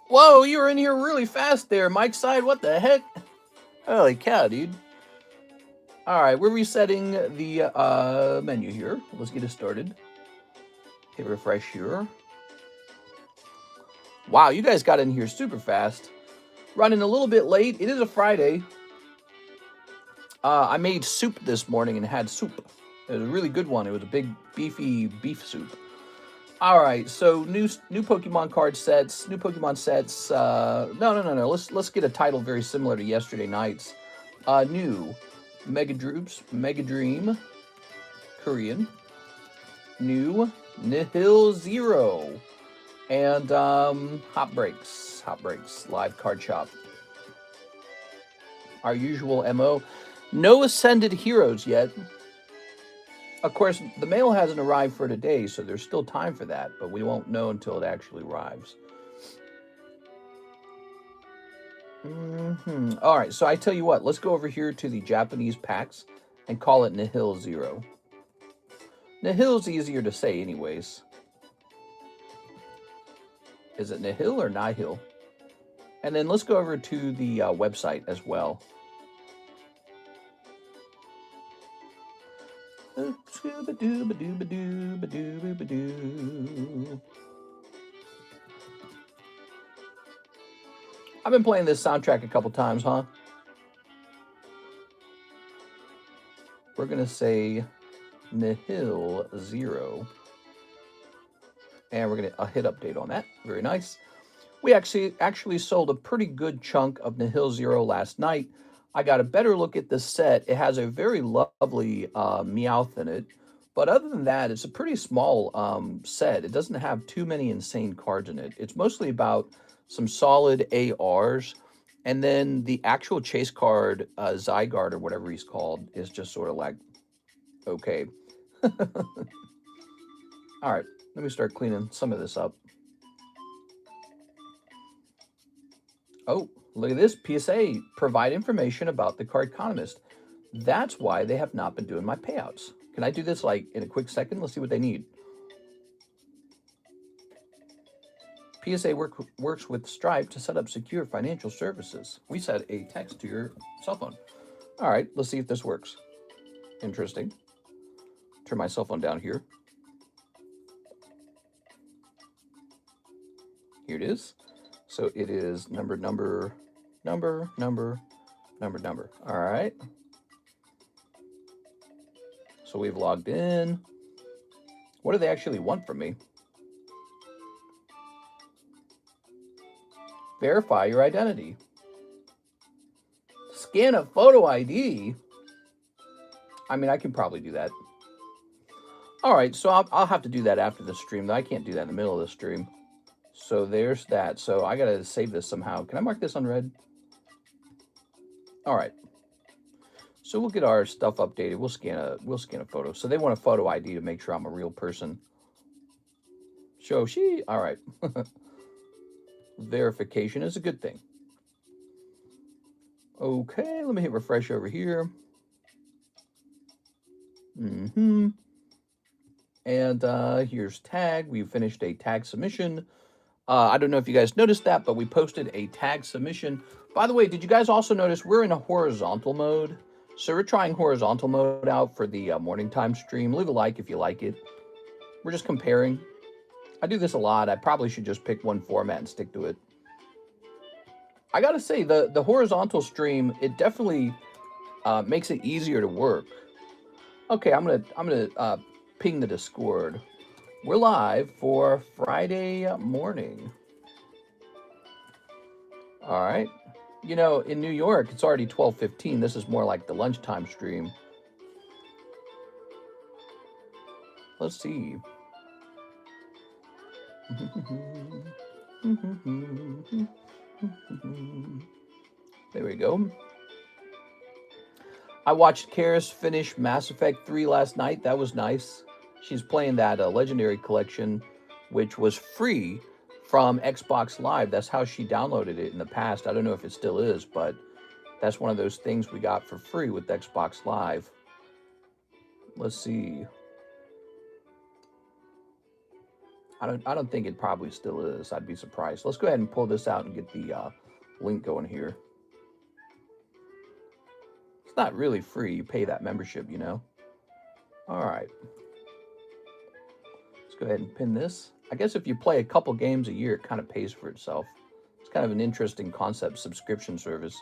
Whoa, you were in here really fast there, Mike's side. What the heck? Holy cow, dude. All right, we're resetting the menu here. Let's get it started. Hit refresh here. Wow, you guys got in here super fast. Running a little bit late. It is a Friday. I made soup this morning and had soup. It was a really good one. It was a big, beefy beef soup. All right, so new Pokemon card sets, new Pokemon sets. No. Let's get a title very similar to yesterday night's. New Mega Droops, Mega Dream, Korean. New Nihil Zero, and Hot Breaks, live card shop. Our usual MO. No Ascended Heroes yet. Of course, the mail hasn't arrived for today, so there's still time for that, but we won't know until it actually arrives. All right, so I tell you what, let's go over here to the Japanese packs and call it Nihil Zero. Nihil's easier to say anyways. Is it Nihil or Nihil? And then let's go over to the website as well. I've been playing this soundtrack a couple times, huh? We're going to say Nihil Zero. And we're going to hit update on that. Very nice. We actually sold a pretty good chunk of Nihil Zero last night. I got a better look at the set. It has a very lovely Meowth in it. But other than that, it's a pretty small set. It doesn't have too many insane cards in it. It's mostly about some solid ARs. And then the actual chase card, Zygarde or whatever he's called, is just sort of like, okay. All right, let me start cleaning some of this up. Oh, look at this. PSA, provide information about the Cardconomist. That's why they have not been doing my payouts. Can I do this like in a quick second? Let's see what they need. PSA works with Stripe to set up secure financial services. We set a text to your cell phone. All right, let's see if this works. Interesting. Turn my cell phone down here. Here it is. So it is number. All right. So we've logged in. What do they actually want from me? Verify your identity. Scan a photo ID. I mean, I can probably do that. All right, so I'll have to do that after the stream. I can't do that in the middle of the stream. So there's that. So I gotta save this somehow. Can I mark this unread? All right. So we'll get our stuff updated. We'll scan a photo. So they want a photo ID to make sure I'm a real person. Shoshi. All right. Verification is a good thing. Okay, let me hit refresh over here. And here's tag. We finished a tag submission. I don't know if you guys noticed that, but we posted a tag submission. By the way, did you guys also notice we're in a horizontal mode? So we're trying horizontal mode out for the morning time stream. Leave a like if you like it. We're just comparing. I do this a lot. I probably should just pick one format and stick to it. I gotta say, the horizontal stream, it definitely makes it easier to work. Okay, I'm gonna ping the Discord. We're live for Friday morning. All right. You know, in New York, it's already 12:15. This is more like the lunchtime stream. Let's see. There we go. I watched Karis finish Mass Effect 3 last night. That was nice. She's playing that Legendary Collection, which was free from Xbox Live. That's how she downloaded it in the past. I don't know if it still is, but that's one of those things we got for free with Xbox Live. Let's see. I don't think it probably still is. I'd be surprised. Let's go ahead and pull this out and get the link going here. It's not really free. You pay that membership, you know. All right. Let's go ahead and pin this. I guess if you play a couple games a year, it kind of pays for itself. It's kind of an interesting concept, subscription service.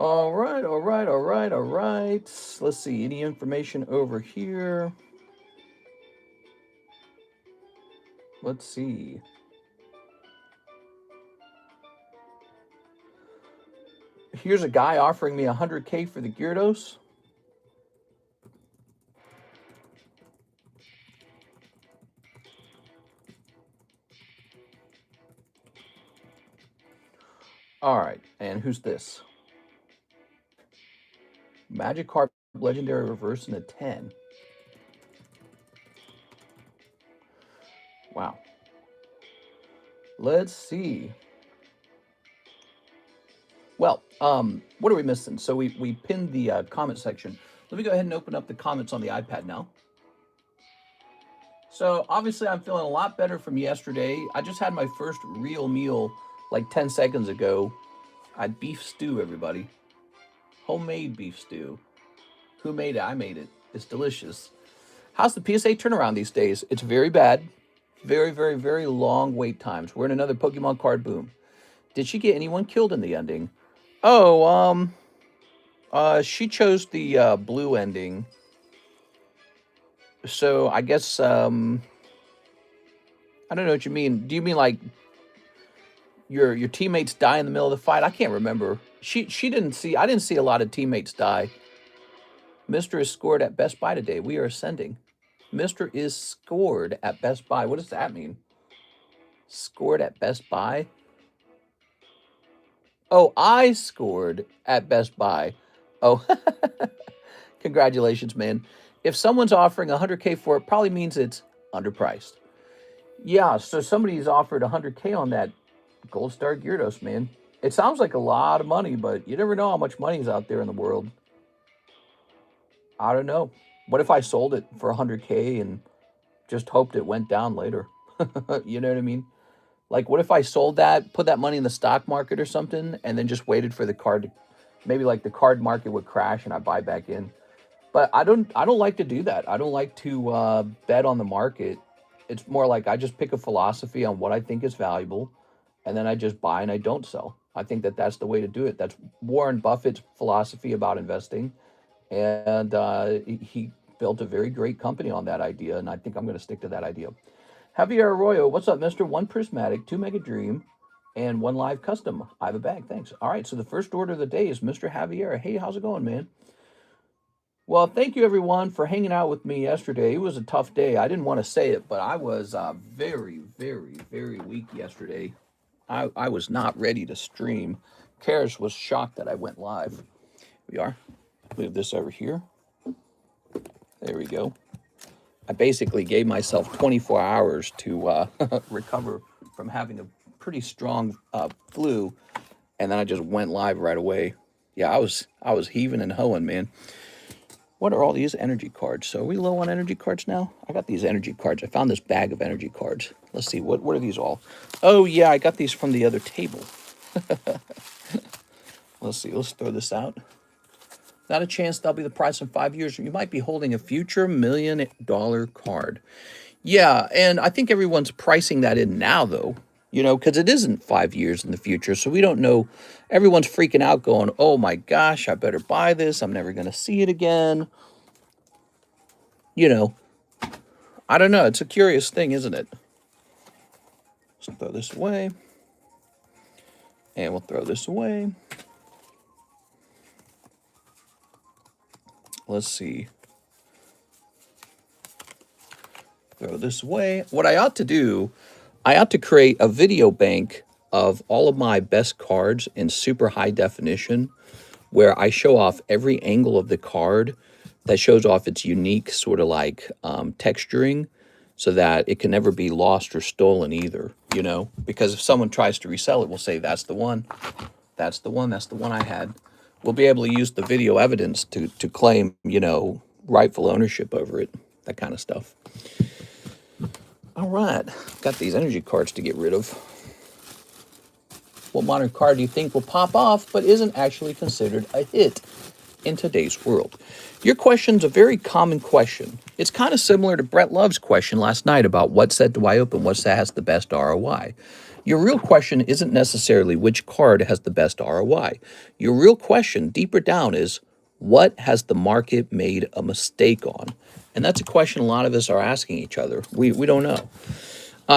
All right, all right, all right, all right. Let's see, any information over here? Let's see. Here's a guy offering me 100K for the Gyarados. All right, and who's this? Magikarp Legendary Reverse in a 10. Wow. Let's see. Well, what are we missing? So we pinned the comment section. Let me go ahead and open up the comments on the iPad now. So obviously I'm feeling a lot better from yesterday. I just had my first real meal like 10 seconds ago. I had beef stew, everybody. Homemade beef stew. Who made it? I made it. It's delicious. How's the PSA turnaround these days? It's very bad. Very, very, very long wait times. We're in another Pokemon card boom. Did she get anyone killed in the ending? Oh, she chose the blue ending. So I guess I don't know what you mean. Do you mean like your teammates die in the middle of the fight? I can't remember. She didn't see. I didn't see a lot of teammates die. Mr. is scored at Best Buy today. We are ascending. Mr. is scored at Best Buy. What does that mean? Scored at Best Buy? Oh, I scored at Best Buy. Oh, congratulations, man. If someone's offering 100K for it, probably means it's underpriced. Yeah, so somebody's offered 100K on that Gold Star Gyarados, man. It sounds like a lot of money, but you never know how much money is out there in the world. I don't know. What if I sold it for 100K and just hoped it went down later? You know what I mean? Like, what if I sold that, put that money in the stock market or something, and then just waited for the card to, maybe like the card market would crash and I buy back in. But I don't like to do that. I don't like to bet on the market. It's more like I just pick a philosophy on what I think is valuable, and then I just buy and I don't sell. I think that that's the way to do it. That's Warren Buffett's philosophy about investing, and he built a very great company on that idea, and I think I'm going to stick to that idea. Javier Arroyo, what's up, mister? 1 Prismatic, 2 Mega Dream, and 1 Live Custom. I have a bag, thanks. All right, so the first order of the day is Mr. Javier. Hey, how's it going, man? Well, thank you, everyone, for hanging out with me yesterday. It was a tough day. I didn't want to say it, but I was very, very, very weak yesterday. I was not ready to stream. Karis was shocked that I went live. We are. Move this over here. There we go. I basically gave myself 24 hours to recover from having a pretty strong flu, and then I just went live right away. Yeah, I was heaving and hoeing, man. What are all these energy cards? So are we low on energy cards now? I got these energy cards. I found this bag of energy cards. Let's see, what are these all? Oh, yeah, I got these from the other table. Let's see, let's throw this out. Not a chance that'll be the price in 5 years. You might be holding a future $1 million card. Yeah, and I think everyone's pricing that in now, though. You know, because it isn't 5 years in the future, so we don't know. Everyone's freaking out going, oh my gosh, I better buy this. I'm never going to see it again. You know, I don't know. It's a curious thing, isn't it? Let's throw this away. And we'll throw this away. Let's see. Throw this away. What I ought to do, I ought to create a video bank of all of my best cards in super high definition, where I show off every angle of the card that shows off its unique sort of like texturing, so that it can never be lost or stolen either, you know? Because if someone tries to resell it, we'll say, that's the one. That's the one. That's the one I had. We'll be able to use the video evidence to claim, you know, rightful ownership over it, that kind of stuff. All right, got these energy cards to get rid of. What modern card do you think will pop off but isn't actually considered a hit in today's world? Your question's a very common question. It's kind of similar to Brett Love's question last night about what set do I open, what set has the best ROI. Your real question isn't necessarily which card has the best ROI. Your real question, deeper down, is what has the market made a mistake on? And that's a question a lot of us are asking each other. We don't know.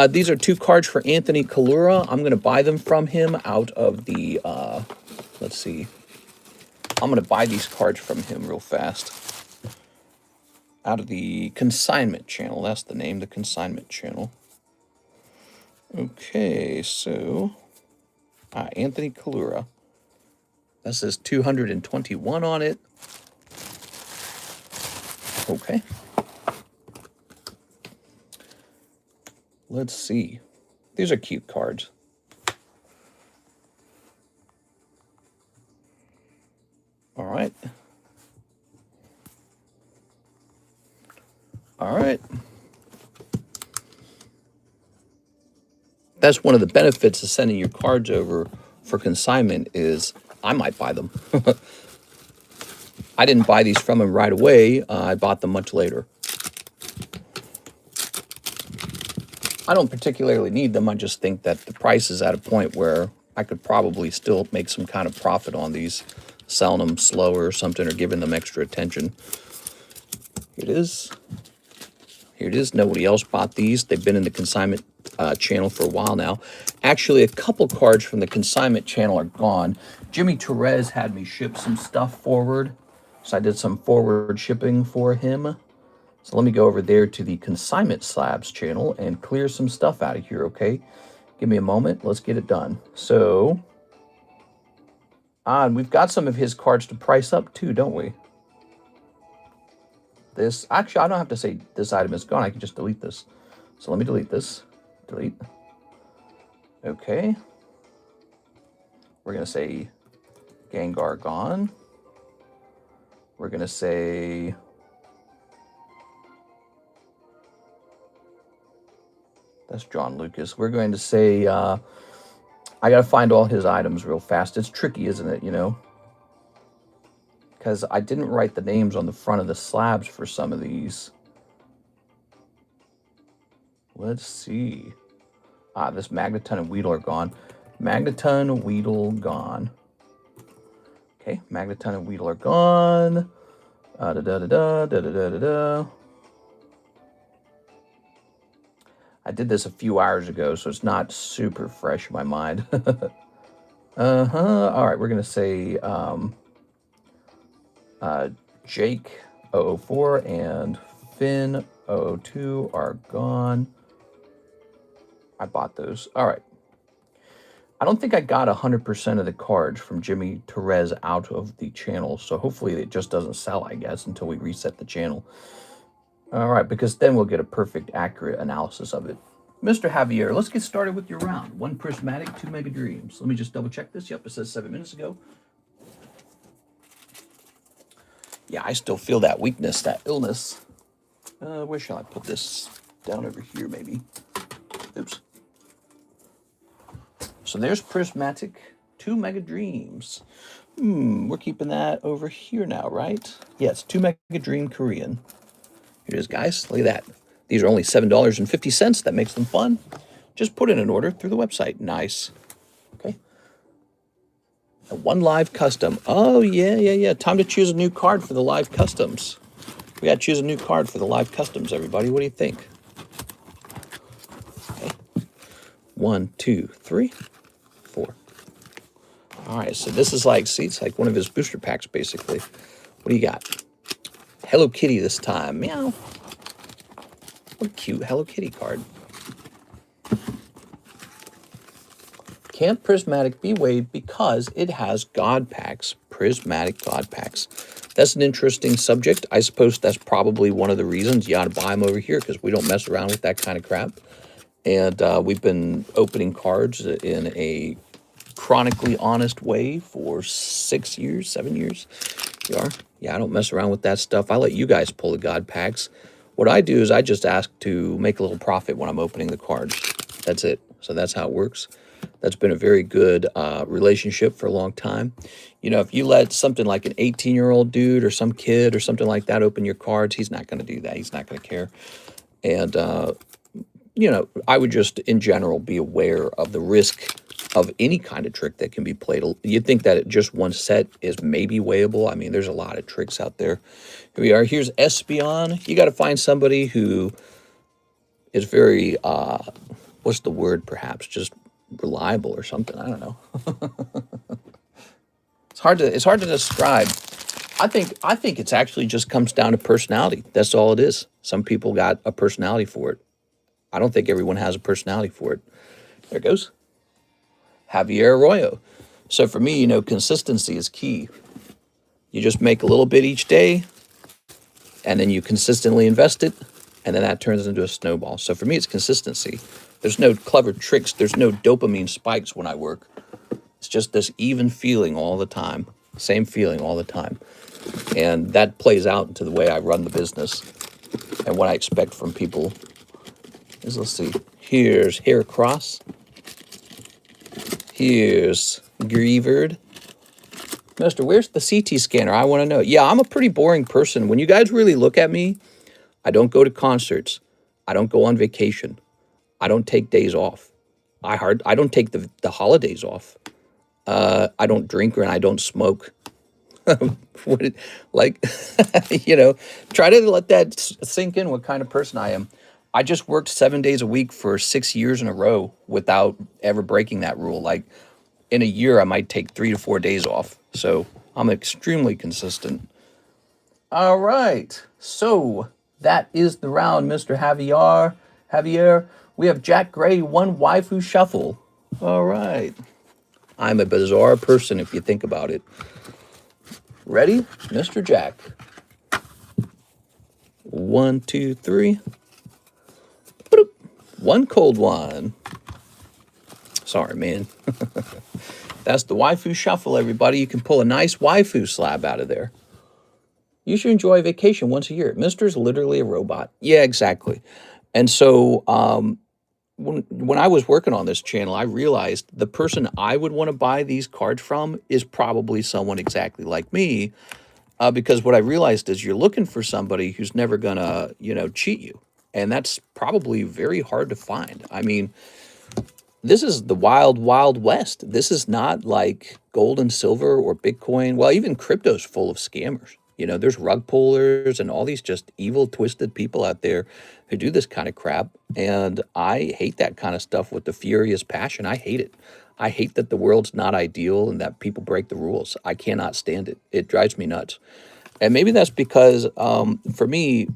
These are 2 cards for Anthony Kalura. I'm going to buy them from him out of the, let's see. I'm going to buy these cards from him real fast. Out of the consignment channel. That's the name, the consignment channel. Okay, so Anthony Kalura. That says 221 on it. Okay. Let's see. These are cute cards. All right. All right. That's one of the benefits of sending your cards over for consignment is I might buy them. I didn't buy these from him right away. I bought them much later. I don't particularly need them. I just think that the price is at a point where I could probably still make some kind of profit on these, selling them slower or something, or giving them extra attention. Here it is. Here it is. Nobody else bought these. They've been in the consignment channel for a while now. Actually, a couple cards from the consignment channel are gone. Jimmy Torres had me ship some stuff forward, so I did some forward shipping for him. So let me go over there to the consignment slabs channel and clear some stuff out of here, okay? Give me a moment. Let's get it done. So, and we've got some of his cards to price up too, don't we? This, actually, I don't have to say this item is gone. I can just delete this. So let me delete this. Delete. Okay. We're going to say Gengar gone. We're going to say that's John Lucas. We're going to say I got to find all his items real fast. It's tricky, isn't it, you know? Because I didn't write the names on the front of the slabs for some of these. Let's see. This Magneton and Weedle are gone. Magneton, Weedle, gone. Okay, Magneton and Weedle are gone. I did this a few hours ago, so it's not super fresh in my mind. All right, we're going to say Jake 004 and Finn 002 are gone. I bought those. All right. I don't think I got 100% of the cards from Jimmy Torres out of the channel, so hopefully it just doesn't sell, I guess, until we reset the channel. All right, because then we'll get a perfect, accurate analysis of it. Mr. Javier, let's get started with your round. 1 prismatic, 2 mega dreams. Let me just double check this. Yep, it says 7 minutes ago. Yeah, I still feel that weakness, that illness. Where shall I put this? Down over here, maybe. Oops. So there's prismatic, 2 mega dreams. We're keeping that over here now, right? Yes, 2 mega dream Korean. Here it is, guys. Look at that. These are only $7.50. That makes them fun. Just put in an order through the website. Nice. Okay. And 1 live custom. Oh, yeah. Time to choose a new card for the live customs. We got to choose a new card for the live customs, everybody. What do you think? Okay. 1, 2, 3, 4. All right, so this is like, see, it's like one of his booster packs, basically. What do you got? Hello Kitty this time. Meow. What a cute Hello Kitty card. Can't prismatic be waived because it has God packs, prismatic God packs. That's an interesting subject. I suppose that's probably one of the reasons you ought to buy them over here, because we don't mess around with that kind of crap. And we've been opening cards in a chronically honest way for 6 years, 7 years. You are? Yeah, I don't mess around with that stuff. I let you guys pull the God packs. What I do is I just ask to make a little profit when I'm opening the cards. That's it. So that's how it works. That's been a very good relationship for a long time. You know, if you let something like an 18-year-old dude or some kid or something like that open your cards, he's not going to do that. He's not going to care. And, you know, I would just, in general, be aware of the risk of any kind of trick that can be played. You'd think that just one set is maybe weighable. I mean, there's a lot of tricks out there. Here we are. Here's Espion. You got to find somebody who is very, what's the word, perhaps? Just reliable or something. I don't know. It's hard to describe. I think it's actually just comes down to personality. That's all it is. Some people got a personality for it. I don't think everyone has a personality for it. There it goes. Javier Arroyo. So for me, you know, consistency is key. You just make a little bit each day, and then you consistently invest it, and then that turns into a snowball. So for me, it's consistency. There's no clever tricks. There's no dopamine spikes when I work. It's just this even feeling all the time. Same feeling all the time. And that plays out into the way I run the business and what I expect from people. Is, let's see, here's Hair Cross. Here's Grievered. Mister, where's the CT scanner? I want to know. Yeah, I'm a pretty boring person. When you guys really look at me, I don't go to concerts. I don't go on vacation. I don't take days off. I don't take the holidays off. I don't drink and I don't smoke. Like, you know, try to let that sink in what kind of person I am. I just worked 7 days a week for 6 years in a row without ever breaking that rule. Like, in a year, I might take 3 to 4 days off. So I'm extremely consistent. All right. So that is the round, Mr. Javier. We have Jack Gray, 1 Waifu Shuffle. All right. I'm a bizarre person if you think about it. Ready? Mr. Jack. 1, 2, 3. 1 cold one. Sorry, man. That's the Waifu Shuffle, everybody. You can pull a nice waifu slab out of there. You should enjoy a vacation once a year. Mister's literally a robot. Yeah, exactly. And so when I was working on this channel, I realized the person I would want to buy these cards from is probably someone exactly like me. Because what I realized is you're looking for somebody who's never going to, you know, cheat you. And that's probably very hard to find. I mean, this is the wild, wild west. This is not like gold and silver or Bitcoin. Well, even crypto's full of scammers. You know, there's rug pullers and all these just evil, twisted people out there who do this kind of crap. And I hate that kind of stuff with the furious passion. I hate it. I hate that the world's not ideal and that people break the rules. I cannot stand it. It drives me nuts. And maybe that's because, for me,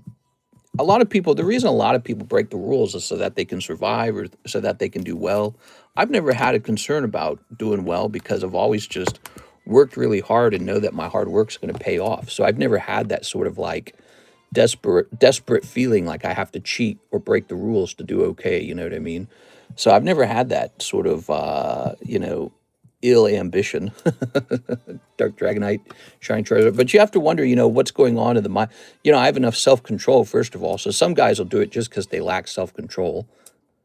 a lot of people, the reason a lot of people break the rules is so that they can survive or so that they can do well. I've never had a concern about doing well because I've always just worked really hard and know that my hard work's going to pay off. So I've never had that sort of like desperate feeling like I have to cheat or break the rules to do okay. You know what I mean? So I've never had that sort of, you know, ill ambition. Dark Dragonite, Shine Treasure. But you have to wonder, you know, what's going on in the mind. You know, I have enough self-control, first of all. So some guys will do it just because they lack self-control.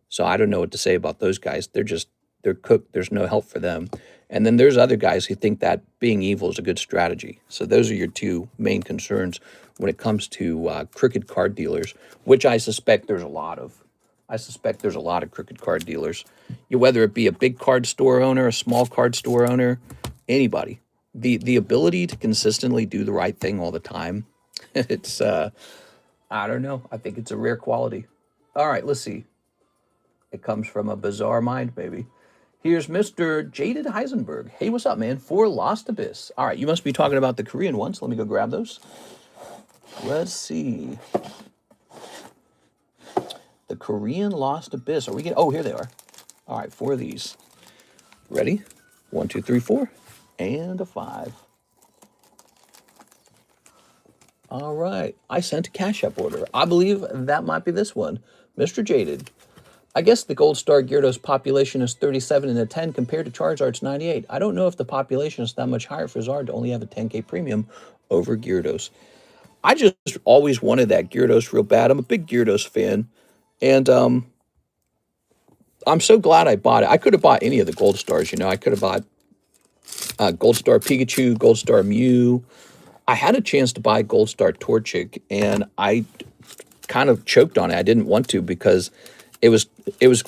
So I don't know what to say about those guys. They're cooked. There's no help for them. And then there's other guys who think that being evil is a good strategy. So those are your two main concerns when it comes to crooked card dealers, which I suspect there's a lot of. I suspect there's a lot of crooked card dealers, whether it be a big card store owner, a small card store owner, anybody. The ability to consistently do the right thing all the time, it's, I don't know. I think it's a rare quality. All right, let's see. It comes from a bizarre mind, maybe. Here's Mr. Jaded Heisenberg. Hey, what's up, man? 4 Lost Abyss. All right, you must be talking about the Korean ones. Let me go grab those. Let's see. The Korean Lost Abyss. Are we getting... Oh, here they are. All right, 4 of these. Ready? 1, 2, 3, 4. And a 5. All right. I sent a CASHAPP order. I believe that might be this one. Mr. Jaded. I guess the Gold Star Gyarados population is 37 and a 10 compared to Charizard's 98. I don't know if the population is that much higher for Zard to only have a 10K premium over Gyarados. I just always wanted that Gyarados real bad. I'm a big Gyarados fan, and I'm so glad I bought it. I could have bought any of the Gold Stars, you know. I could have bought Gold Star Pikachu, Gold Star Mew. I had a chance to buy Gold Star Torchic, and I kind of choked on it. I didn't want to because it was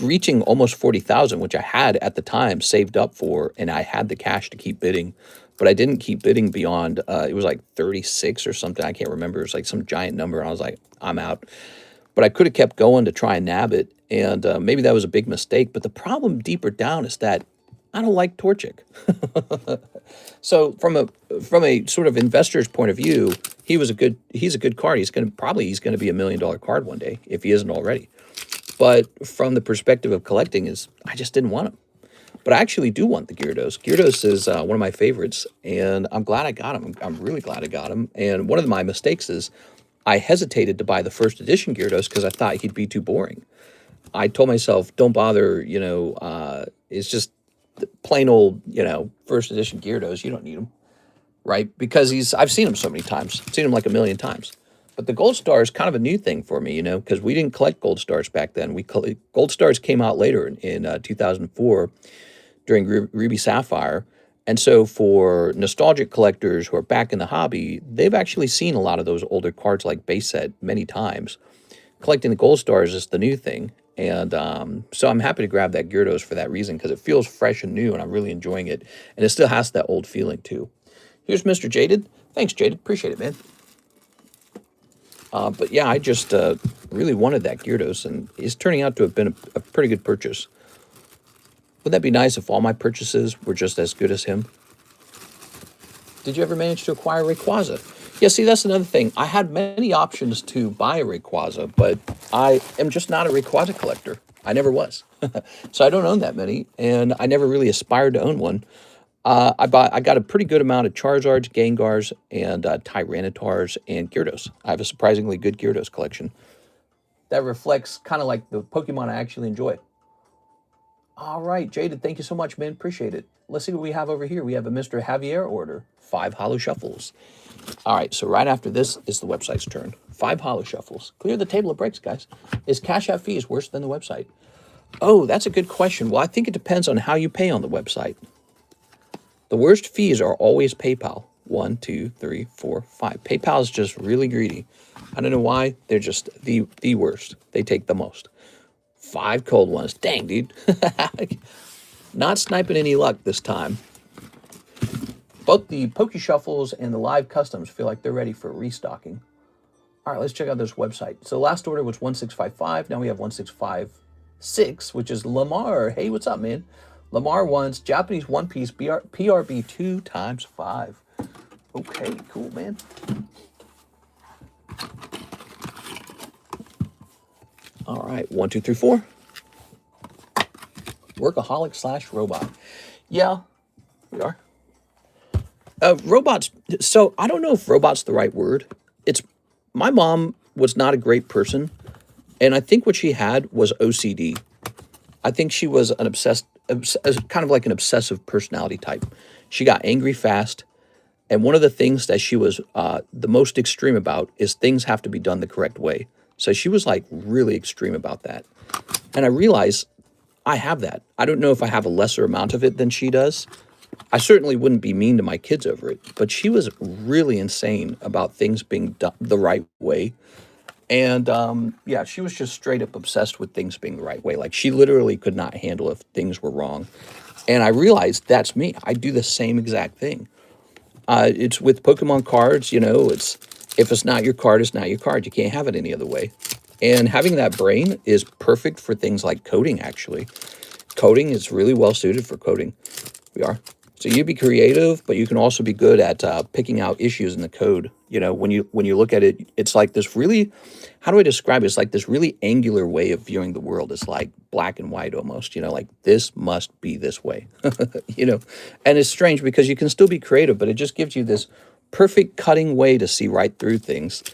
reaching almost 40,000, which I had at the time saved up for, and I had the cash to keep bidding, but I didn't keep bidding beyond it was like 36 or something. I can't remember. It was like some giant number, and I was like, I'm out. But I could have kept going to try and nab it, and maybe that was a big mistake. But the problem deeper down is that I don't like Torchic. So from a sort of investor's point of view, he's a good card. He's gonna be $1 million card one day if he isn't already. But from the perspective of collecting, I just didn't want him. But I actually do want the Gyarados. Gyarados is one of my favorites, and I'm glad I got him. I'm really glad I got him. And one of my mistakes is I hesitated to buy the first edition Gyarados because I thought he'd be too boring. I told myself, don't bother, you know, it's just plain old, you know, first edition Gyarados. You don't need him, right? Because I've seen him so many times. I've seen him like 1,000,000 times. But the Gold Star is kind of a new thing for me, you know, because we didn't collect Gold Stars back then. Gold Stars came out later in 2004 during Ruby Sapphire. And so for nostalgic collectors who are back in the hobby, they've actually seen a lot of those older cards like base set many times. Collecting the Gold Stars is the new thing. And so I'm happy to grab that Gyarados for that reason, because it feels fresh and new, and I'm really enjoying it. And it still has that old feeling, too. Here's Mr. Jaded. Thanks, Jaded. Appreciate it, man. But yeah, I just really wanted that Gyarados, and it's turning out to have been a pretty good purchase. Wouldn't that be nice if all my purchases were just as good as him? Did you ever manage to acquire Rayquaza? Yeah, see, that's another thing. I had many options to buy a Rayquaza, but I am just not a Rayquaza collector. I never was. So I don't own that many, and I never really aspired to own one. I got a pretty good amount of Charizards, Gengars, and Tyrannitars, and Gyarados. I have a surprisingly good Gyarados collection. That reflects kind of like the Pokemon I actually enjoy. All right, Jaded, thank you so much, man. Appreciate it. Let's see what we have over here. We have a Mr. Javier order, 5 Holo Shuffles. All right, so right after this is the website's turn. 5 Holo Shuffles. Clear the table of breaks, guys. Is Cash App fees worse than the website? Oh, that's a good question. Well, I think it depends on how you pay on the website. The worst fees are always PayPal. 1, 2, 3, 4, 5. PayPal is just really greedy. I don't know why. They're just the worst. They take the most. 5 cold ones. Dang, dude. Not sniping any luck this time. Both the Poke Shuffles and the live customs feel like they're ready for restocking. All right, let's check out this website. So last order was 1655. Now we have 1656, which is Lamar. Hey, what's up, man? Lamar wants Japanese One Piece PRB 2 × 5. Okay, cool, man. All right, 1, 2, 3, 4. Workaholic / robot. Yeah, we are. Robots. So I don't know if robot's the right word. My mom was not a great person, and I think what she had was OCD. I think she was an kind of like an obsessive personality type. She got angry fast, and one of the things that she was the most extreme about is things have to be done the correct way. So she was like really extreme about that. And I realized I have that. I don't know if I have a lesser amount of it than she does. I certainly wouldn't be mean to my kids over it, but she was really insane about things being done the right way. And yeah, she was just straight up obsessed with things being the right way. Like she literally could not handle if things were wrong. And I realized that's me. I do the same exact thing. It's with Pokemon cards, you know, if it's not your card, it's not your card. You can't have it any other way. And having that brain is perfect for things like coding, actually. Coding is really well suited for coding. We are. So you be creative, but you can also be good at picking out issues in the code. You know, when you look at it, it's like this really, how do I describe it? It's like this really angular way of viewing the world. It's like black and white almost, you know, like this must be this way, you know. And it's strange because you can still be creative, but it just gives you this perfect cutting way to see right through things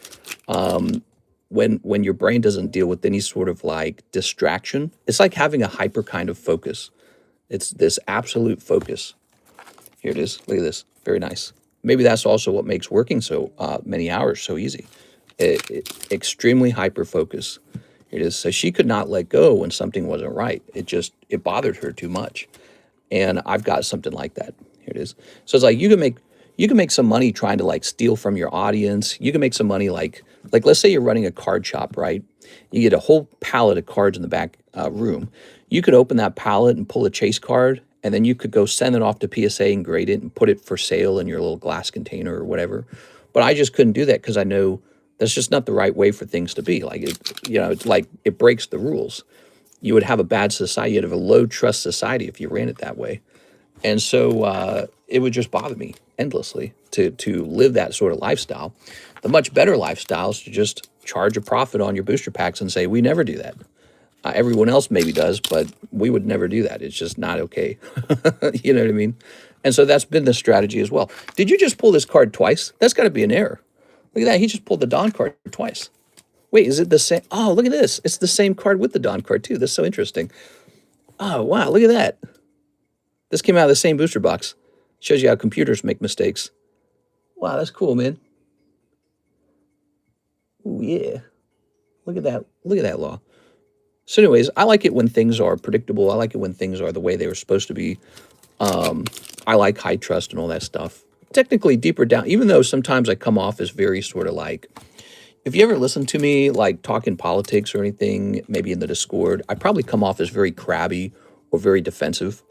when your brain doesn't deal with any sort of like distraction. It's like having a hyper kind of focus. It's this absolute focus. Here it is. Look at this. Very nice. Maybe that's also what makes working so many hours so easy. Extremely hyper focus. It is. So she could not let go when something wasn't right. It bothered her too much. And I've got something like that. Here it is. So it's like you can make some money trying to like steal from your audience. You can make some money like let's say you're running a card shop, right? You get a whole pallet of cards in the back room. You could open that pallet and pull a chase card, and then you could go send it off to PSA and grade it and put it for sale in your little glass container or whatever. But I just couldn't do that because I know that's just not the right way for things to be. Like it's like it breaks the rules. You would have a bad society. You'd have a low trust society if you ran it that way. And so it would just bother me endlessly to live that sort of lifestyle. The much better lifestyle is to just charge a profit on your booster packs and say, we never do that. Everyone else maybe does, but we would never do that. It's just not okay. You know what I mean? And so that's been the strategy as well. Did you just pull this card twice? That's got to be an error. Look at that. He just pulled the Dawn card twice. Wait, is it the same? Oh, look at this. It's the same card with the Dawn card, too. That's so interesting. Oh, wow. Look at that. This came out of the same booster box. Shows you how computers make mistakes. Wow, that's cool, man. Oh, yeah. Look at that. Look at that law. So anyways, I like it when things are predictable. I like it when things are the way they were supposed to be. I like high trust and all that stuff. Technically, deeper down, even though sometimes I come off as very sort of like, if you ever listen to me, like talking politics or anything, maybe in the Discord, I probably come off as very crabby or very defensive.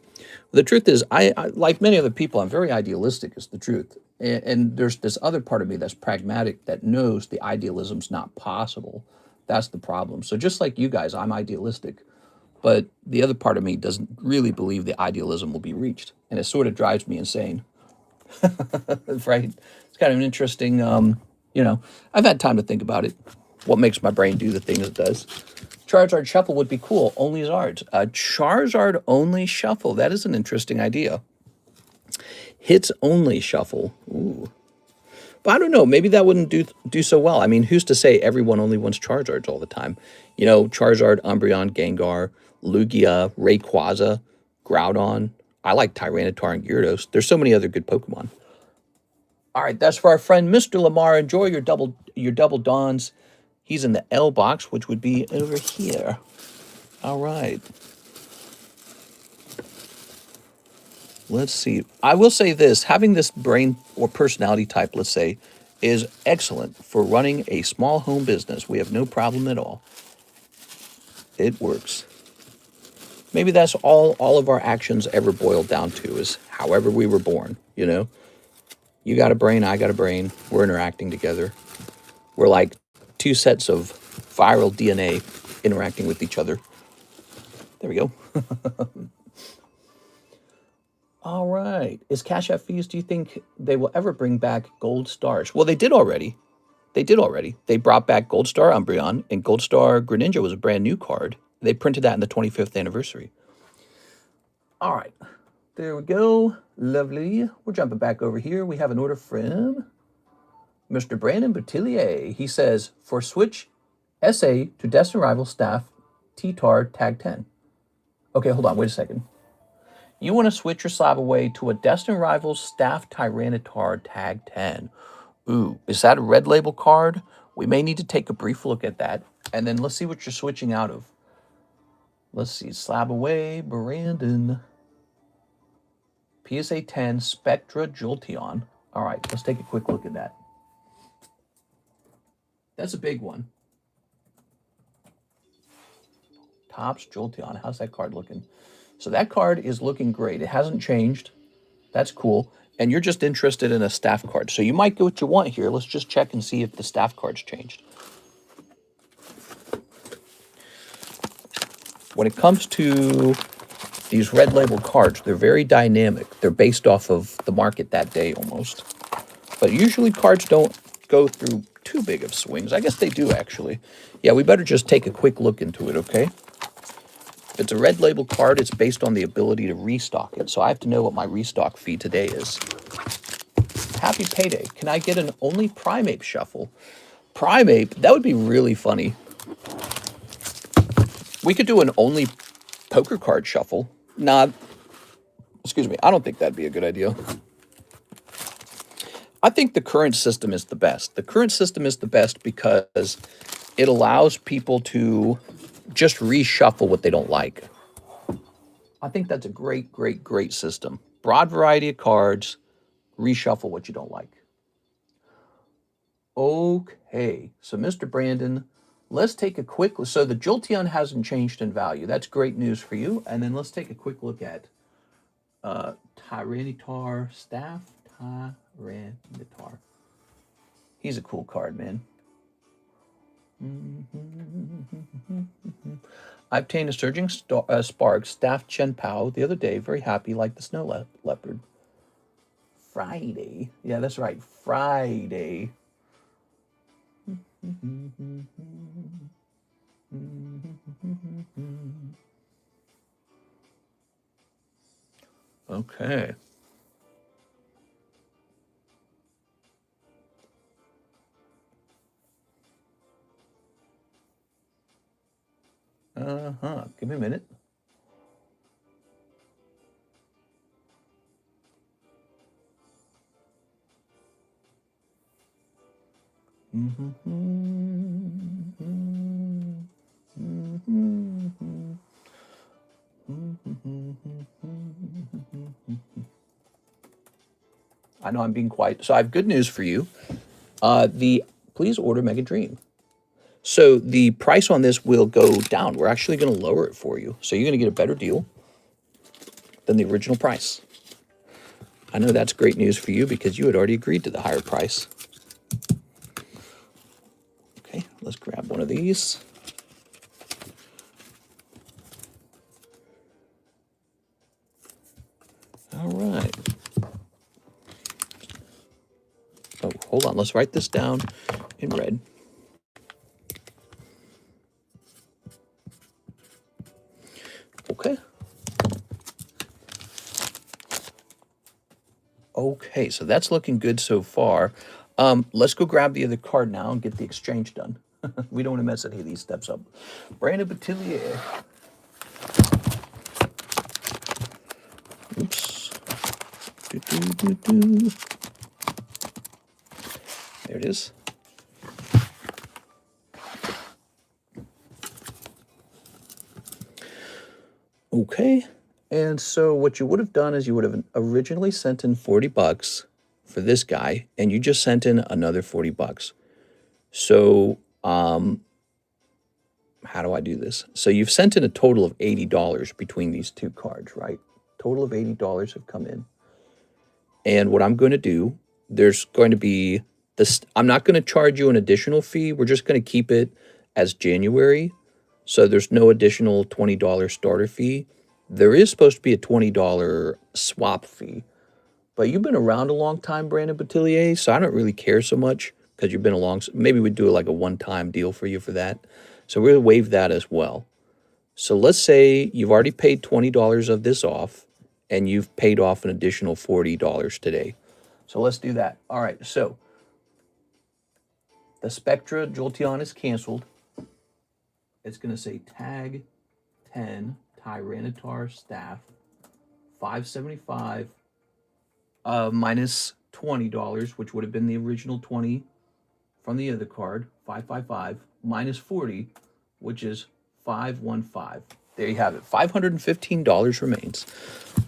The truth is, I like many other people, I'm very idealistic, is the truth. And there's this other part of me that's pragmatic that knows the idealism's not possible. That's the problem. So just like you guys, I'm idealistic. But the other part of me doesn't really believe the idealism will be reached. And it sort of drives me insane. Right? It's kind of an interesting, I've had time to think about it. What makes my brain do the things it does. Charizard Shuffle would be cool. Only Zards. Charizard only Shuffle. That is an interesting idea. Hits only Shuffle. Ooh. But I don't know. Maybe that wouldn't do so well. I mean, who's to say everyone only wants Charizards all the time? You know, Charizard, Umbreon, Gengar, Lugia, Rayquaza, Groudon. I like Tyranitar and Gyarados. There's so many other good Pokemon. All right, that's for our friend Mr. Lamar. Enjoy your double dawns. He's in the L box, which would be over here. All right. Let's see. I will say this. Having this brain or personality type, let's say, is excellent for running a small home business. We have no problem at all. It works. Maybe that's all of our actions ever boiled down to is however we were born, you know? You got a brain, I got a brain. We're interacting together. We're like two sets of viral DNA interacting with each other. There we go. All right. Is CASHAPP fees, do you think they will ever bring back Gold Stars? Well, they did already. They brought back Gold Star Umbreon, and Gold Star Greninja was a brand new card. They printed that in the 25th anniversary. All right. There we go. Lovely. We're jumping back over here. We have an order from Mr. Brandon Boutillier. He says, for Switch SA to Destined Rival Staff T-Tar Tag 10. Okay, hold on. Wait a second. You want to switch your slab away to a Destined Rivals Staff Tyranitar Tag 10. Ooh, is that a red label card? We may need to take a brief look at that. And then let's see what you're switching out of. Let's see. Slab away, Brandon. PSA 10, Spectra Jolteon. All right, let's take a quick look at that. That's a big one. Topps Jolteon. How's that card looking? So that card is looking great. It hasn't changed. That's cool. And you're just interested in a staff card. So you might get what you want here. Let's just check and see if the staff card's changed. When it comes to these red label cards, they're very dynamic. They're based off of the market that day almost. But usually cards don't go through too big of swings. I guess they do, actually. Yeah, we better just take a quick look into it, okay? If it's a red label card, it's based on the ability to restock it. So I have to know what my restock fee today is. Happy payday. Can I get an only Primeape shuffle? Primeape? That would be really funny. We could do an only poker card shuffle. Nah, excuse me. I don't think that'd be a good idea. I think the current system is the best. The current system is the best because it allows people to just reshuffle what they don't like. I think that's a great, great, great system. Broad variety of cards, reshuffle what you don't like. Okay, so Mr. Brandon, let's take a quick, so the Jolteon hasn't changed in value. That's great news for you. And then let's take a quick look at Tyranitar Staff. Tyranitar. He's a cool card, man. I obtained a Surging Spark Staff Chenpao the other day. Very happy, like the Snow Leopard. Friday. Yeah, that's right. Friday. Okay. Give me a minute. I know I'm being quiet. So I have good news for you. Please order Mega Dream. So the price on this will go down. We're actually going to lower it for you. So you're going to get a better deal than the original price. I know that's great news for you because you had already agreed to the higher price. Okay, let's grab one of these. All right. Oh, hold on. Let's write this down in red. Okay. Okay, so that's looking good so far. Let's go grab the other card now and get the exchange done. We don't want to mess any of these steps up. Brandon Batillier. Oops. There it is. Okay. And so what you would have done is you would have originally sent in $40 for this guy, and you just sent in another $40. So, how do I do this? So you've sent in a total of $80 between these two cards, right? Total of $80 have come in. And what I'm going to do, there's going to be this, I'm not going to charge you an additional fee. We're just going to keep it as January. So there's no additional $20 starter fee. There is supposed to be a $20 swap fee. But you've been around a long time, Brandon Batillier, so I don't really care so much because you've been along. Maybe we'd do like a one-time deal for you for that. So we're going to waive that as well. So let's say you've already paid $20 of this off, and you've paid off an additional $40 today. So let's do that. All right, so the Spectra Jolteon is canceled. It's going to say tag 10 Tyranitar Staff 575 minus $20, which would have been the original 20 from the other card, 555 minus 40, which is 515. There you have it. $515 remains.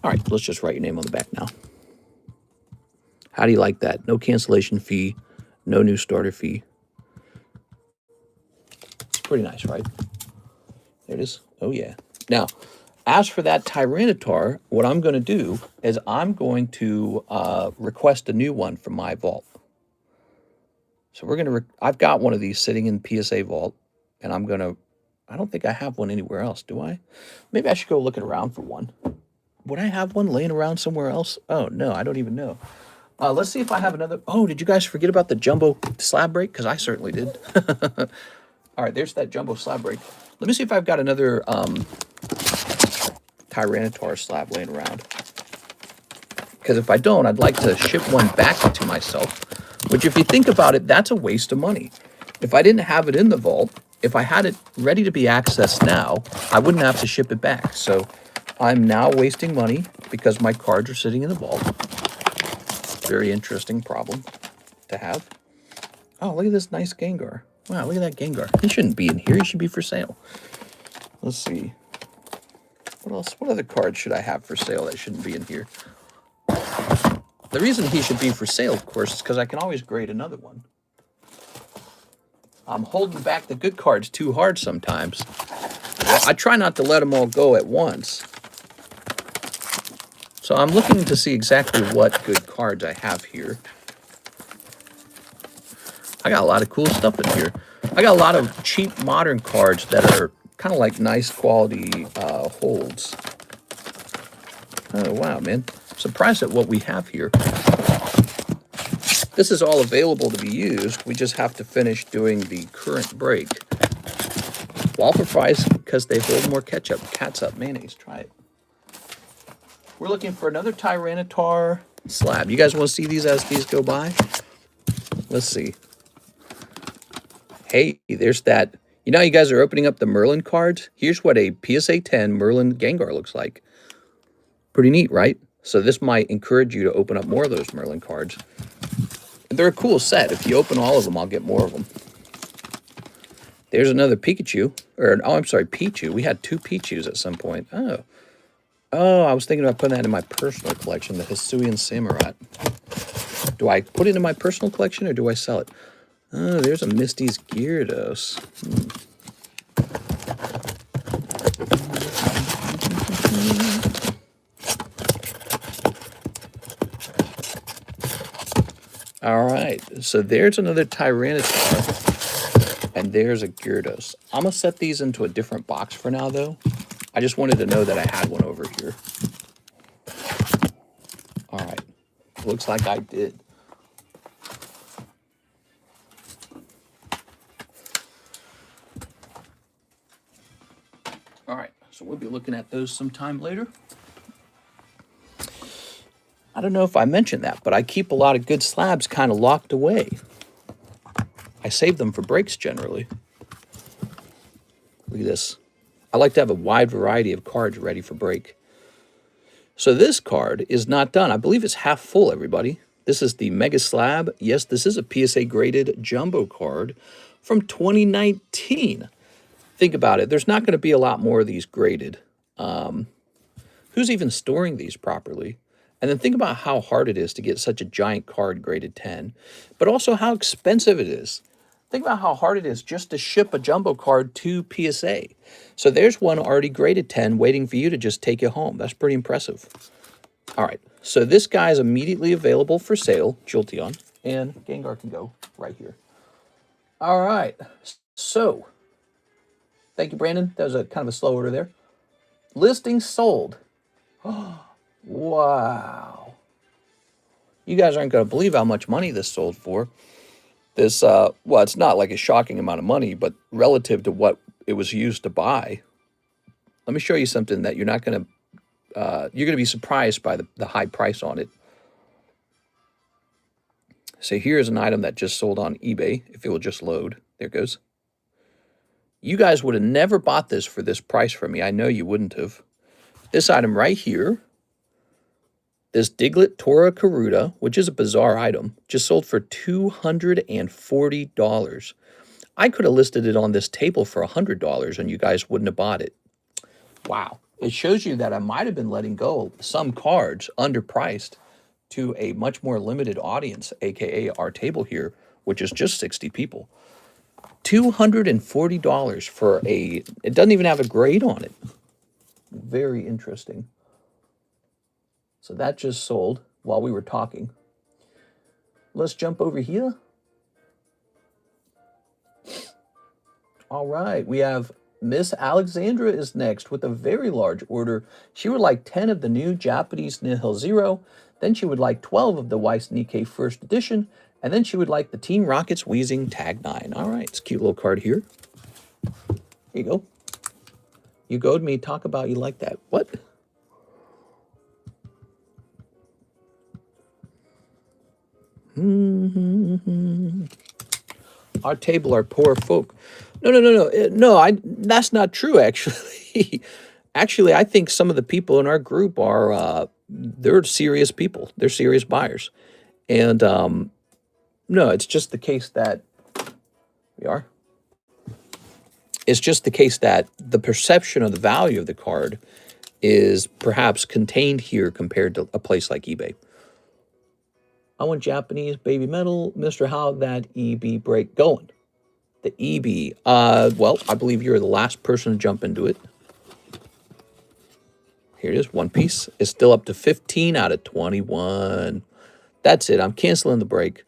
All right, let's just write your name on the back now. How do you like that? No cancellation fee, no new starter fee. It's pretty nice, right? There it is. Oh, yeah. Now, as for that Tyranitar, what I'm going to do is I'm going to request a new one from my vault. So we're going to, I've got one of these sitting in PSA vault, and I'm going to, I don't think I have one anywhere else, do I? Maybe I should go looking around for one. Would I have one laying around somewhere else? Oh, no, I don't even know. Let's see if I have another. Oh, did you guys forget about the jumbo slab break? Because I certainly did. All right, there's that jumbo slab break. Let me see if I've got another Tyranitar slab laying around. Because if I don't, I'd like to ship one back to myself. Which, if you think about it, that's a waste of money. If I didn't have it in the vault, if I had it ready to be accessed now, I wouldn't have to ship it back. So I'm now wasting money because my cards are sitting in the vault. Very interesting problem to have. Oh, look at this nice Gengar. Wow, look at that Gengar. He shouldn't be in here. He should be for sale. Let's see. What else? What other cards should I have for sale that shouldn't be in here? The reason he should be for sale, of course, is because I can always grade another one. I'm holding back the good cards too hard sometimes. Well, I try not to let them all go at once. So I'm looking to see exactly what good cards I have here. I got a lot of cool stuff in here. I got a lot of cheap modern cards that are kind of like nice quality holds. Oh, wow, man. Surprised at what we have here. This is all available to be used. We just have to finish doing the current break. Waffle fries, because they hold more ketchup. Catsup mayonnaise. Try it. We're looking for another Tyranitar slab. You guys want to see these as these go by? Let's see. Hey, there's that. You know how you guys are opening up the Merlin cards? Here's what a PSA 10 Merlin Gengar looks like. Pretty neat, right? So this might encourage you to open up more of those Merlin cards. They're a cool set. If you open all of them, I'll get more of them. There's another Pikachu. Oh, I'm sorry, Pichu. We had 2 Pichus at some point. Oh, I was thinking about putting that in my personal collection, the Hisuian Samurott. Do I put it in my personal collection or do I sell it? Oh, there's a Misty's Gyarados. All right, so there's another Tyranitar, and there's a Gyarados. I'm going to set these into a different box for now, though. I just wanted to know that I had one over here. All right, looks like I did. All right, so we'll be looking at those sometime later. I don't know if I mentioned that, but I keep a lot of good slabs kind of locked away. I save them for breaks generally. Look at this. I like to have a wide variety of cards ready for break. So this card is not done. I believe it's half full, everybody. This is the Mega Slab. Yes, this is a PSA graded jumbo card from 2019. Think about it. There's not going to be a lot more of these graded. Who's even storing these properly? And then think about how hard it is to get such a giant card graded 10, but also how expensive it is. Think about how hard it is just to ship a jumbo card to PSA. So there's one already graded 10 waiting for you to just take it home. That's pretty impressive. All right, so this guy is immediately available for sale, Jolteon, and Gengar can go right here. All right, so thank you, Brandon. That was a kind of a slow order there. Listing sold. Wow. You guys aren't going to believe how much money this sold for. This, well, it's not like a shocking amount of money, but relative to what it was used to buy. Let me show you something that you're not going to, you're going to be surprised by the high price on it. So here's an item that just sold on eBay, if it will just load. There it goes. You guys would have never bought this for this price from me. I know you wouldn't have. This item right here, this Diglett Tora Karuta, which is a bizarre item, just sold for $240. I could have listed it on this table for $100 and you guys wouldn't have bought it. Wow. It shows you that I might have been letting go some cards underpriced to a much more limited audience, aka our table here, which is just 60 people. $240 for a, it doesn't even have a grade on it. Very interesting. So that just sold while we were talking. Let's jump over here. All right, we have Miss Alexandra is next with a very large order. She would like 10 of the new Japanese Nihil 0. Then she would like 12 of the Weiss Nikkei First Edition. And then she would like the Team Rockets Wheezing Tag 9. All right, it's a cute little card here. Here you go. You goad me, talk about you like that. What? Our table are poor folk. No, that's not true, actually. Actually, I think some of the people in our group are, they're serious people. They're serious buyers. And no, it's just the case that it's just the case that the perception of the value of the card is perhaps contained here compared to a place like eBay. I want Japanese baby metal. Mr. How that EB break going? The EB. Well, I believe you're the last person to jump into it. Here it is, one piece. It's still up to 15 out of 21. That's it. I'm canceling the break.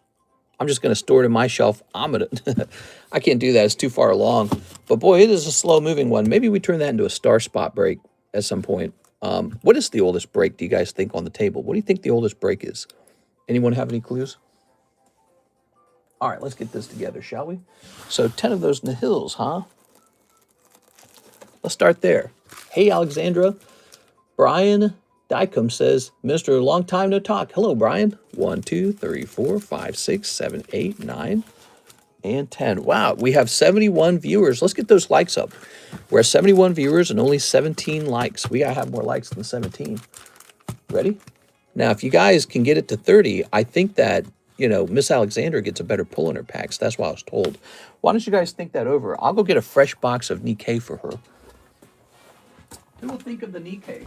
I'm just going to store it in my shelf. I'm going to... I can't do that. It's too far along. But boy, it is a slow-moving one. Maybe we turn that into a star spot break at some point. What is the oldest break, do you guys think, on the table? What do you think the oldest break is? Anyone have any clues? All right, let's get this together, shall we? So 10 of those Nihils, huh? Let's start there. Hey, Alexandra. Brian Dycom says, Mr. Long Time No Talk. Hello, Brian. 1, 2, 3, 4, 5, 6, 7, 8, 9, and 10. Wow, we have 71 viewers. Let's get those likes up. We're at 71 viewers and only 17 likes. We gotta have more likes than 17. Ready? Now, if you guys can get it to 30, I think that, you know, Miss Alexandra gets a better pull in her packs. That's what I was told. Why don't you guys think that over? I'll go get a fresh box of Nikkei for her. Who will think of the Nikkei?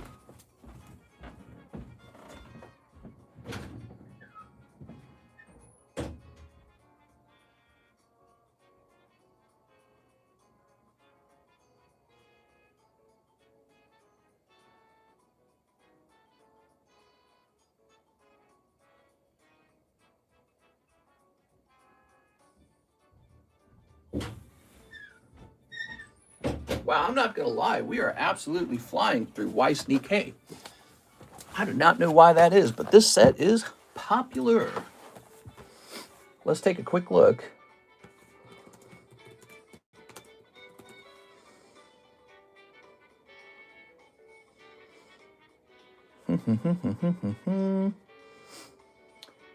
Wow, I'm not going to lie. We are absolutely flying through Weiss Nikkei. I do not know why that is, but this set is popular. Let's take a quick look.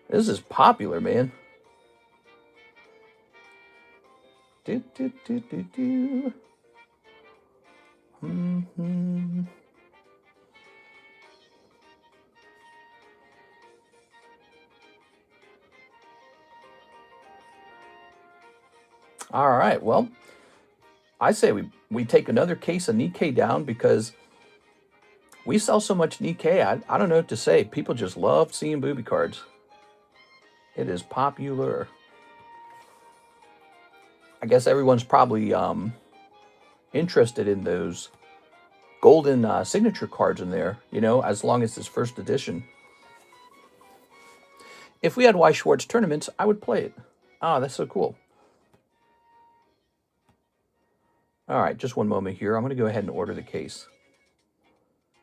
This is popular, man. All right, well, I say we take another case of Nikkei down because we sell so much Nikkei. I don't know what to say. People just love seeing booby cards. It is popular. I guess everyone's probably interested in those golden signature cards in there, you know, as long as it's first edition. If we had Y. Schwartz tournaments, I would play it. Ah, that's so cool. All right, just one moment here. I'm going to go ahead and order the case.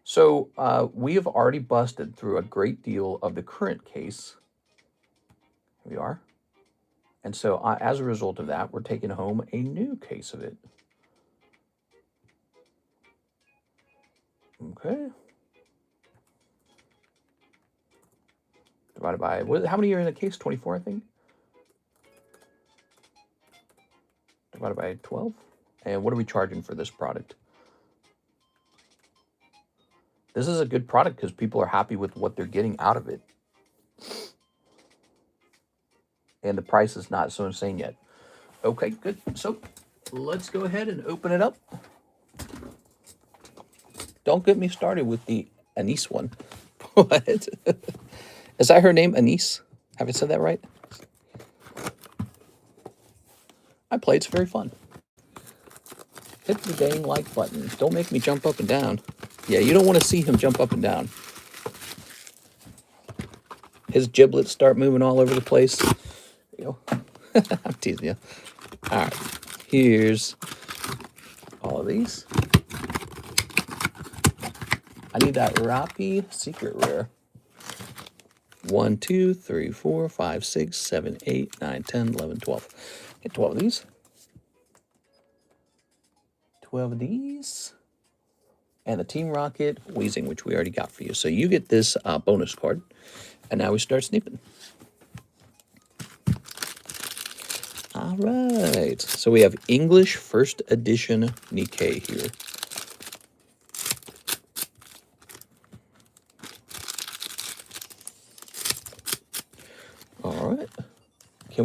So we have already busted through a great deal of the current case. Here we are. And so as a result of that, we're taking home a new case of it. Okay. Divided by, how many are in the case? 24, I think. Divided by 12. And what are we charging for this product? This is a good product because people are happy with what they're getting out of it. And the price is not so insane yet. Okay, good. So let's go ahead and open it up. Don't get me started with the Anise one. What? Is that her name, Anise? Have I said that right? I play. It's very fun. Hit the dang like button. Don't make me jump up and down. Yeah, you don't want to see him jump up and down. His giblets start moving all over the place. There you go. I'm teasing you. All right. Here's all of these. I need that Rappi secret rare. 1, 2, 3, 4, 5, 6, 7, 8, 9, 10, 11, 12. Get 12 of these. 12 of these. And the Team Rocket Wheezing, which we already got for you. So you get this bonus card. And now we start snipping. All right. So we have English first edition Nikkei here.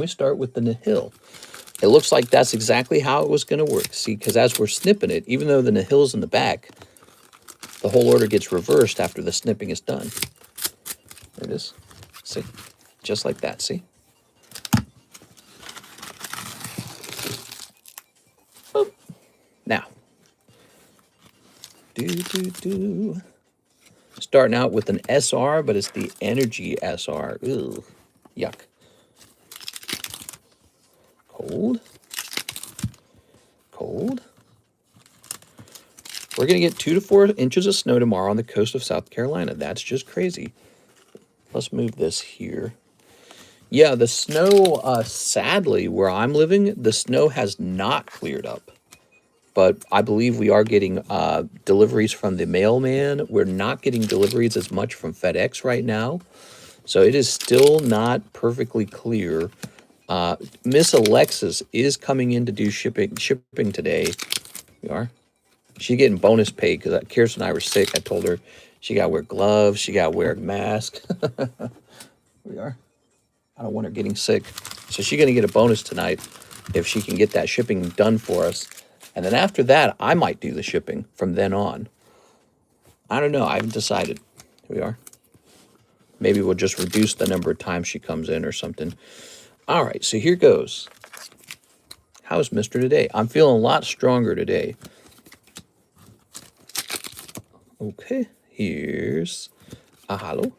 we start with the Nihil. It looks like that's exactly how it was going to work. See, because as we're snipping it, even though the Nihil's in the back, the whole order gets reversed after the snipping is done. There it is. See? Just like that, see? Boop. Now. Starting out with an SR, but it's the Energy SR. Ew. Yuck. Cold. Cold. We're going to get 2 to 4 inches of snow tomorrow on the coast of South Carolina. That's just crazy. Let's move this here. Yeah, the snow, sadly, where I'm living, the snow has not cleared up. But I believe we are getting deliveries from the mailman. We're not getting deliveries as much from FedEx right now. So it is still not perfectly clear. Miss Alexis is coming in to do shipping today. You are? She's getting bonus pay because Kirsten and I were sick. I told her she got to wear gloves. She got to wear a mask. We are. I don't want her getting sick. So she's going to get a bonus tonight if she can get that shipping done for us. And then after that, I might do the shipping from then on. I don't know. I haven't decided. Here we are. Maybe we'll just reduce the number of times she comes in or something. All right, so here goes. How's Mr. today? I'm feeling a lot stronger today. Okay, here's a hollow.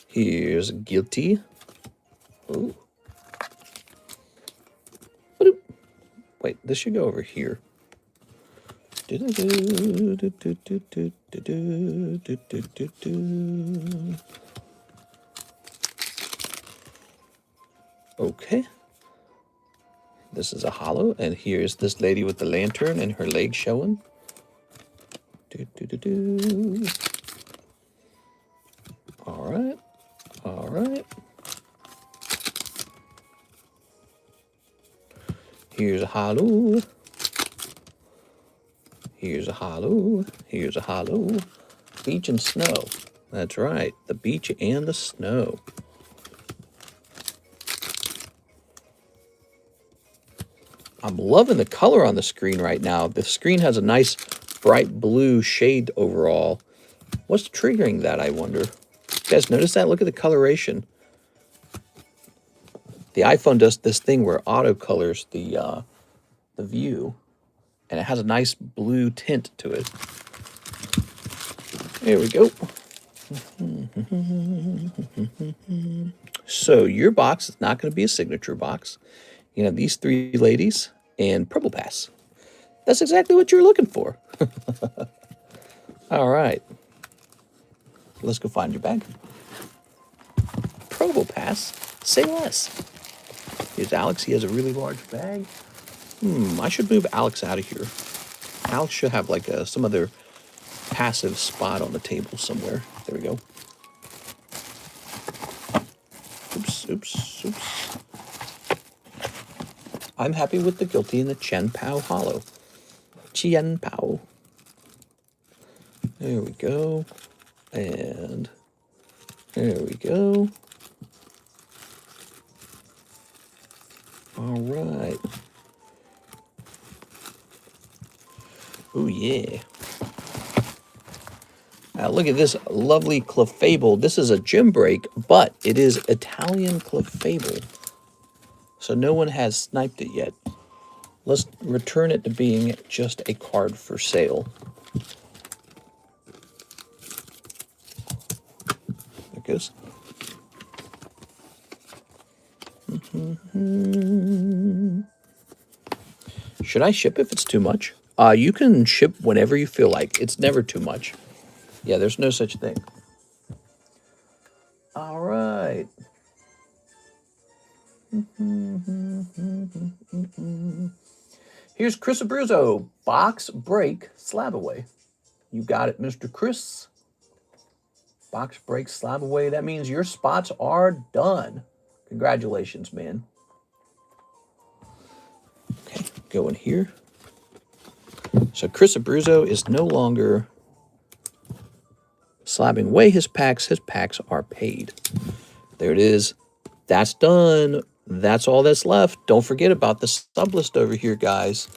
Here's guilty. Oh. Wait, this should go over here. Okay. This is a hollow, and here's this lady with the lantern and her legs showing. All right. All right. Here's a hollow. Here's a hollow. Here's a hollow. Beach and snow. That's right. The beach and the snow. I'm loving the color on the screen right now. The screen has a nice bright blue shade overall. What's triggering that, I wonder? You guys notice that? Look at the coloration. The iPhone does this thing where it auto colors the view, and it has a nice blue tint to it. There we go. So your box is not going to be a signature box. You know, these 3 ladies and Purple Pass. That's exactly what you're looking for. All right. Let's go find your bag. Purple Pass. Say less. Here's Alex. He has a really large bag. I should move Alex out of here. Alex should have like some other passive spot on the table somewhere. There we go. Oops, oops, oops. I'm happy with the guilty and the Chen Pao hollow. Chien Pao. There we go. And there we go. All right. Oh, yeah. Now, look at this lovely clefable. This is a gym break, but it is Italian clefable. So no one has sniped it yet. Let's return it to being just a card for sale. There it goes. Should I ship if it's too much? You can ship whenever you feel like. It's never too much. Yeah, there's no such thing. All right. Here's Chris Abruzzo. Box break, slab away. You got it, Mr. Chris. Box break, slab away. That means your spots are done. Congratulations, man. Okay, go in here. So Chris Abruzzo is no longer slabbing away his packs. His packs are paid. There it is. that's done. That's all that's left. Don't forget about the sub list over here, guys.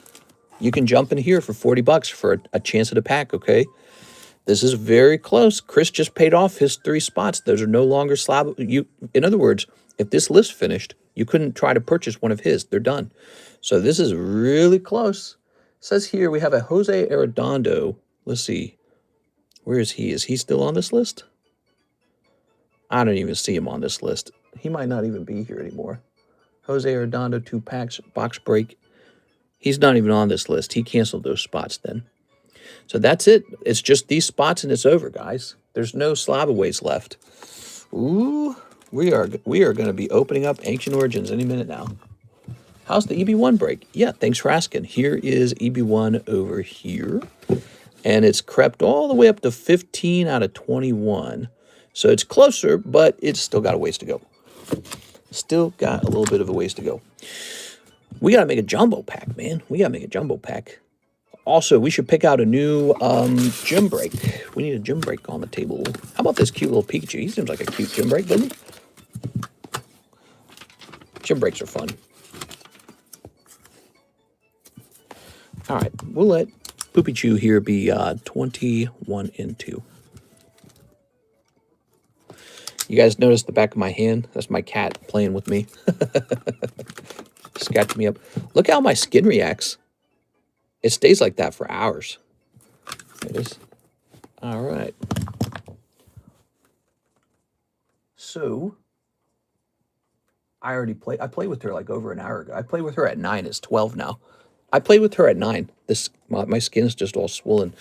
You can jump in here for 40 bucks for a chance at a pack, okay? This is very close. Chris just paid off his 3 spots. Those are no longer slab. In other words, if this list finished, you couldn't try to purchase one of his. They're done. So this is really close. It says here we have a Jose Arredondo. Let's see. Where is he? Is he still on this list? I don't even see him on this list. He might not even be here anymore. Jose Arredondo, 2 packs, box break. He's not even on this list. He canceled those spots then. So that's it. It's just these spots and it's over, guys. There's no slabaways left. Ooh, we are going to be opening up Ancient Origins any minute now. How's the EB1 break? Yeah, thanks for asking. Here is EB1 over here. And it's crept all the way up to 15 out of 21. So it's closer, but it's still got a ways to go. Still got a little bit of a ways to go. We got to make a jumbo pack, man. We got to make a jumbo pack. Also, we should pick out a new gym break. We need a gym break on the table. How about this cute little Pikachu? He seems like a cute gym break, doesn't he? Gym breaks are fun. All right, we'll let Poopy Chew here be 21 and 2. You guys notice the back of my hand? That's my cat playing with me. Scratch me up. Look how my skin reacts. It stays like that for hours. There it is. All right. So, I played with her like over an hour ago. I played with her at 9. It's 12 now. I played with her at 9. My skin's just all swollen.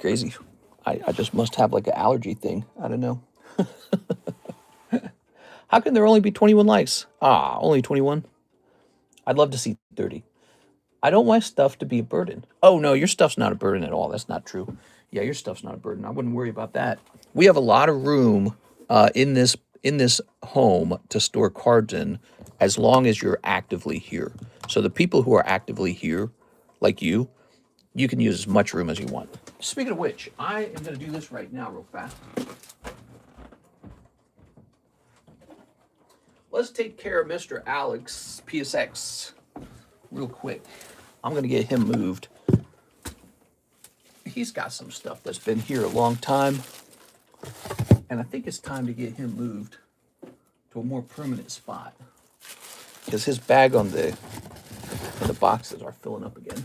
Crazy. I just must have like an allergy thing. I don't know. How can there only be 21 likes? Only 21? I'd love to see 30. I don't want stuff to be a burden. Oh, no, your stuff's not a burden at all. That's not true. Yeah, your stuff's not a burden. I wouldn't worry about that. We have a lot of room in this home to store cards in as long as you're actively here. So the people who are actively here, like you can use as much room as you want. Speaking of which, I am going to do this right now real fast. Let's take care of Mr. Alex PSX real quick. I'm going to get him moved. He's got some stuff that's been here a long time. And I think it's time to get him moved to a more permanent spot. Because his bag on the boxes are filling up again.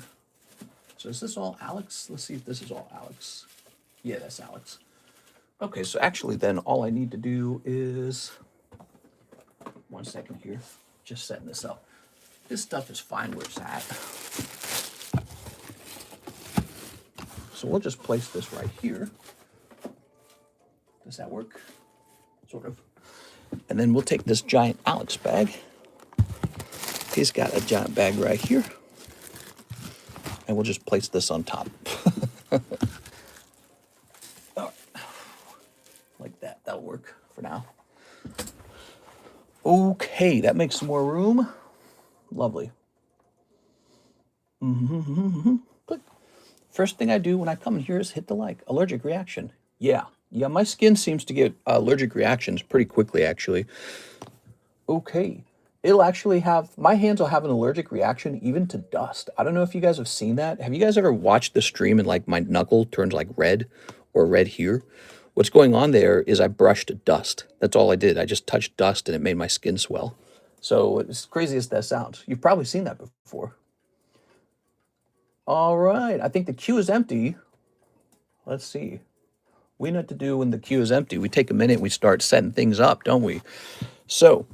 So is this all Alex? Let's see if this is all Alex. Yeah, that's Alex. Okay, so actually then all I need to do is... 1 second here. Just setting this up. This stuff is fine where it's at. So we'll just place this right here. Does that work? Sort of. And then we'll take this giant Alex bag. He's got a giant bag right here. And we'll just place this on top. All right. Like that. That'll work for now. Okay, that makes some more room. Lovely. But first thing I do when I come in here is hit the like. Allergic reaction. Yeah, my skin seems to get allergic reactions pretty quickly, actually. Okay, it'll actually have, my hands will have an allergic reaction even to dust. I don't know if you guys have seen that. Have you guys ever watched the stream and like my knuckle turns like red or red here? What's going on there is I brushed dust. That's all I did. I just touched dust and it made my skin swell. So as crazy as that sounds, you've probably seen that before. All right, I think the queue is empty. Let's see. We know what to do when the queue is empty. We take a minute, we start setting things up, don't we? So,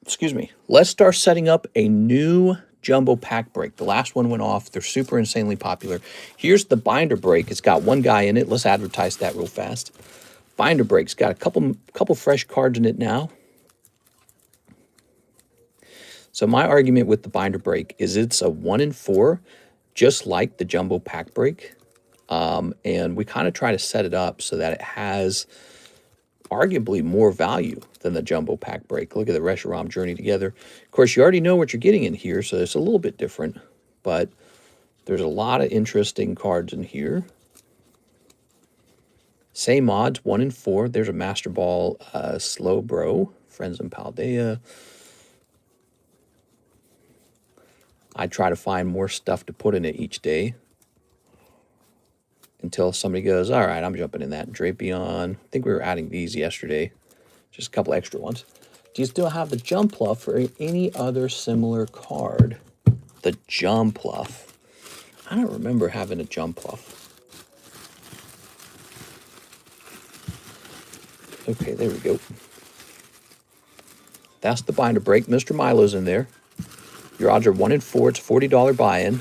excuse me. Let's start setting up a new jumbo pack break. The last one went off. They're super insanely popular. Here's the binder break. It's got one guy in it. Let's advertise that real fast. Binder break's got a couple fresh cards in it now. So my argument with the binder break is it's a 1 in 4, just like the jumbo pack break. And we kind of try to set it up so that it has arguably more value than the jumbo pack break. Look at the Reshiram Journey Together. Of course, you already know what you're getting in here, so it's a little bit different, but there's a lot of interesting cards in here. Same odds, 1 in 4. There's a Master Ball Slow Bro Friends in Paldea. I try to find more stuff to put in it each day until somebody goes, all right, I'm jumping in that. Drapion. I think we were adding these yesterday. Just a couple extra ones. Do you still have the Jumpluff or any other similar card? The Jumpluff. I don't remember having a Jumpluff. Okay, there we go. That's the binder break. Mr. Milo's in there. Your odds are 1 in 4. It's a $40 buy-in.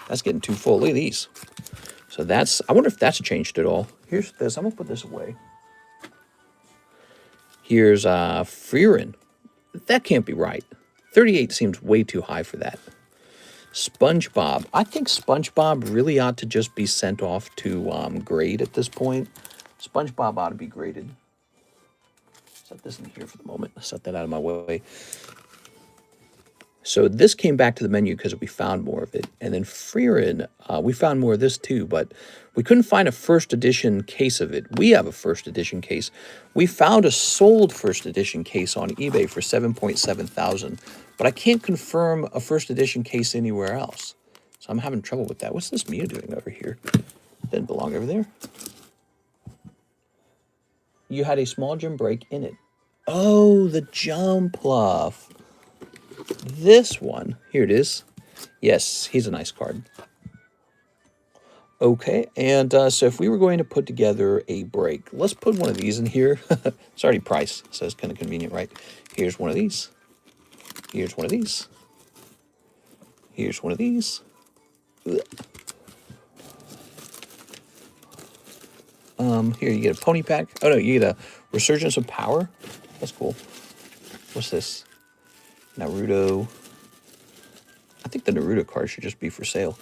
That's getting too full. Look at these. So that's, I wonder if that's changed at all. Here's this. I'm going to put this away. Here's Freerin. That can't be right. 38 seems way too high for that. SpongeBob. I think SpongeBob really ought to just be sent off to grade at this point. SpongeBob ought to be graded. Set this in here for the moment. Set that out of my way. So this came back to the menu because we found more of it. And then Freerin, we found more of this too, but we couldn't find a first edition case of it. We have a first edition case. We found a sold first edition case on eBay for $7.7 thousand, but I can't confirm a first edition case anywhere else. So I'm having trouble with that. What's this Mew doing over here? Didn't belong over there. You had a small gem break in it. Oh, the Jumpluff. This one, here it is. Yes, he's a nice card. Okay, and so if we were going to put together a break, let's put one of these in here. It's already priced, so it's kind of convenient, right? Here's one of these. Here's one of these. Here's one of these. Ugh. Here you get a pony pack. Oh no, you get a Resurgence of Power. That's cool. What's this? Naruto. I think the Naruto card should just be for sale.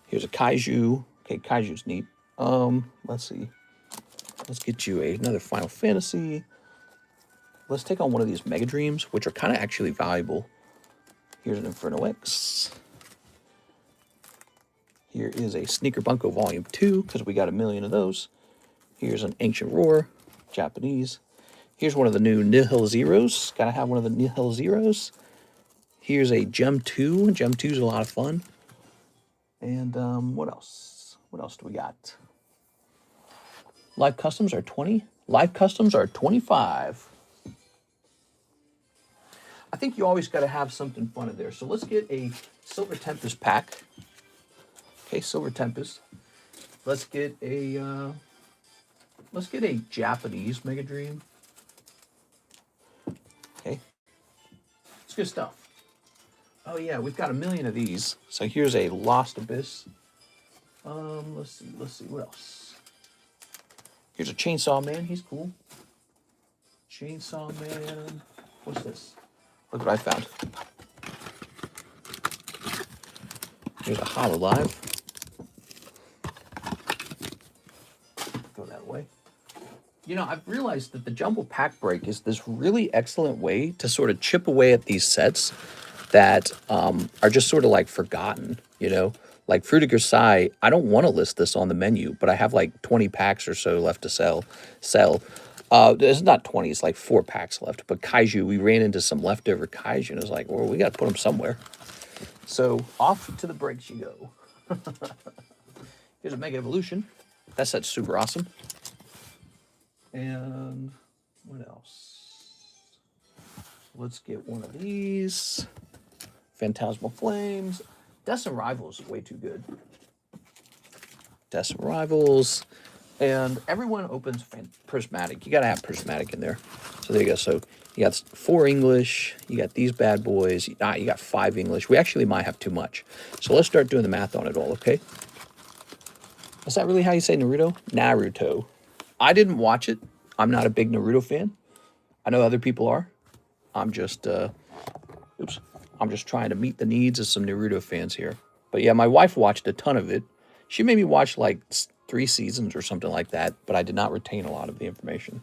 Here's a Kaiju. Okay, Kaiju's neat. Let's see. Let's get you another Final Fantasy. Let's take on one of these Mega Dreams, which are kind of actually valuable. Here's an Inferno X. Here is a Sneaker Bunko Volume 2, because we got 1 million of those. Here's an Ancient Roar, Japanese. Here's one of the new Nihil Zeros. Gotta have one of the Nihil Zeros. Here's a Gem 2. Gem 2 is a lot of fun. And what else? What else do we got? Live Customs are 20. Live Customs are 25. I think you always got to have something fun in there. So let's get a Silver Tempest pack. Okay, Silver Tempest. Let's get a Japanese Mega Dream. Okay, it's good stuff. Oh yeah, we've got 1 million of these. So here's a Lost Abyss. Let's see what else. Here's a Chainsaw Man. He's cool. Chainsaw Man. What's this? Look what I found. Here's a Hololive. Throw that away. You know, I've realized that the Jumbo Pack Break is this really excellent way to sort of chip away at these sets that are just sort of like forgotten, you know? Like Fruitiger Sai, I don't want to list this on the menu, but I have like 20 packs or so left to sell. It's not 20, it's like 4 packs left. But Kaiju, we ran into some leftover Kaiju, and it was like, well, we got to put them somewhere. So off to the breaks you go. Here's a Mega Evolution. That set's super awesome. And what else? Let's get one of these. Phantasmal Flames. Destin Rivals is way too good. Destin Rivals. And everyone opens Prismatic. You got to have Prismatic in there. So there you go. So you got 4 English. You got these bad boys. You got 5 English. We actually might have too much. So let's start doing the math on it all, okay? Is that really how you say Naruto? Naruto. I didn't watch it. I'm not a big Naruto fan. I know other people are. I'm just, I'm just trying to meet the needs of some Naruto fans here. But yeah, my wife watched a ton of it. She made me watch like 3 seasons or something like that, but I did not retain a lot of the information.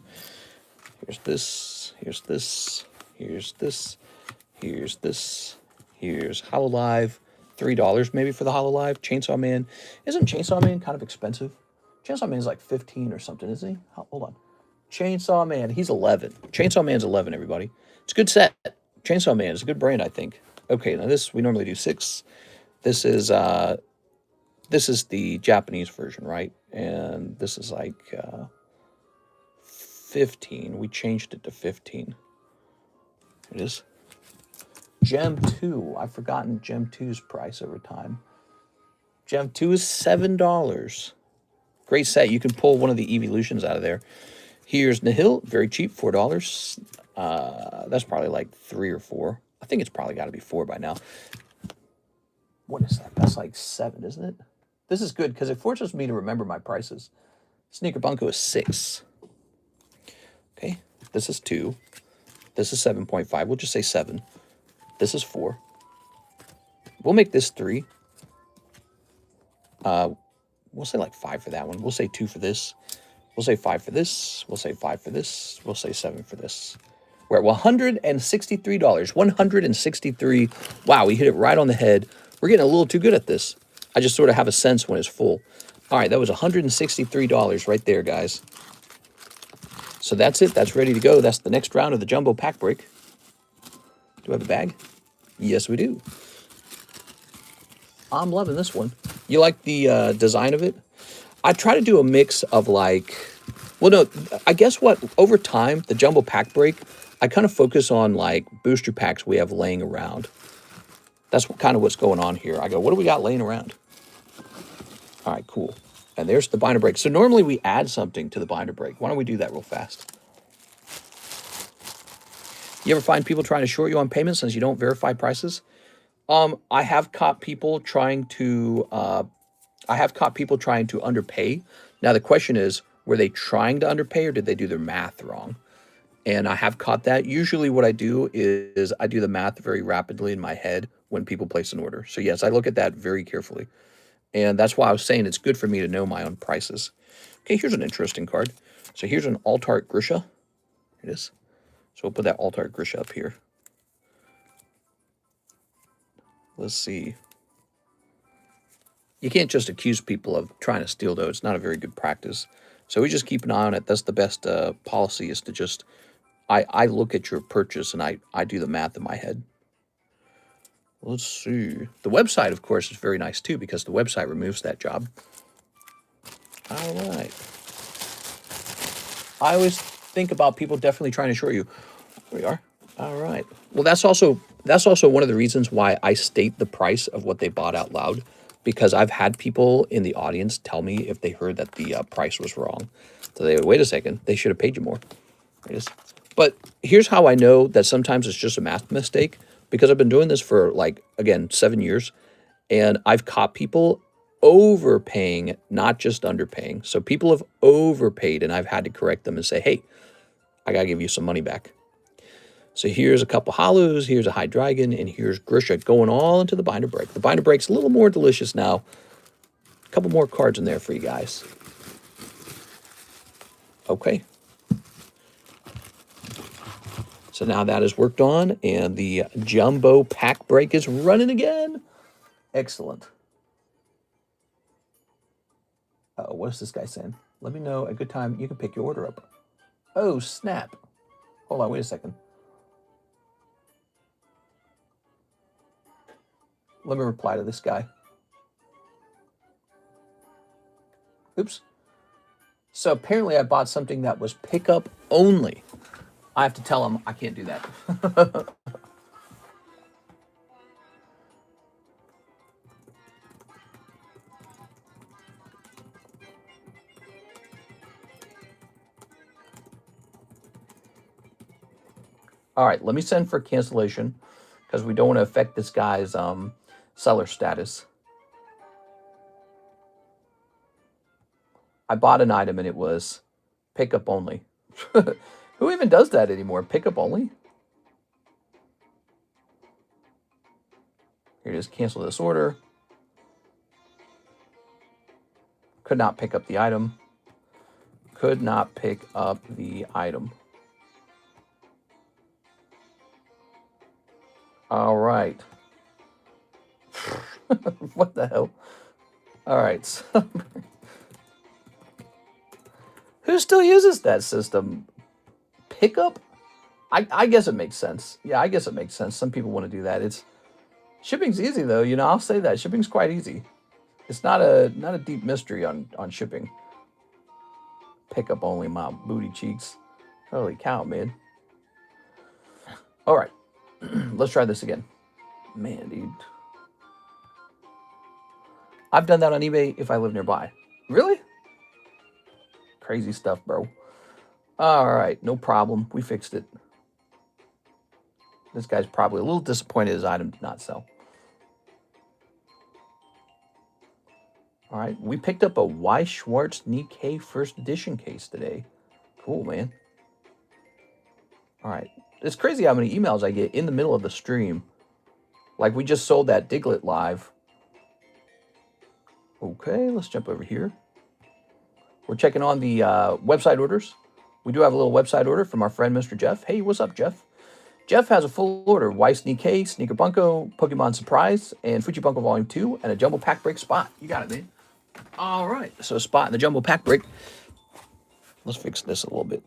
Here's this, here's this, here's this, here's this, here's Hololive. $3 maybe for the Hololive. Chainsaw Man. Isn't Chainsaw Man kind of expensive? Chainsaw Man's like 15 or something, isn't he? Hold on. Chainsaw Man, he's 11. Chainsaw Man's 11, everybody. It's a good set. Chainsaw Man is a good brand, I think. Okay, now this, we normally do 6. This is the Japanese version, right? And this is like 15. We changed it to 15. It is. Gem 2. I've forgotten Gem 2's price over time. Gem 2 is $7. Great set. You can pull one of the evolutions out of there. Here's Nihil, very cheap, $4. That's probably like 3 or 4. I think it's probably got to be 4 by now. What is that? That's like 7, isn't it? This is good because it forces me to remember my prices. Sneaker Bunko is 6. Okay, this is 2. This is 7.5. We'll just say 7. This is 4. We'll make this 3. We'll say like 5 for that one. We'll say 2 for this. We'll say 5 for this. We'll say 5 for this. We'll say 7 for this. We're at $163. 163. Wow, we hit it right on the head. We're getting a little too good at this. I just sort of have a sense when it's full. All right, that was $163 right there, guys. So that's it. That's ready to go. That's the next round of the jumbo pack break. Do we have a bag? Yes, we do. I'm loving this one. You like the design of it? I try to do a mix of like, well, no, I guess what, over time, the jumbo pack break, I kind of focus on like booster packs we have laying around. That's kind of what's going on here. I go, what do we got laying around? All right, cool. And there's the binder break. So normally we add something to the binder break. Why don't we do that real fast? You ever find people trying to short you on payments since you don't verify prices? I have caught people trying to underpay. Now the question is, were they trying to underpay or did they do their math wrong? And I have caught that. Usually what I do is I do the math very rapidly in my head when people place an order. So yes, I look at that very carefully. And that's why I was saying it's good for me to know my own prices. Okay, here's an interesting card. So here's an Altart Grisha. Here it is. So we'll put that Altart Grisha up here. Let's see. You can't just accuse people of trying to steal, though. It's not a very good practice. So we just keep an eye on it. That's the best policy, is to just, I look at your purchase and I do the math in my head. Let's see. The website, of course, is very nice, too, because the website removes that job. All right. I always think about people definitely trying to short you. There we are. All right. Well, that's also one of the reasons why I state the price of what they bought out loud, because I've had people in the audience tell me if they heard that the price was wrong. So they, wait a second, they should have paid you more. There it is. But here's how I know that sometimes it's just a math mistake, because I've been doing this for, like, again, 7 years, and I've caught people overpaying, not just underpaying. So people have overpaid, and I've had to correct them and say, hey, I got to give you some money back. So here's a couple hollows, here's a Hydreigon, and here's Grisha going all into the binder break. The binder break's a little more delicious now. A couple more cards in there for you guys. Okay. So now that is worked on, and the jumbo pack break is running again. Excellent. Uh-oh, what is this guy saying? Let me know a good time you can pick your order up. Oh, snap. Hold on, wait a second. Let me reply to this guy. Oops. So apparently I bought something that was pickup only. I have to tell him I can't do that. All right, let me send for cancellation because we don't want to affect this guy's seller status. I bought an item and it was pickup only. Who even does that anymore? Pickup only? Here it is. Cancel this order. Could not pick up the item. Could not pick up the item. All right. What the hell? All right. So Who still uses that system? Pickup? I guess it makes sense. Yeah, I guess it makes sense. Some people want to do that. Shipping's easy though. You know, I'll say that shipping's quite easy. It's not a deep mystery on shipping. Pickup only, my booty cheeks. Holy cow, man. All right, let's try this again. Man, dude. I've done that on eBay if I live nearby. Really? Crazy stuff, bro. All right, no problem. We fixed it. This guy's probably a little disappointed his item did not sell. All right, we picked up a Y. Schwartz Nikkei first edition case today. Cool, man. All right. It's crazy how many emails I get in the middle of the stream. Like we just sold that Diglett live. Okay, let's jump over here. We're checking on the website orders. We do have a little website order from our friend, Mr. Jeff. Hey, what's up, Jeff? Jeff has a full order. Weiss Nikkei, Sneaker Bunko, Pokemon Surprise, and Fuji Bunko Volume 2, and a Jumbo Pack Break spot. You got it, man. All right, so spot in the Jumbo Pack Break. Let's fix this a little bit.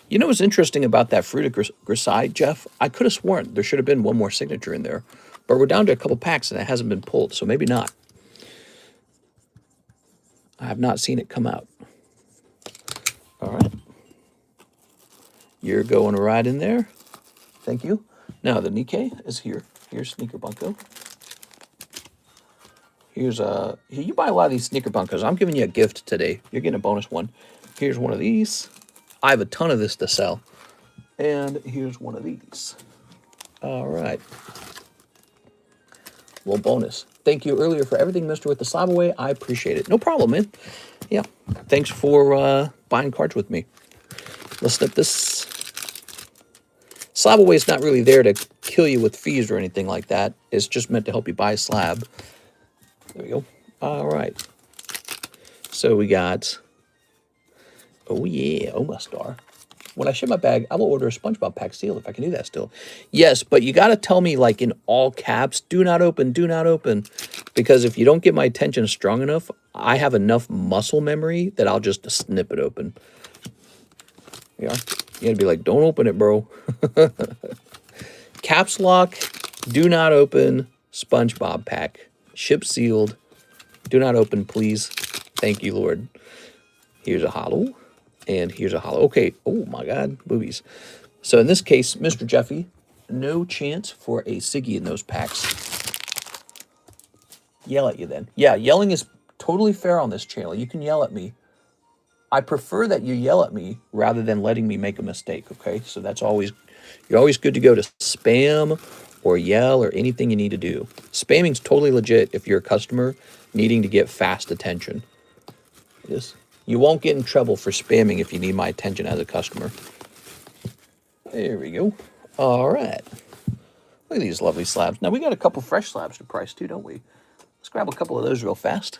You know what's interesting about that Fruita Grisai, Jeff? I could have sworn there should have been one more signature in there, but we're down to a couple packs and it hasn't been pulled, so maybe not. I have not seen it come out. All right. You're going right in there. Thank you. Now, the Nikkei is here. Here's Sneaker Bunko. Here's you buy a lot of these Sneaker Bunkos. I'm giving you a gift today. You're getting a bonus one. Here's one of these. I have a ton of this to sell. And here's one of these. All right. Well, bonus. Thank you earlier for everything, Mr. With the Slab Away. I appreciate it. No problem, man. Yeah. Thanks for buying cards with me. Let's snip this. Slab Away is not really there to kill you with fees or anything like that. It's just meant to help you buy a slab. There we go. All right. So we got, oh yeah, Omastar. When I ship my bag, I will order a SpongeBob pack seal if I can do that still. Yes, but you got to tell me like in all caps, do not open, do not open. Because if you don't get my attention strong enough, I have enough muscle memory that I'll just snip it open. Yeah, you gotta be like, don't open it, bro. Caps lock, do not open, SpongeBob pack. Ship sealed. Do not open, please. Thank you, Lord. Here's a hollow. And here's a hollow. Okay. Oh, my God. Boobies. So, in this case, Mr. Jeffy, no chance for a Siggy in those packs. Yell at you, then. Yeah, yelling is totally fair on this channel. You can yell at me. I prefer that you yell at me rather than letting me make a mistake, okay? So, that's always... You're always good to go to spam or yell or anything you need to do. Spamming's totally legit if you're a customer needing to get fast attention. Yes. You won't get in trouble for spamming if you need my attention as a customer. There we go. All right. Look at these lovely slabs. Now, we got a couple fresh slabs to price too, don't we? Let's grab a couple of those real fast.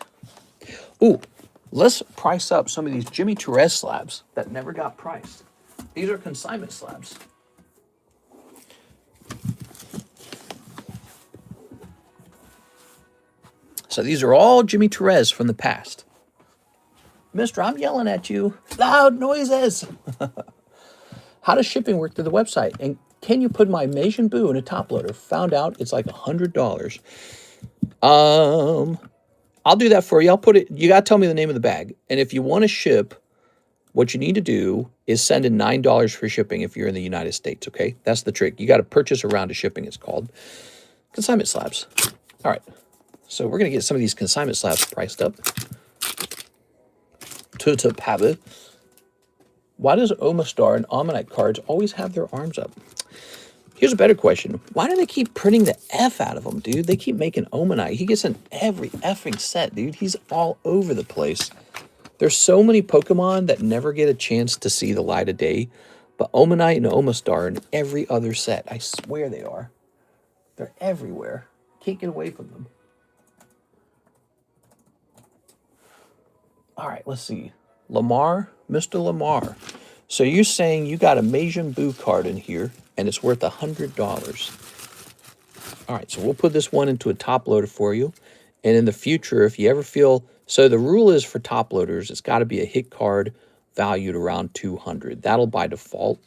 Ooh, let's price up some of these Jimmy Torres slabs that never got priced. These are consignment slabs. So these are all Jimmy Torres from the past. Mister, I'm yelling at you. Loud noises. How does shipping work through the website? And can you put my Meijin Boo in a top loader? Found out it's like $100. I'll do that for you. I'll put it, you got to tell me the name of the bag. And if you want to ship, what you need to do is send in $9 for shipping if you're in the United States, okay? That's the trick. You got to purchase a round of shipping, it's called. Consignment slabs. All right. So we're going to get some of these consignment slabs priced up. Tutupabba. Why does Omastar and Ammonite cards always have their arms up? Here's a better question. Why do they keep printing the F out of them, dude? They keep making Omanite. He gets in every effing set, dude. He's all over the place. There's so many Pokemon that never get a chance to see the light of day, but Omanite and Omastar are in every other set. I swear they are. They're everywhere. Can't get away from them. All right, let's see. Lamar, Mr. Lamar. So you're saying you got a Meijin Boo card in here, and it's worth $100. All right, so we'll put this one into a top loader for you. And in the future, if you ever feel... So the rule is for top loaders, it's got to be a hit card valued around 200. That'll by default.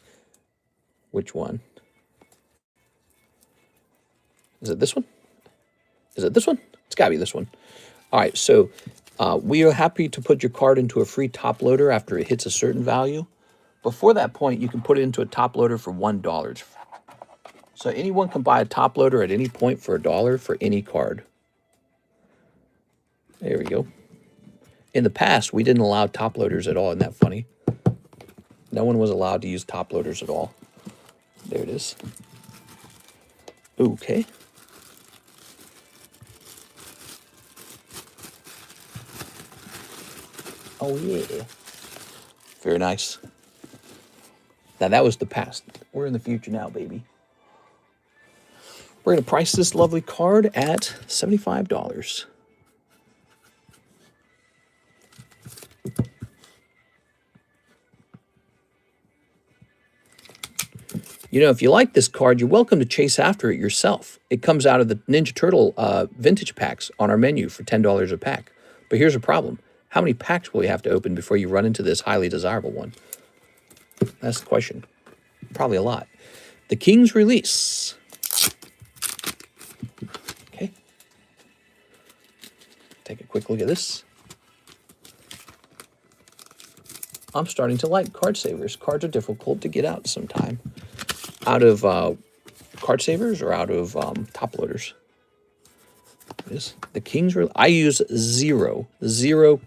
Which one? Is it this one? Is it this one? It's got to be this one. All right, so we are happy to put your card into a free top loader after it hits a certain value. Before that point, you can put it into a top loader for $1. So anyone can buy a top loader at any point for $1 for any card. There we go. In the past, we didn't allow top loaders at all. Isn't that funny? No one was allowed to use top loaders at all. There it is. Okay. Oh, yeah. Very nice. Now, that was the past. We're in the future now, baby. We're going to price this lovely card at $75. You know, if you like this card, you're welcome to chase after it yourself. It comes out of the Ninja Turtle vintage packs on our menu for $10 a pack. But here's a problem. How many packs will you have to open before you run into this highly desirable one? That's the question. Probably a lot. The King's Release. Okay. Take a quick look at this. I'm starting to like card savers. Cards are difficult to get out sometime. Out of card savers or out of top loaders. This the King's Release. I use zero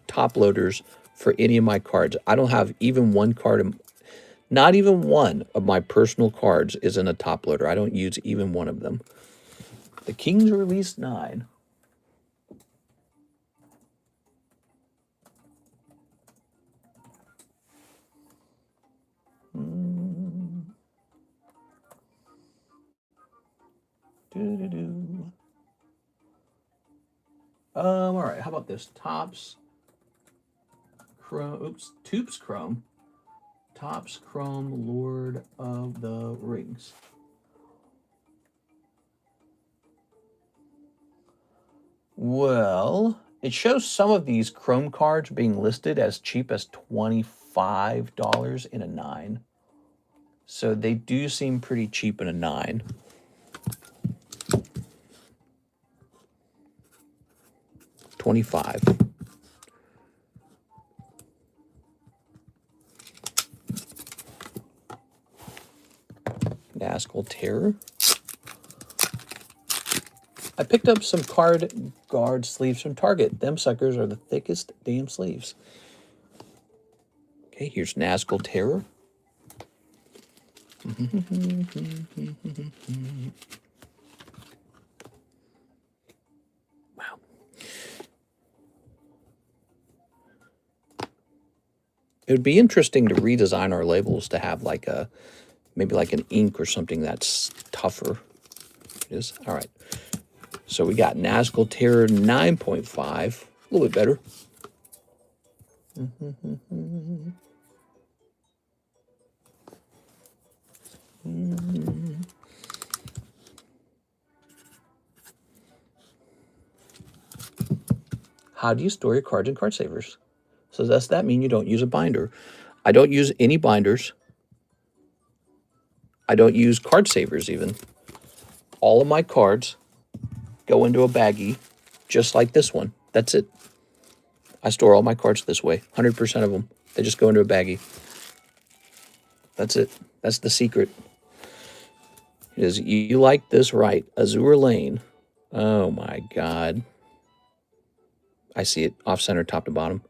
top loaders for any of my cards. I don't have even one card. Not even one of my personal cards is in a top loader. I don't use even one of them. The King's Release 9. All right, how about this? Topps Chrome, Toops Chrome. Topps Chrome Lord of the Rings. Well, it shows some of these Chrome cards being listed as cheap as $25 in a 9. So they do seem pretty cheap in a 9. $25. Nazgul Terror. I picked up some card guard sleeves from Target. Them suckers are the thickest damn sleeves. Okay, here's Nazgul Terror. Wow. It would be interesting to redesign our labels to have like a, maybe like an ink or something that's tougher. It is. All right. So we got Nazgul Terror 9.5, a little bit better. How do you store your cards in card savers? So does that mean you don't use a binder? I don't use any binders. I don't use card savers even. All of my cards go into a baggie just like this one. That's it. I store all my cards this way. 100% of them. They just go into a baggie. That's it. That's the secret. Is you like this right. Azure Lane. Oh my God. I see it off center, top to bottom.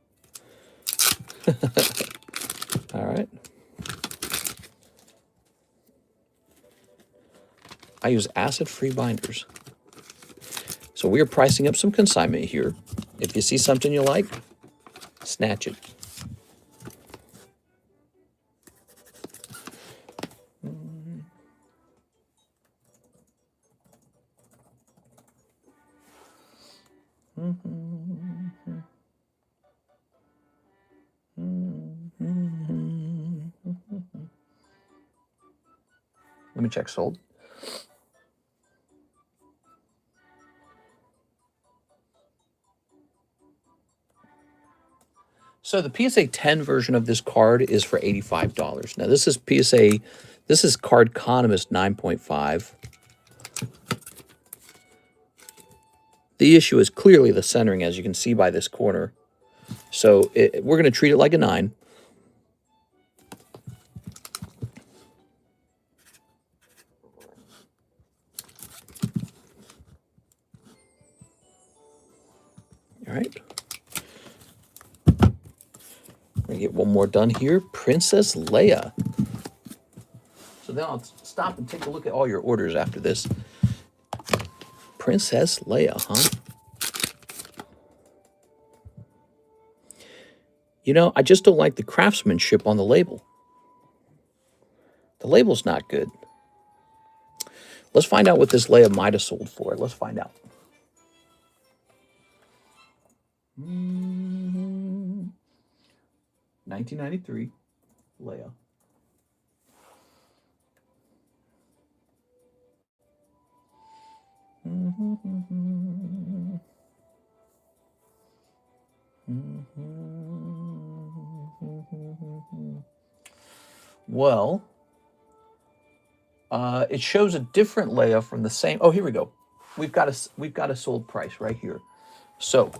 All right. I use acid-free binders. So we are pricing up some consignment here. If you see something you like, snatch it. Let me check sold. So the PSA 10 version of this card is for $85. Now this is TheCardconomist 9.5. The issue is clearly the centering, as you can see by this corner. So we're going to treat it like a 9. All right. I'm going to get one more done here. Princess Leia. So then I'll stop and take a look at all your orders after this. Princess Leia, huh? You know, I just don't like the craftsmanship on the label. The label's not good. Let's find out what this Leia might have sold for. Let's find out. 1993, Leia. Well, it shows a different Leia from the same. Oh, here we go. We've got a sold price right here. So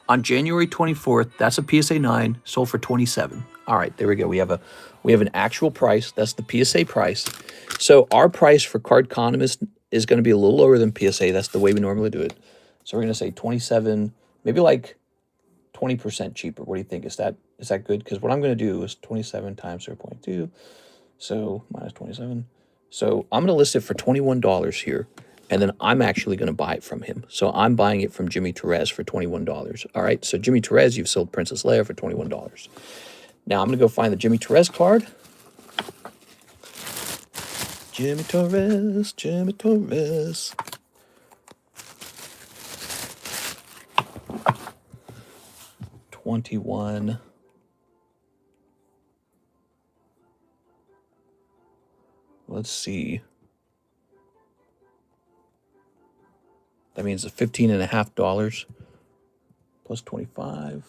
on January 24th, that's a PSA 9, sold for 27. All right, there we go. We have an actual price. That's the PSA price. So our price for Cardconomist is going to be a little lower than PSA. That's the way we normally do it. So we're going to say 27, maybe like 20% cheaper. What do you think? Is that good? Because what I'm going to do is 27 times 0.2. So minus 27. So I'm going to list it for $21 here. And then I'm actually going to buy it from him. So I'm buying it from Jimmy Therese for $21. All right. So Jimmy Therese, you've sold Princess Leia for $21. Now I'm going to go find the Jimmy Therese card. Jimmy Therese, Jimmy Therese. $21. Let's see. That means it's $15.50 plus 25,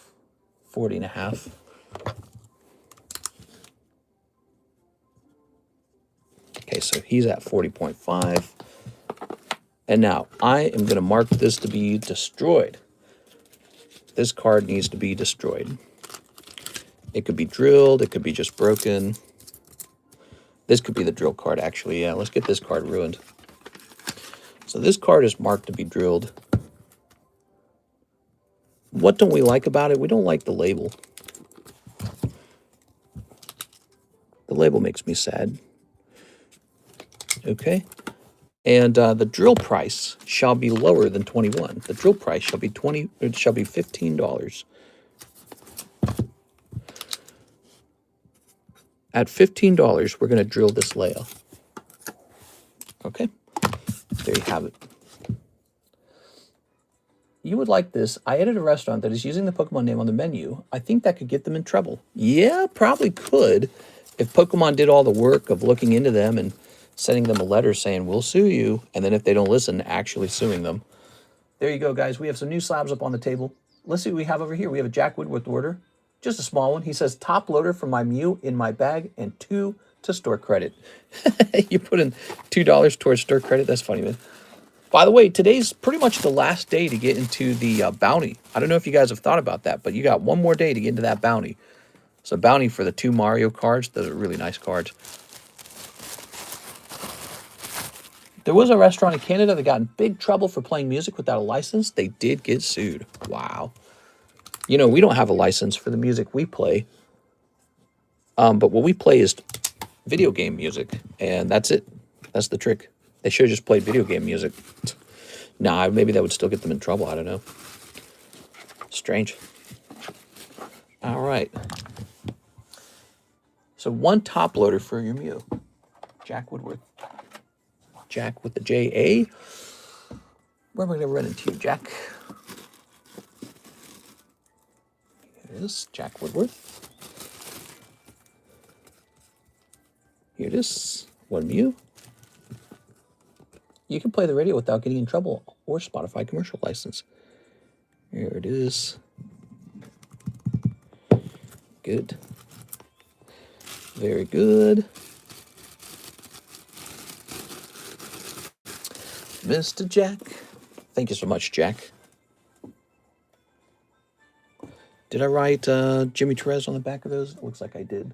40.5. Okay, so he's at 40.5. And now I am going to mark this to be destroyed. This card needs to be destroyed. It could be drilled. It could be just broken. This could be the drill card, actually. Yeah, let's get this card ruined. So this card is marked to be drilled. What don't we like about it? We don't like the label. The label makes me sad. Okay. And the drill price shall be lower than 21. The drill price shall be $15. At $15, we're going to drill this Leia. Okay. There you have it. You would like this. I edit a restaurant that is using the Pokemon name on the menu. I think that could get them in trouble. Yeah, probably could. If Pokemon did all the work of looking into them and sending them a letter saying, we'll sue you. And then if they don't listen, actually suing them. There you go, guys. We have some new slabs up on the table. Let's see what we have over here. We have a Jack Woodworth order. Just a small one. He says, top loader for my Mew in my bag and 2 to store credit. You put in $2 towards store credit. That's funny, man. By the way, today's pretty much the last day to get into the bounty. I don't know if you guys have thought about that, but you got one more day to get into that bounty. It's a bounty for the 2 Mario cards. Those are really nice cards. There was a restaurant in Canada that got in big trouble for playing music without a license. They did get sued. Wow. You know, we don't have a license for the music we play. But what we play is video game music, and that's it. That's the trick. They should have just played video game music. Nah, maybe that would still get them in trouble. I don't know. Strange. All right. So 1 top loader for your Mew. Jack Woodworth. Jack with the J-A. Where am I going to run into you, Jack? Here it is, Jack Woodworth. Here it is, 1 Mew. You can play the radio without getting in trouble or Spotify commercial license. Here it is. good. Very good. Mr. Jack. Thank you so much, Jack. Did I write Jimmy Torres on the back of those? It looks like I did.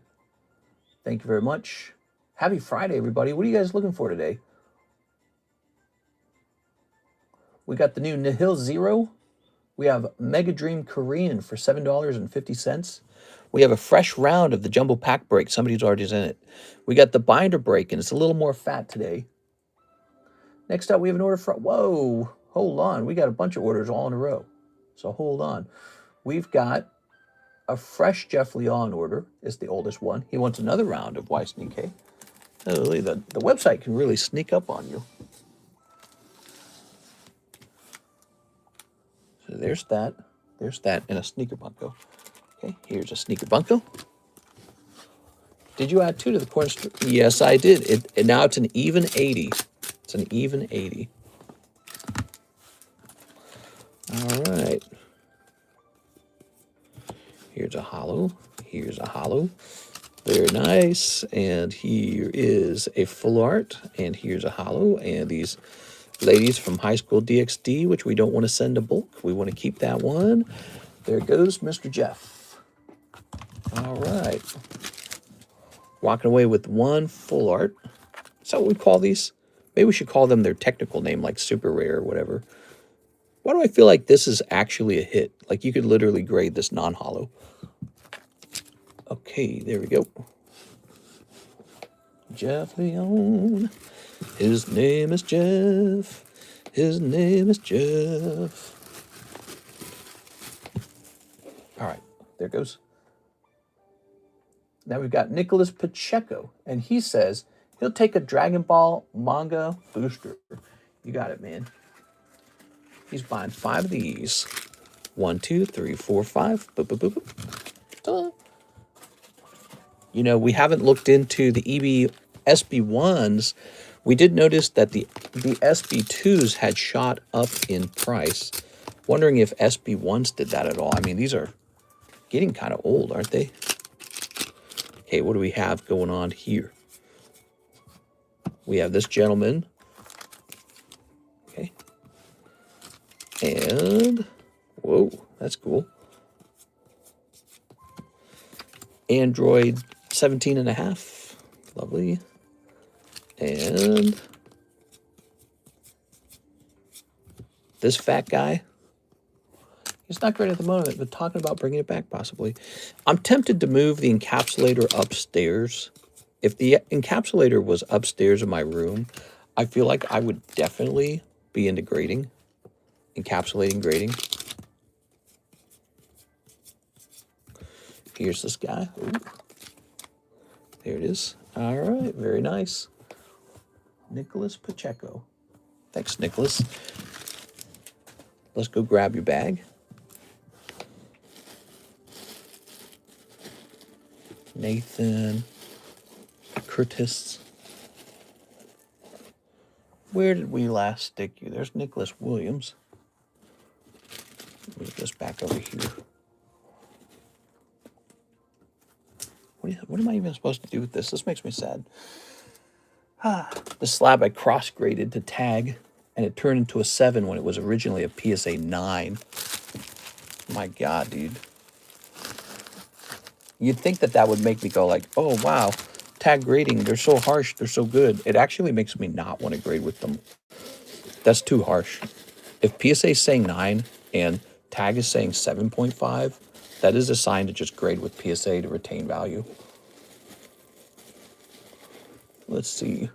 Thank you very much. Happy Friday, everybody. What are you guys looking for today? We got the new Nihil Zero. We have Mega Dream Korean for $7.50. We have a fresh round of the Jumbo Pack Break. Somebody's already in it. We got the Binder Break, and it's a little more fat today. Next up, we have an order from... Whoa, hold on. We got a bunch of orders all in a row. So hold on. We've got a fresh Jeff Leon order. It's the oldest one. He wants another round of Y Sneak K. Oh, the website can really sneak up on you. So there's that. There's that in a sneaker bunko. Okay, here's a sneaker bunko. Did you add 2 to the corner? Yes, I did. Now it's an even 80. It's an even 80. All right. Here's a hollow. Here's a hollow. Very nice. And here is a full art. And here's a hollow. And these ladies from High School DxD, which we don't want to send a bulk. We want to keep that one. There goes Mr. Jeff. All right. Walking away with one full art. Is that what we call these? Maybe we should call them their technical name, like super rare or whatever. Why do I feel like this is actually a hit? Like you could literally grade this non-hollow. Okay, there we go. Jeff Leon. His name is Jeff. His name is Jeff. All right, there goes. Now we've got Nicholas Pacheco, and he says he'll take a Dragon Ball manga booster. You got it, man. He's buying 5 of these. 1, 2, 3, 4, 5. Boop, boop, boop, boop. Ta-da. You know, we haven't looked into the EB SB1s. We did notice that the SB2s had shot up in price. Wondering if SB1s did that at all. I mean, these are getting kind of old, aren't they? Okay, what do we have going on here? We have this gentleman. Okay. And, whoa, that's cool. Android 17.5. Lovely. And this fat guy. He's not great at the moment, but talking about bringing it back possibly. I'm tempted to move the encapsulator upstairs. If the encapsulator was upstairs in my room, I feel like I would definitely be into grading. Encapsulating grading. Here's this guy. Ooh. There it is. All right, very nice. Nicholas Pacheco. Thanks, Nicholas. Let's go grab your bag. Nathan, Curtis. Where did we last stick you? There's Nicholas Williams. Move this back over here. What am I even supposed to do with this? This makes me sad. The slab I cross-graded to tag, and it turned into a 7 when it was originally a PSA 9. My God, dude. You'd think that that would make me go like, oh, wow, tag grading, they're so harsh, they're so good. It actually makes me not want to grade with them. That's too harsh. If PSA is saying 9 and tag is saying 7.5, that is a sign to just grade with PSA to retain value. Let's see.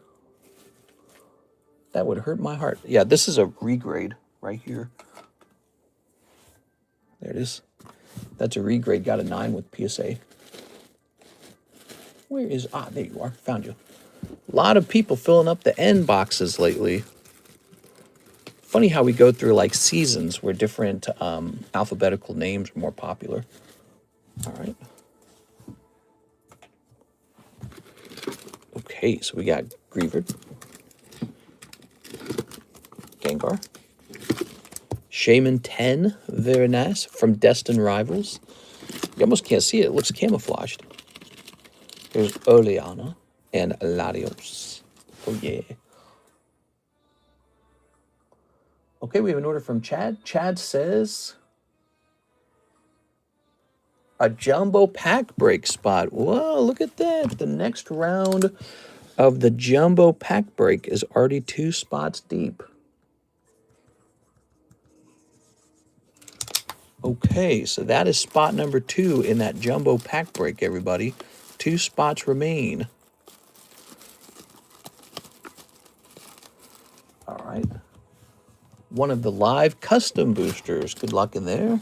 That would hurt my heart. Yeah, this is a regrade right here. There it is. That's a regrade. Got a 9 with PSA. Where is... Ah, there you are. Found you. A lot of people filling up the N boxes lately. Funny how we go through like seasons where different alphabetical names are more popular. All right. Okay, so we got Griever, Gengar, Shaman 10, very nice, from Destined Rivals. You almost can't see it. It looks camouflaged. Here's Oleana and Latios. Oh, yeah. Okay, we have an order from Chad. Chad says a jumbo pack break spot. Whoa, look at that. The next round of the jumbo pack break is already 2 spots deep. Okay, so that is spot number 2 in that jumbo pack break, everybody. 2 spots remain. All right. One of the live custom boosters. Good luck in there.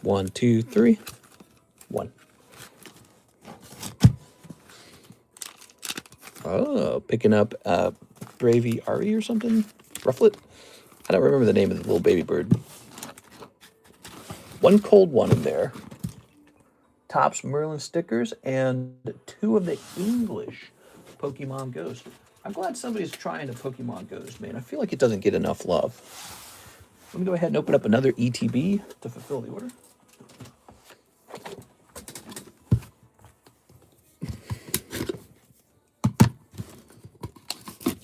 One, two, three. 1. Oh, picking up Bravey Ari or something? Rufflet? I don't remember the name of the little baby bird. 1 cold one in there. Topps Merlin stickers and 2 of the English Pokemon Ghost. I'm glad somebody's trying a Pokemon Ghost, man. I feel like it doesn't get enough love. Let me go ahead and open up another ETB to fulfill the order.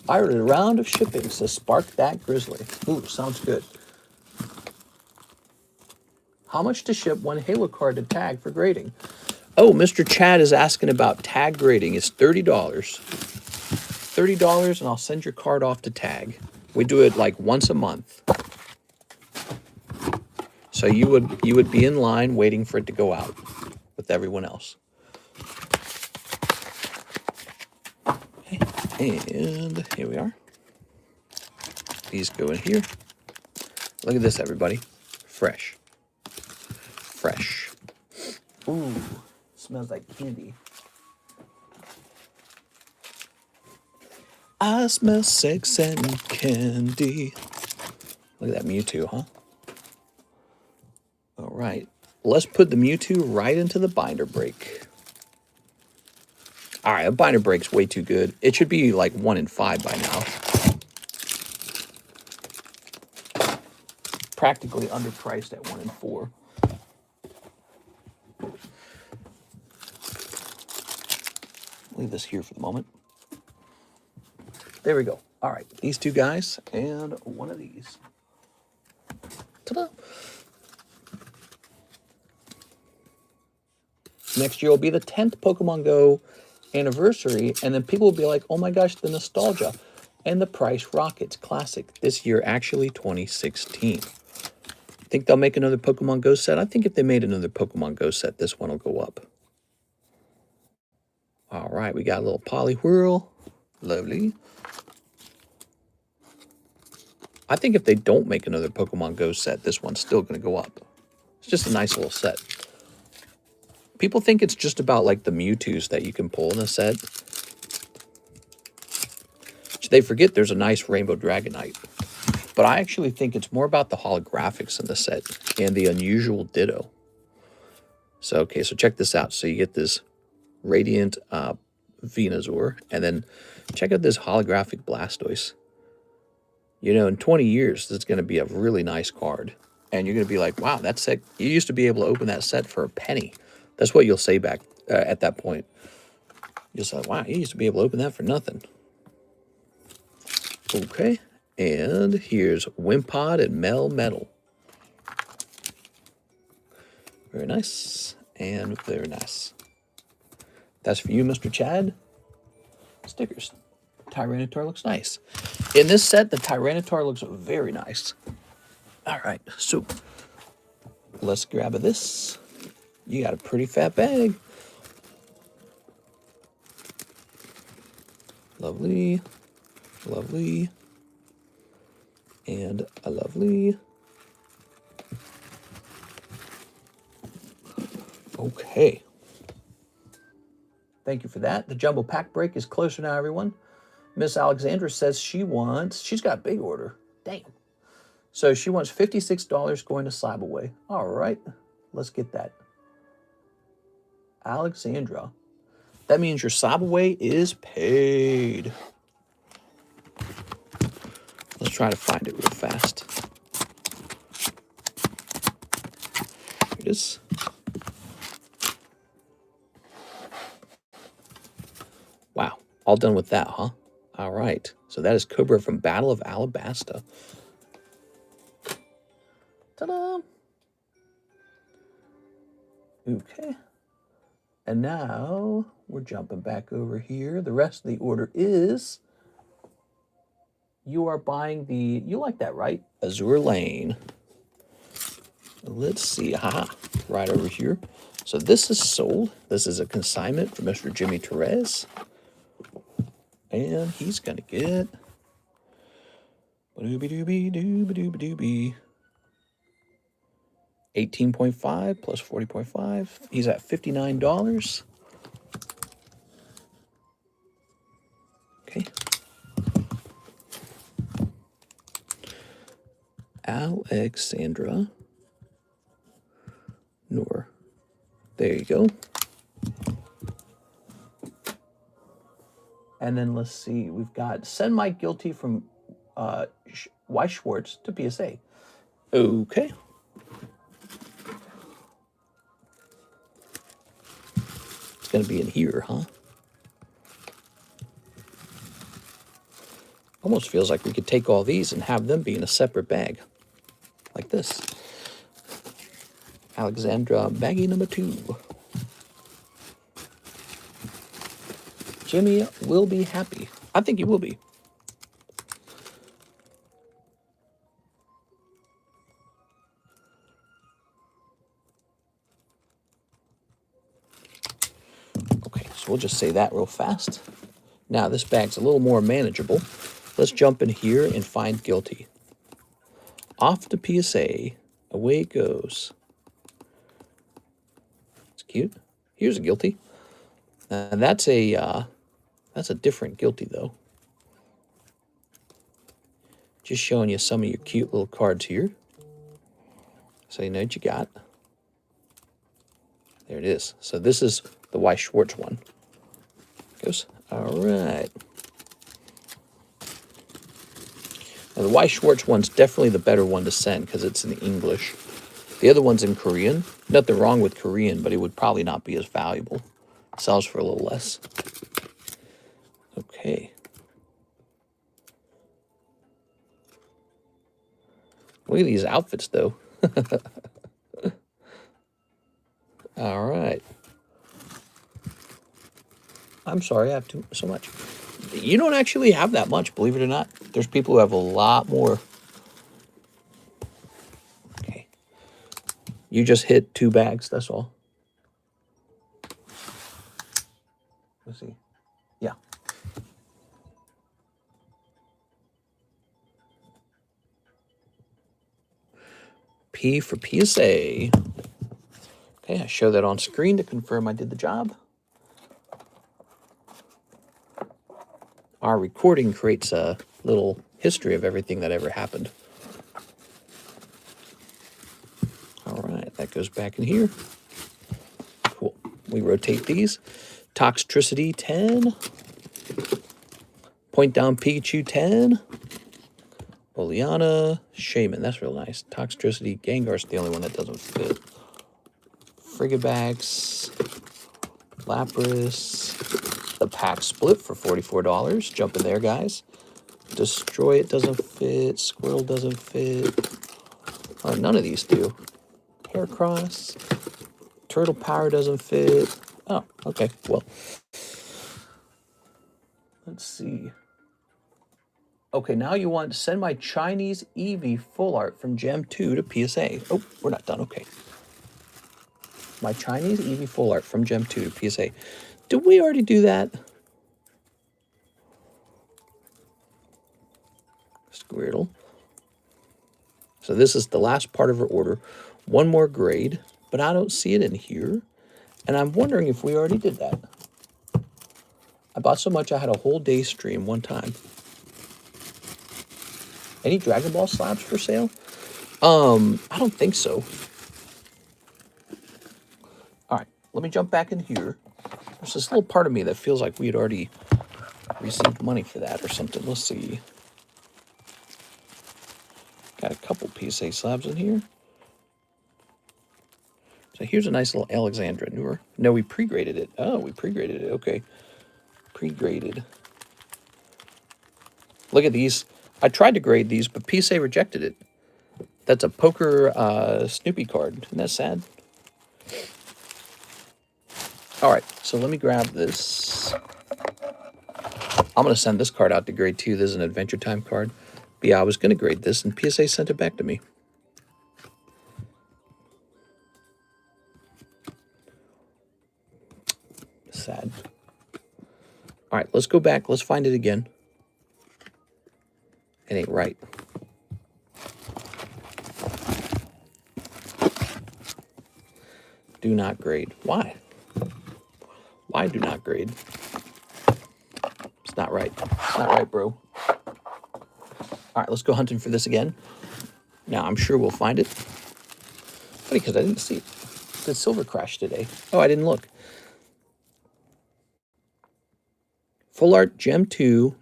I ordered a round of shipping, says Spark That Grizzly. Ooh, sounds good. How much to ship 1 Halo card to tag for grading? Oh, Mr. Chad is asking about tag grading. It's $30. $30, and I'll send your card off to tag. We do it like once a month. So you would be in line waiting for it to go out with everyone else. And here we are. These go in here. Look at this, everybody. Fresh. Fresh. Ooh, smells like candy. I smell sex and candy. Look at that Mewtwo, huh? All right. Let's put the Mewtwo right into the binder break. All right, a binder break's way too good. It should be like 1 in 5 by now. Practically underpriced at 1 in 4. Leave this here for the moment. There we go. All right, these 2 guys and 1 of these. Ta-da! Next year will be the 10th Pokemon Go anniversary, and then people will be like, oh my gosh, the nostalgia. And the price rockets. Classic. This year, actually, 2016. Think they'll make another Pokemon Go set? I think if they made another Pokemon Go set, this one will go up. All right, we got a little Poliwhirl. Lovely. I think if they don't make another Pokemon Go set, this one's still going to go up. It's just a nice little set. People think it's just about like the Mewtwo's that you can pull in a set. They forget there's a nice Rainbow Dragonite. But I actually think it's more about the holographics in the set and the unusual Ditto. So, okay, so check this out. So you get this Radiant Venusaur, and then check out this holographic Blastoise. You know, in 20 years, this is going to be a really nice card. And you're going to be like, wow, that set, you used to be able to open that set for a penny. That's what you'll say back at that point. You'll say, wow, you used to be able to open that for nothing. Okay, and here's Wimpod and Metal. Very nice, and very nice. That's for you, Mr. Chad. Stickers. Tyranitar looks nice. In this set, the Tyranitar looks very nice. All right, so let's grab this. You got a pretty fat bag. Lovely. Lovely. And a lovely. Okay. Thank you for that. The jumbo pack break is closer now, everyone. Miss Alexandra says she's got a big order. Damn. So she wants $56 going to Cyberway. All right, let's get that. Alexandra. That means your Cyberway is paid. Let's try to find it real fast. Here it is. Wow, all done with that, huh? All right, so that is Cobra from Battle of Alabasta. Ta-da! Okay. And now we're jumping back over here. The rest of the order is you are buying the, you like that, right? Azure Lane. Let's see. Haha, right over here. So this is sold. This is a consignment from Mr. Jimmy Torres. And he's going to get 18.5 plus 40.5. He's at $59. Okay. Alexandra Noor. There you go. And then let's see. We've got Send My Guilty from Y. Schwartz to PSA. Okay. It's going to be in here, huh? Almost feels like we could take all these and have them be in a separate bag. Like this. Alexandra, baggie number 2. Jimmy will be happy. I think he will be. Okay, so we'll just say that real fast. Now, this bag's a little more manageable. Let's jump in here and find Guilty. Off to PSA. Away it goes. It's cute. Here's a Guilty. That's a different Guilty, though. Just showing you some of your cute little cards here. So you know what you got. There it is. So this is the Y. Schwartz one. Goes. All right. Now, the Y. Schwartz one's definitely the better one to send because it's in English. The other one's in Korean. Nothing wrong with Korean, but it would probably not be as valuable. It sells for a little less. Okay. Look at these outfits, though. All right. I'm sorry I have so much. You don't actually have that much, believe it or not. There's people who have a lot more. Okay. You just hit 2 bags, that's all. Let's see. Yeah. P for PSA. Okay, I show that on screen to confirm I did the job. Our recording creates a little history of everything that ever happened. All right, that goes back in here. Cool. We rotate these. Toxtricity 10. Point Down Pikachu 10. Oleana, Shaman, that's real nice. Toxtricity, Gengar's the only one that doesn't fit. Frigibax, Lapras, the pack split for $44. Jump in there, guys. Destroy It doesn't fit. Squirrel doesn't fit. Oh, none of these do. Heracross. Turtle Power doesn't fit. Oh, okay. Well, let's see. Okay, now you want to send my Chinese Eevee full art from Gem 2 to PSA. Oh, we're not done. Okay. My Chinese Eevee full art from Gem 2 to PSA. Did we already do that? Squirtle. So this is the last part of her order. One more grade, but I don't see it in here. And I'm wondering if we already did that. I bought so much I had a whole day stream one time. Any Dragon Ball slabs for sale? I don't think so. All right, let me jump back in here. There's this little part of me that feels like we had already received money for that or something. Let's see. Got a couple PSA slabs in here. So here's a nice little Alexandra newer. No, we pre-graded it. Oh, we pre-graded it. Okay. Pre-graded. Look at these. I tried to grade these, but PSA rejected it. That's a poker Snoopy card. Isn't that sad? All right, so let me grab this. I'm going to send this card out to grade too. This is an Adventure Time card. But yeah, I was going to grade this, and PSA sent it back to me. Sad. All right, let's go back. Let's find it again. It ain't right. Do not grade. Why? Why do not grade? It's not right. It's not right, bro. All right, let's go hunting for this again. Now, I'm sure we'll find it. Funny, because I didn't see it. Did silver crash today? Oh, I didn't look. Full Art Gem 2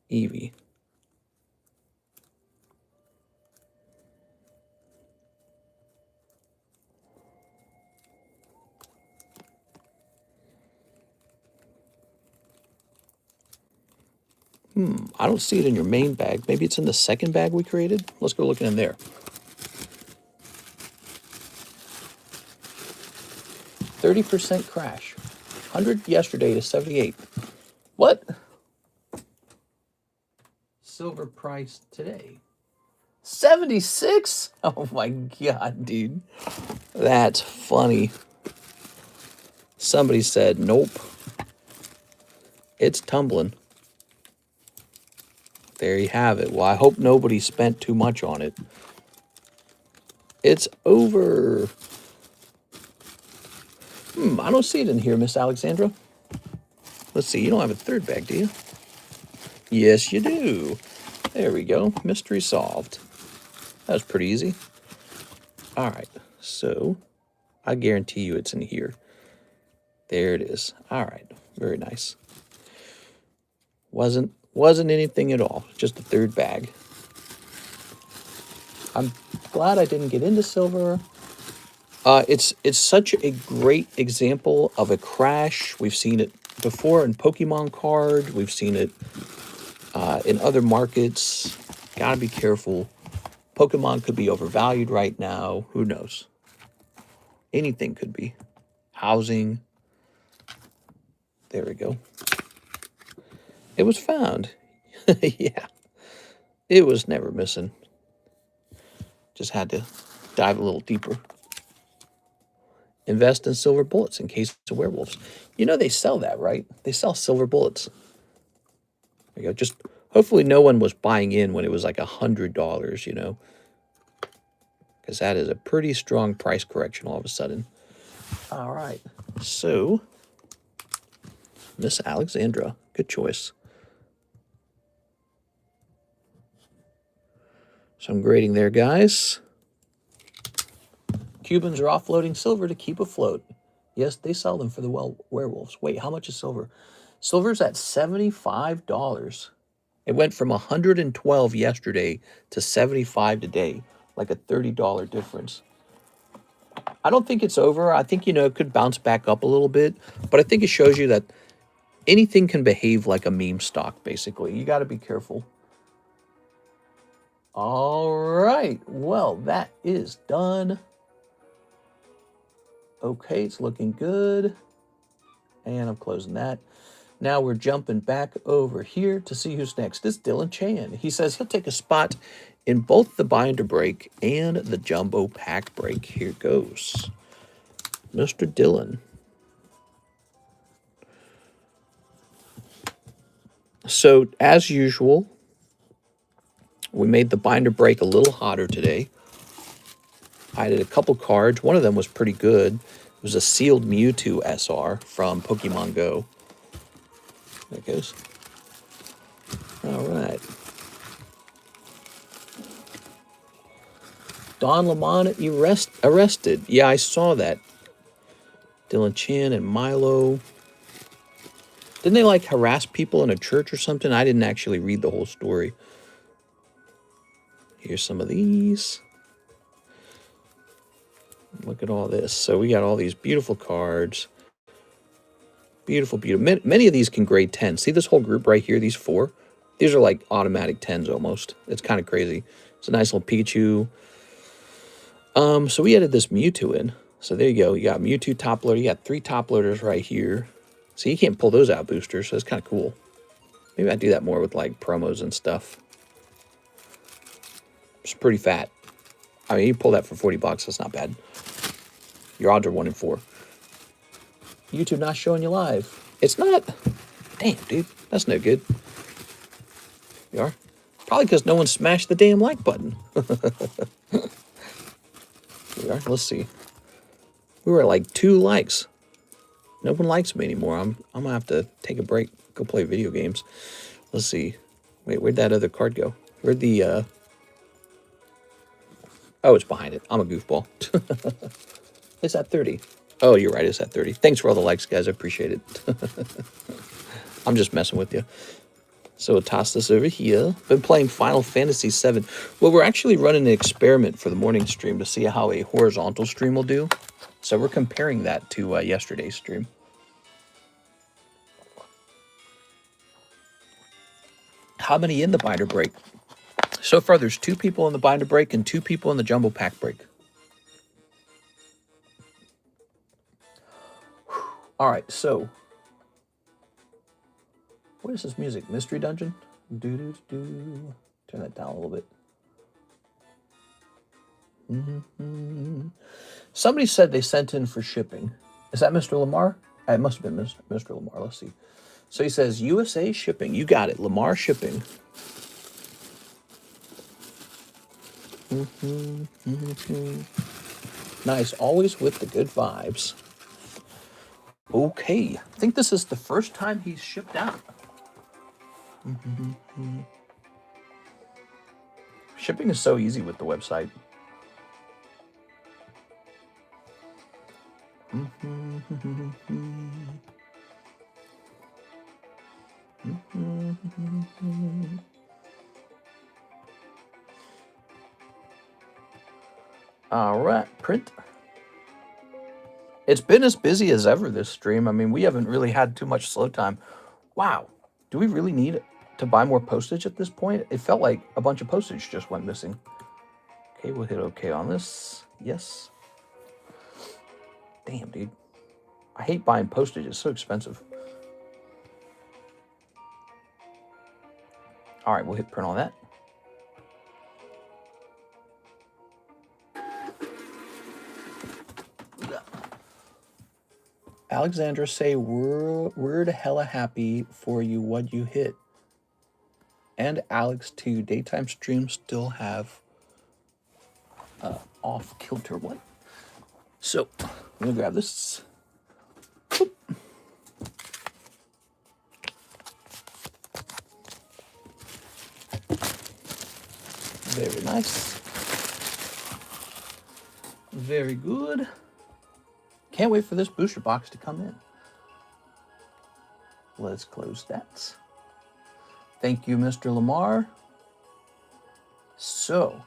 Eevee. I don't see it in your main bag. Maybe it's in the second bag we created. Let's go look in there. 30% crash. 100 yesterday to 78. What? Silver price today. 76? Oh my God, dude. That's funny. Somebody said, nope. It's tumbling. There you have it. Well, I hope nobody spent too much on it. It's over. I don't see it in here, Miss Alexandra. Let's see. You don't have a third bag, do you? Yes, you do. There we go. Mystery solved. That was pretty easy. All right. So, I guarantee you it's in here. There it is. All right. Very nice. Wasn't anything at all. Just a third bag. I'm glad I didn't get into silver. It's such a great example of a crash. We've seen it before in Pokemon card. We've seen it in other markets. Gotta be careful. Pokemon could be overvalued right now. Who knows? Anything could be. Housing. There we go. It was found. Yeah. It was never missing. Just had to dive a little deeper. Invest in silver bullets in case of werewolves. You know they sell that, right? They sell silver bullets. There you go. Just hopefully no one was buying in when it was like $100, you know. Because that is a pretty strong price correction all of a sudden. All right. So, Miss Alexandra, good choice. So I'm grading there, guys. Cubans are offloading silver to keep afloat. Yes, they sell them for the werewolves. Wait, how much is silver? Silver's at $75. It went from 112 yesterday to 75 today, like a $30 difference. I don't think it's over. I think, you know, it could bounce back up a little bit, but I think it shows you that anything can behave like a meme stock, basically. You got to be careful. All right. Well, that is done. Okay, it's looking good. And I'm closing that. Now we're jumping back over here to see who's next. It's Dylan Chan. He says he'll take a spot in both the binder break and the jumbo pack break. Here goes. Mr. Dylan. So, as usual, we made the binder break a little hotter today. I did a couple cards. One of them was pretty good. It was a sealed Mewtwo SR from Pokemon Go. There it goes. All right. Don Lemon arrested. Yeah, I saw that. Dylan Chan and Milo. Didn't they, like, harass people in a church or something? I didn't actually read the whole story. Here's some of these. Look at all this. So we got all these beautiful cards. Beautiful, beautiful. Many of these can grade 10. See this whole group right here, these 4? These are like automatic 10s almost. It's kind of crazy. It's a nice little Pikachu. So we added this Mewtwo in. So there you go. You got Mewtwo top loader. You got 3 top loaders right here. So you can't pull those out boosters, so it's kind of cool. Maybe I do that more with like promos and stuff. It's pretty fat. I mean, you pull that for 40 bucks. That's not bad. Your odds are 1 in 4. YouTube not showing you live. It's not. Damn, dude. That's no good. You are? Probably because no one smashed the damn like button. We are. Let's see. We were at like 2 likes. No one likes me anymore. I'm gonna have to take a break. Go play video games. Let's see. Wait, where'd that other card go? Where'd the Oh, it's behind it. I'm a goofball. It's at 30. Oh, you're right. It's at 30. Thanks for all the likes, guys. I appreciate it. I'm just messing with you. So we'll toss this over here. Been playing Final Fantasy VII. Well, we're actually running an experiment for the morning stream to see how a horizontal stream will do. So we're comparing that to yesterday's stream. How many in the binder break? So far, there's 2 people in the binder break and 2 people in the jumbo pack break. All right, so what is this music? Mystery Dungeon? Do. Turn that down a little bit. Somebody said they sent in for shipping. Is that Mr. Lamar? It must have been Mr. Lamar. Let's see. So he says USA shipping. You got it. Lamar shipping. Nice. Always with the good vibes. Okay. I think this is the first time he's shipped out. Shipping is so easy with the website. All right, print. It's been as busy as ever this stream. I mean, we haven't really had too much slow time. Wow. Do we really need to buy more postage at this point? It felt like a bunch of postage just went missing. Okay, we'll hit OK on this. Yes. Damn, dude. I hate buying postage. It's so expensive. All right, we'll hit print on that. Alexandra say, we're hella happy for you what you hit. And Alex too. Daytime streams still have off kilter one. So I'm gonna grab this. Boop. Very nice. Very good. Can't wait for this booster box to come in. Let's close that. Thank you, Mr. Lamar. So,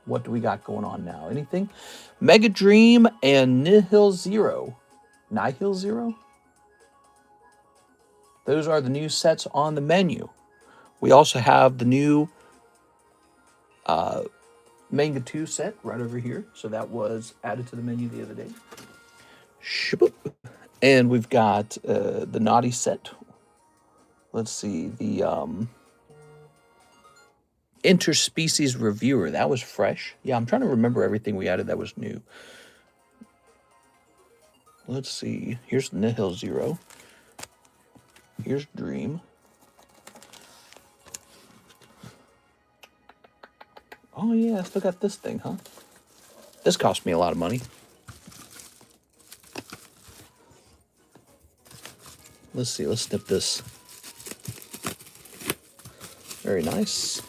what do we got going on now? Anything? Mega Dream and Nihil Zero. Nihil Zero? Those are the new sets on the menu. We also have the new Manga 2 set right over here. So that was added to the menu the other day. Shaboop. And we've got the Naughty set. Let's see. The Interspecies Reviewer. That was fresh. Yeah, I'm trying to remember everything we added that was new. Let's see. Here's Nihil Zero. Here's Dream. Oh, yeah, I still got this thing, huh? This cost me a lot of money. Let's see, let's snip this. Very nice.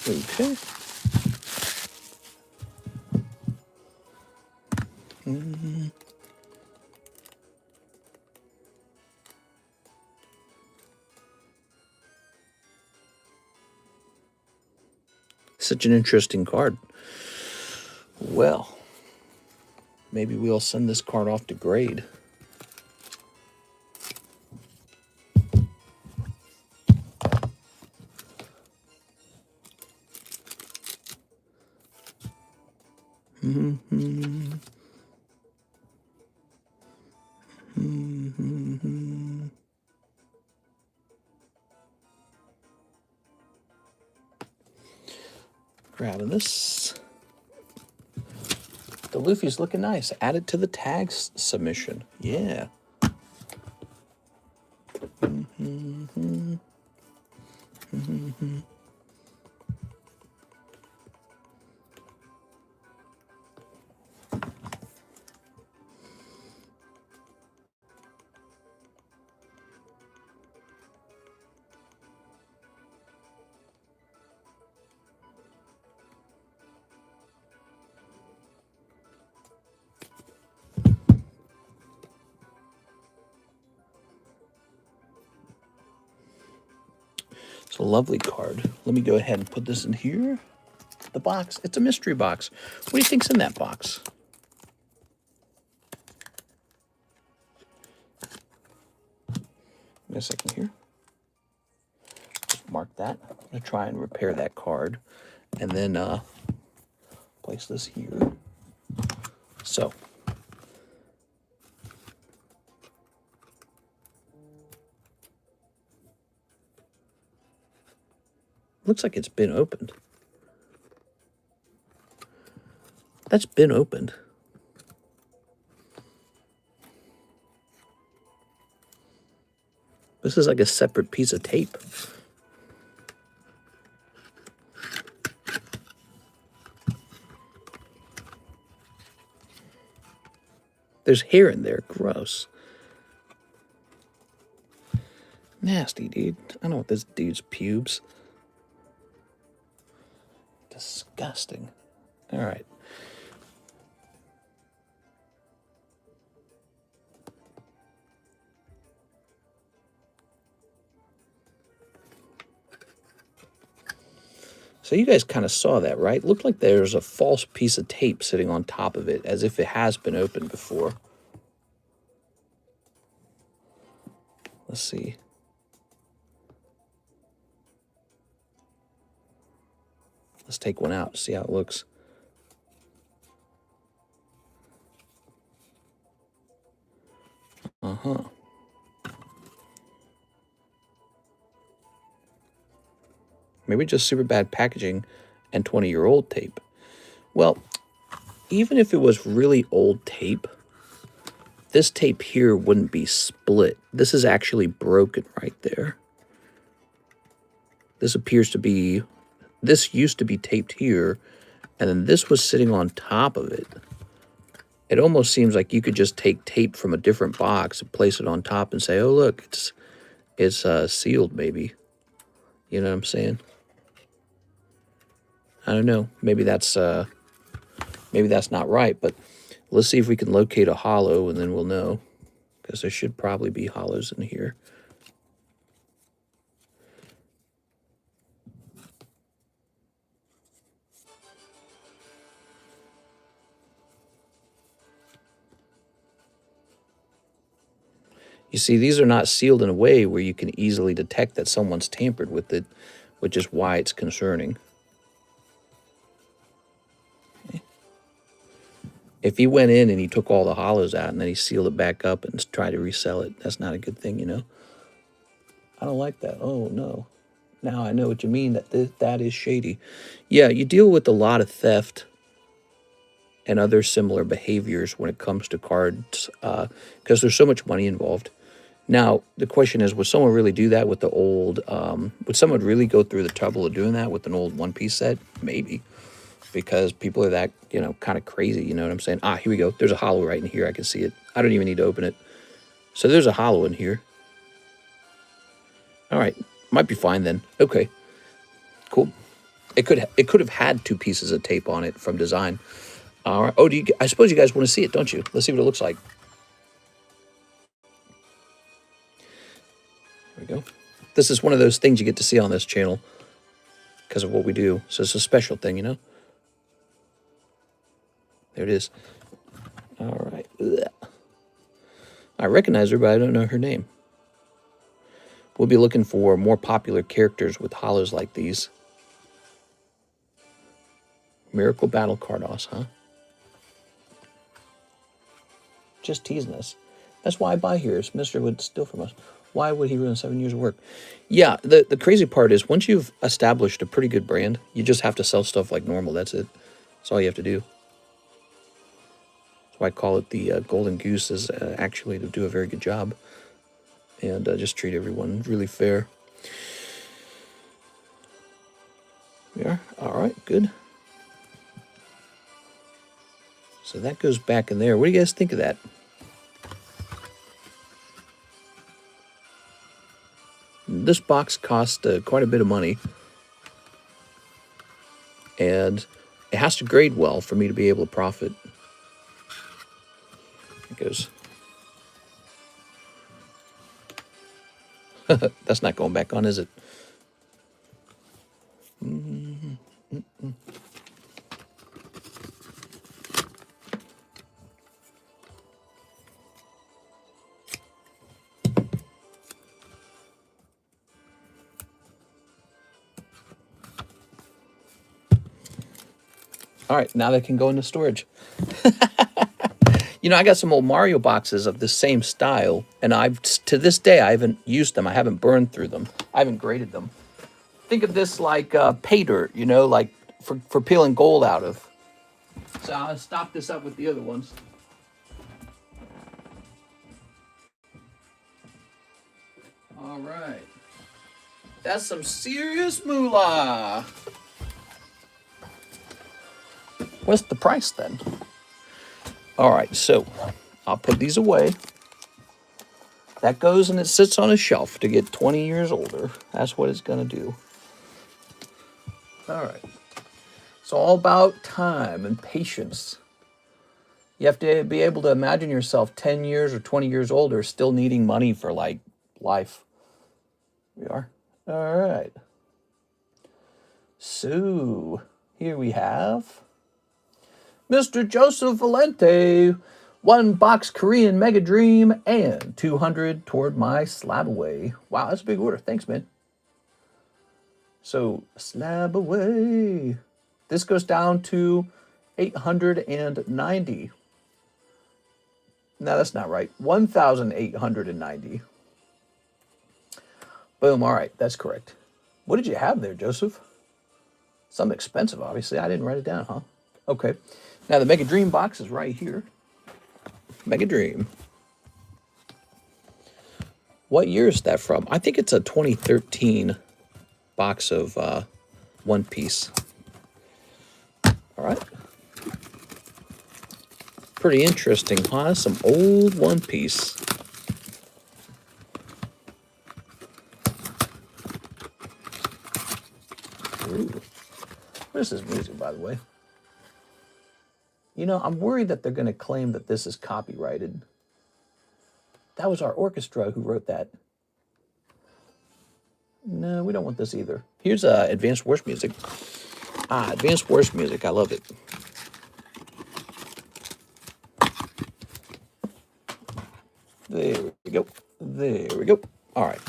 Okay. Such an interesting card. Well, maybe we'll send this card off to grade. Grabbing this. The Luffy's looking nice. Add it to the tags submission. Yeah. It's a lovely card. Let me go ahead and put this in here. The box. It's a mystery box. What do you think's in that box? Give me a second here. Just mark that. I'm going to try and repair that card. And then place this here. So. Looks like it's been opened. That's been opened. This is like a separate piece of tape. There's hair in there. Gross. Nasty, dude. I don't want this dude's pubes. Disgusting. All right. So you guys kind of saw that, right? Looked like there's a false piece of tape sitting on top of it, as if it has been opened before. Let's see. Let's take one out, see how it looks. Uh-huh. Maybe just super bad packaging and 20-year-old tape. Well, even if it was really old tape, this tape here wouldn't be split. This is actually broken right there. This appears to be... This used to be taped here, and then this was sitting on top of it. It almost seems like you could just take tape from a different box and place it on top and say, oh, look, it's sealed, maybe. You know what I'm saying? I don't know. Maybe that's not right, but let's see if we can locate a hollow, and then we'll know, because there should probably be hollows in here. You see, these are not sealed in a way where you can easily detect that someone's tampered with it, which is why it's concerning. Okay. If he went in and he took all the hollows out and then he sealed it back up and tried to resell it, that's not a good thing, you know? I don't like that. Oh, no. Now I know what you mean, that is shady. Yeah, you deal with a lot of theft and other similar behaviors when it comes to cards because there's so much money involved. Now, the question is, would someone really do that with the old, would someone really go through the trouble of doing that with an old one-piece set? Maybe, because people are that, you know, kind of crazy, you know what I'm saying? Ah, here we go. There's a hollow right in here. I can see it. I don't even need to open it. So there's a hollow in here. All right, might be fine then. Okay, cool. It could have had two pieces of tape on it from design. All right. Oh, I suppose you guys want to see it, don't you? Let's see what it looks like. There we go. This is one of those things you get to see on this channel because of what we do. So it's a special thing, you know? There it is. All right. Ugh. I recognize her, but I don't know her name. We'll be looking for more popular characters with hollows like these. Miracle Battle Cardos, huh? Just teasing us. That's why I buy here. If Mr. would steal from us, why would he ruin 7 years of work? Yeah, the crazy part is once you've established a pretty good brand, you just have to sell stuff like normal. That's it. That's all you have to do. That's why I call it the Golden Goose, is actually to do a very good job. And just treat everyone really fair. Yeah, all right, good. So that goes back in there. What do you guys think of that? This box cost quite a bit of money. And it has to grade well for me to be able to profit. It goes. That's not going back on, is it? All right, now they can go into storage. You know, I got some old Mario boxes of the same style, and to this day, I haven't used them. I haven't burned through them. I haven't graded them. Think of this like pay dirt, you know, like for peeling gold out of. So I'll stop this up with the other ones. All right. That's some serious moolah. What's the price then? All right, so I'll put these away. That goes and it sits on a shelf to get 20 years older. That's what it's going to do. All right. It's all about time and patience. You have to be able to imagine yourself 10 years or 20 years older still needing money for, like, life. We are. All right. So, here we have Mr. Joseph Valente, 1 box Korean Mega Dream, and 200 toward my slab away. Wow, that's a big order. Thanks, man. So, slab away. This goes down to 890. No, that's not right. 1,890. Boom. All right, that's correct. What did you have there, Joseph? Something expensive, obviously. I didn't write it down, huh? Okay. Now, the Mega Dream box is right here. Mega Dream. What year is that from? I think it's a 2013 box of One Piece. All right. Pretty interesting, huh? Some old One Piece. Ooh. What is this music, by the way? You know, I'm worried that they're going to claim that this is copyrighted. That was our orchestra who wrote that. No, we don't want this either. Here's Advanced Wars music. Advanced Wars music. I love it. There we go. There we go. All right.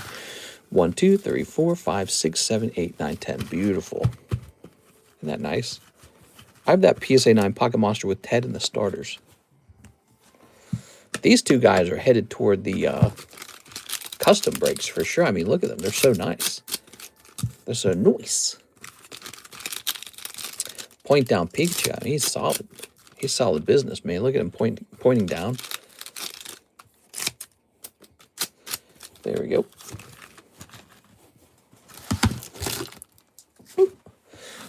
1, 2, 3, 4, 5, 6, 7, 8, 9, 10. Beautiful. Isn't that nice? I have that PSA 9 Pocket Monster with Ted and the starters. These two guys are headed toward the custom breaks for sure. I mean, look at them. They're so nice. They're so nice. Point down Pikachu. I mean, he's solid. He's solid business, man. Look at him pointing down. There we go.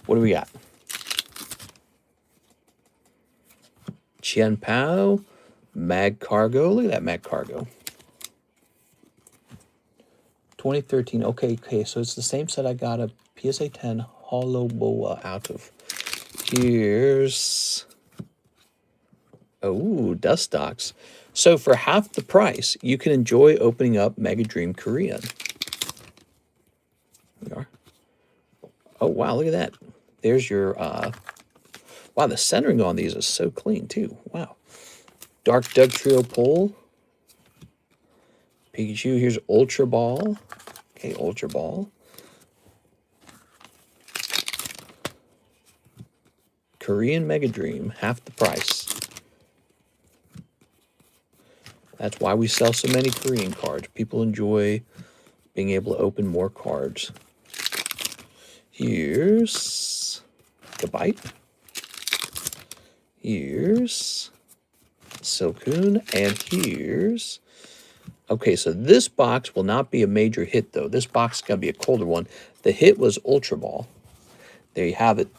What do we got? Chien Pao, Mag Cargo. Look at that Mag Cargo. 2013. Okay, so it's the same set I got a PSA 10 Hollow Boa out of. Here's Oh, dust stocks. So for half the price, you can enjoy opening up Mega Dream Korean. We are. Oh, wow, look at that. There's your, wow, the centering on these is so clean, too. Wow. Dark Doug Trio Pull. Pikachu, here's Ultra Ball. Okay, Ultra Ball. Korean Mega Dream, half the price. That's why we sell so many Korean cards. People enjoy being able to open more cards. Here's Gabite. Here's Silcoon. And here's... Okay, so this box will not be a major hit, though. This box is going to be a colder one. The hit was Ultra Ball. There you have it.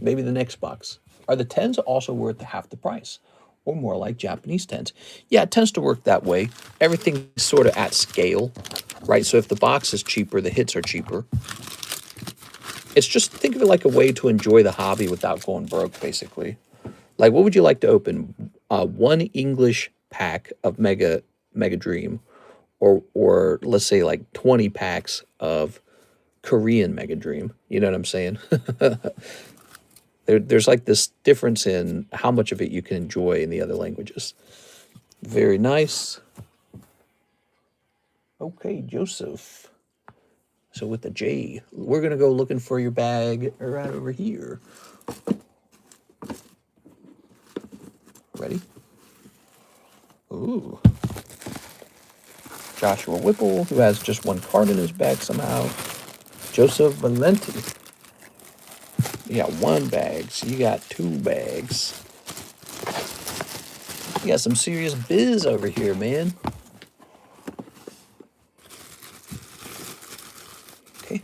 Maybe the next box. Are the 10s also worth half the price? Or more like Japanese 10s? Yeah, it tends to work that way. Everything's sort of at scale, right? So if the box is cheaper, the hits are cheaper. It's just, think of it like a way to enjoy the hobby without going broke, basically. Like, what would you like to open? One English pack of Mega Dream, or let's say like 20 packs of Korean Mega Dream. You know what I'm saying? There's like this difference in how much of it you can enjoy in the other languages. Very nice. Okay, Joseph. So with the J, we're going to go looking for your bag right over here. Ready? Ooh. Joshua Whipple, who has just one card in his bag somehow. Joseph Valenti. You got one bag, so you got two bags. You got some serious biz over here, man. Okay.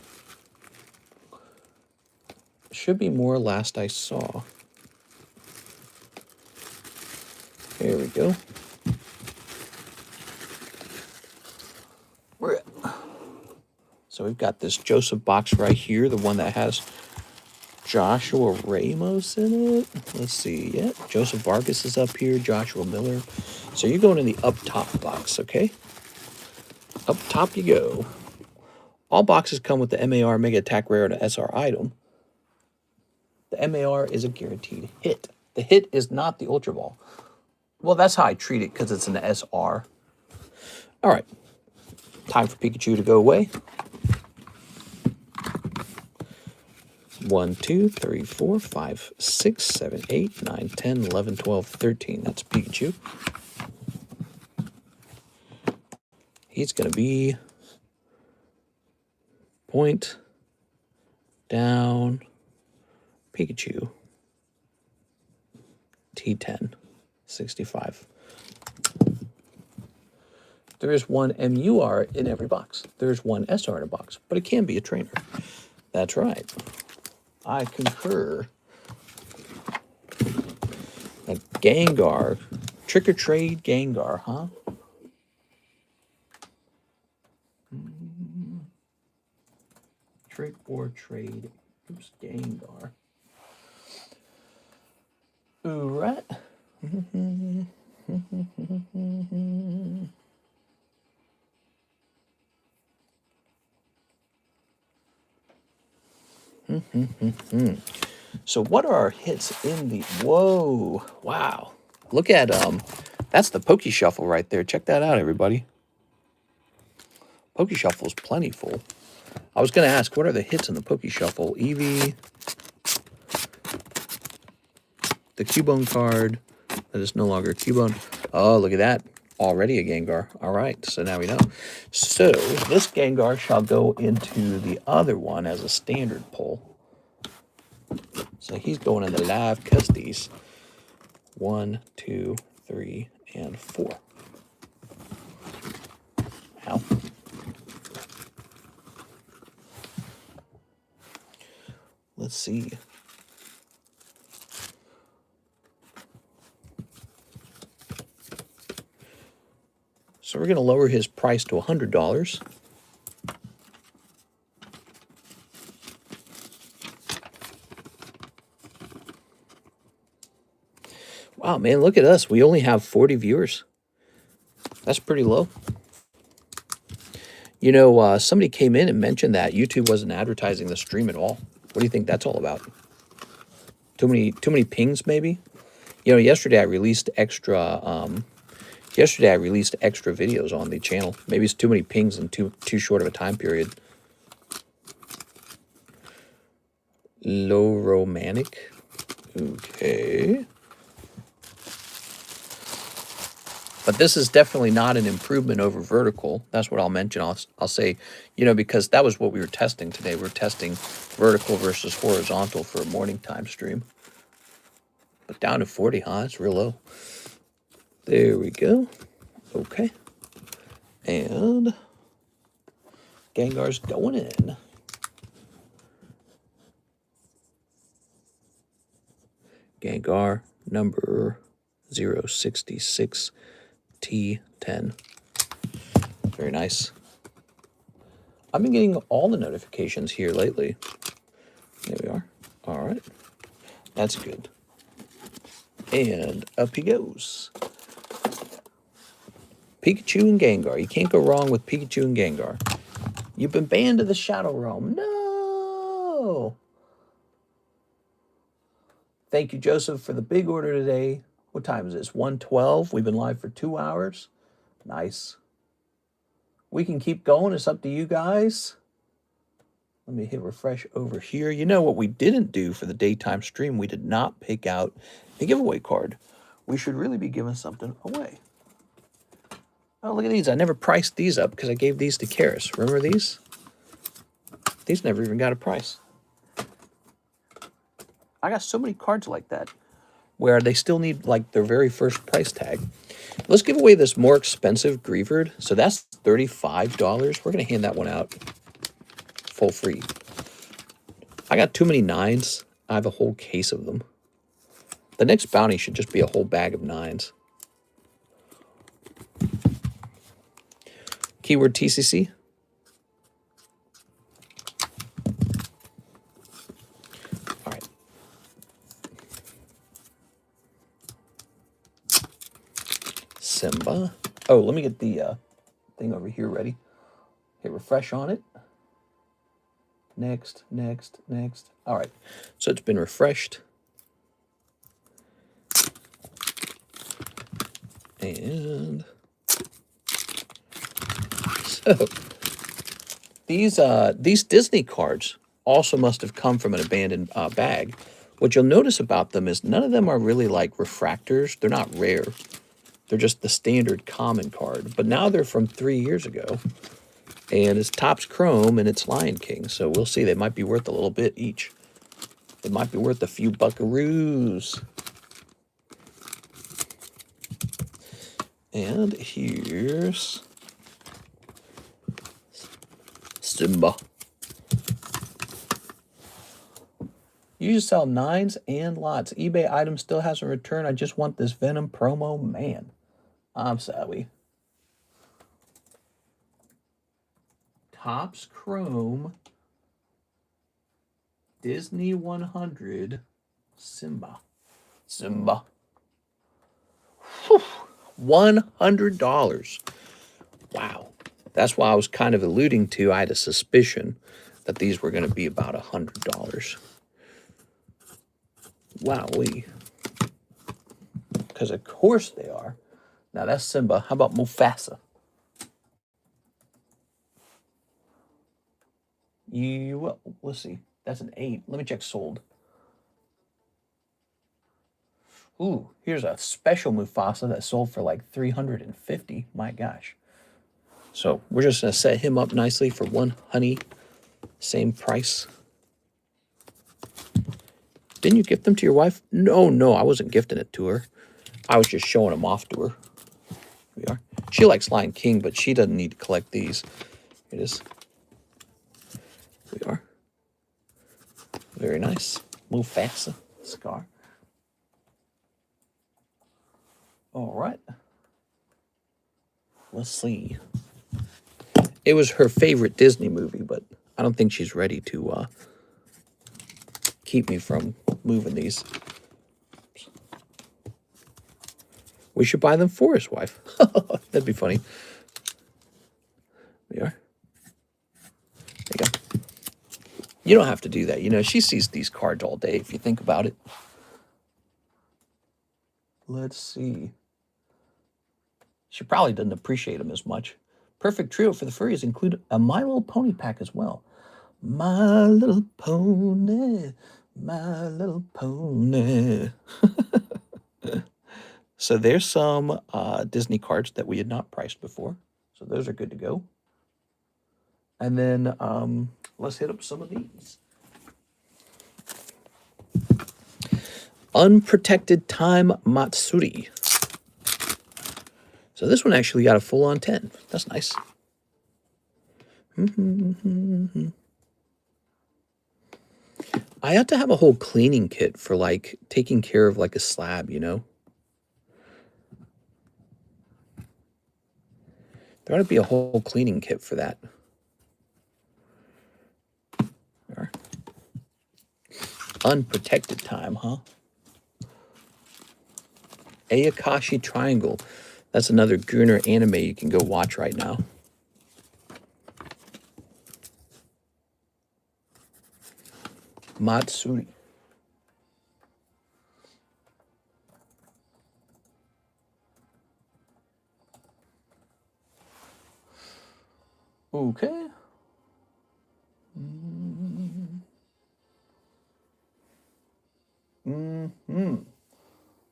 Should be more last I saw. There we go. So we've got this Joseph box right here, the one that has Joshua Ramos in it. Let's see. Yeah, Joseph Vargas is up here, Joshua Miller. So you're going in the up top box, okay? Up top you go. All boxes come with the MAR Mega Attack Rare and an SR item. The MAR is a guaranteed hit. The hit is not the Ultra Ball. Well, that's how I treat it because it's an SR. All right. Time for Pikachu to go away. 1, 2, 3, 4, 5, 6, 7, 8, 9, 10, 11, 12, 13. That's Pikachu. He's going to be point down Pikachu. T10, 65. There is one MUR in every box. There's one SR in a box, but it can be a trainer. That's right. I concur. A Gengar. Trick or trade Gengar, huh? Trick or trade. Oops, Gengar. Ooh, right. So what are our hits in the... Whoa. Wow. Look at, that's the Poke Shuffle right there. Check that out, everybody. Poke Shuffle's plenty full. I was going to ask, what are the hits in the Poke Shuffle? Eevee. The Cubone card. That is no longer a Cubone. Oh, look at that. Already a Gengar. All right, so now we know. So this Gengar shall go into the other one as a standard pull. So he's going in the live custies. 1, 2, 3, and 4. Ow. Let's see. So we're going to lower his price to $100. Wow, man, look at us. We only have 40 viewers. That's pretty low. You know, somebody came in and mentioned that YouTube wasn't advertising the stream at all. What do you think that's all about? Too many pings, maybe? You know, yesterday I released extra videos on the channel. Maybe it's too many pings in too short of a time period. Low romantic. Okay. But this is definitely not an improvement over vertical. That's what I'll mention. I'll say, you know, because that was what we were testing today. We're testing vertical versus horizontal for a morning time stream. But down to 40, huh? It's real low. There we go. Okay. And Gengar's going in. Gengar number 066 T10. Very nice. I've been getting all the notifications here lately. There we are. All right. That's good. And up he goes. Pikachu and Gengar. You can't go wrong with Pikachu and Gengar. You've been banned to the Shadow Realm. No! Thank you, Joseph, for the big order today. What time is this? 1:12. We've been live for 2 hours. Nice. We can keep going. It's up to you guys. Let me hit refresh over here. You know what we didn't do for the daytime stream? We did not pick out a giveaway card. We should really be giving something away. Oh, look at these. I never priced these up because I gave these to Karis. Remember these? These never even got a price. I got so many cards like that where they still need like their very first price tag. Let's give away this more expensive Greavard. So that's $35. We're going to hand that one out full free. I got too many 9s. I have a whole case of them. The next bounty should just be a whole bag of 9s. Keyword TCC. All right. Simba. Oh, let me get the thing over here ready. Hit refresh on it. Next, next, next. All right. So it's been refreshed. And so these Disney cards also must have come from an abandoned bag. What you'll notice about them is none of them are really like refractors. They're not rare. They're just the standard common card. But now they're from 3 years ago. And it's Topps Chrome and it's Lion King. So we'll see. They might be worth a little bit each. They might be worth a few buckaroos. And here's Simba. You just sell 9s and lots. eBay item still hasn't returned. I just want this Venom promo. Man, I'm sorry. Topps Chrome Disney 100 Simba. Simba. Whew. $100. Wow. That's why I was kind of alluding to. I had a suspicion that these were going to be about $100. Wowee. Because of course they are. Now that's Simba. How about Mufasa? Let's see. That's an 8. Let me check sold. Ooh, here's a special Mufasa that sold for like $350. My gosh. So we're just going to set him up nicely for one honey. Same price. Didn't you gift them to your wife? No, I wasn't gifting it to her. I was just showing them off to her. Here we are. She likes Lion King, but she doesn't need to collect these. Here it is. Here we are. Very nice. Mufasa scar. All right. Let's see. It was her favorite Disney movie, but I don't think she's ready to keep me from moving these. We should buy them for his wife. That'd be funny. There you are. There you go. You don't have to do that. You know, she sees these cards all day if you think about it. Let's see. She probably doesn't appreciate them as much. Perfect trio for the furries include a My Little Pony pack as well. My Little Pony, My Little Pony. So there's some Disney cards that we had not priced before. So those are good to go. And then let's hit up some of these. Unprotected Time Matsuri. So this one actually got a full-on 10. That's nice. I ought to have a whole cleaning kit for, like, taking care of, like, a slab, you know? There ought to be a whole cleaning kit for that. There. Unprotected Time, huh? Ayakashi Triangle. That's another Gunner anime you can go watch right now. Matsuri. Okay.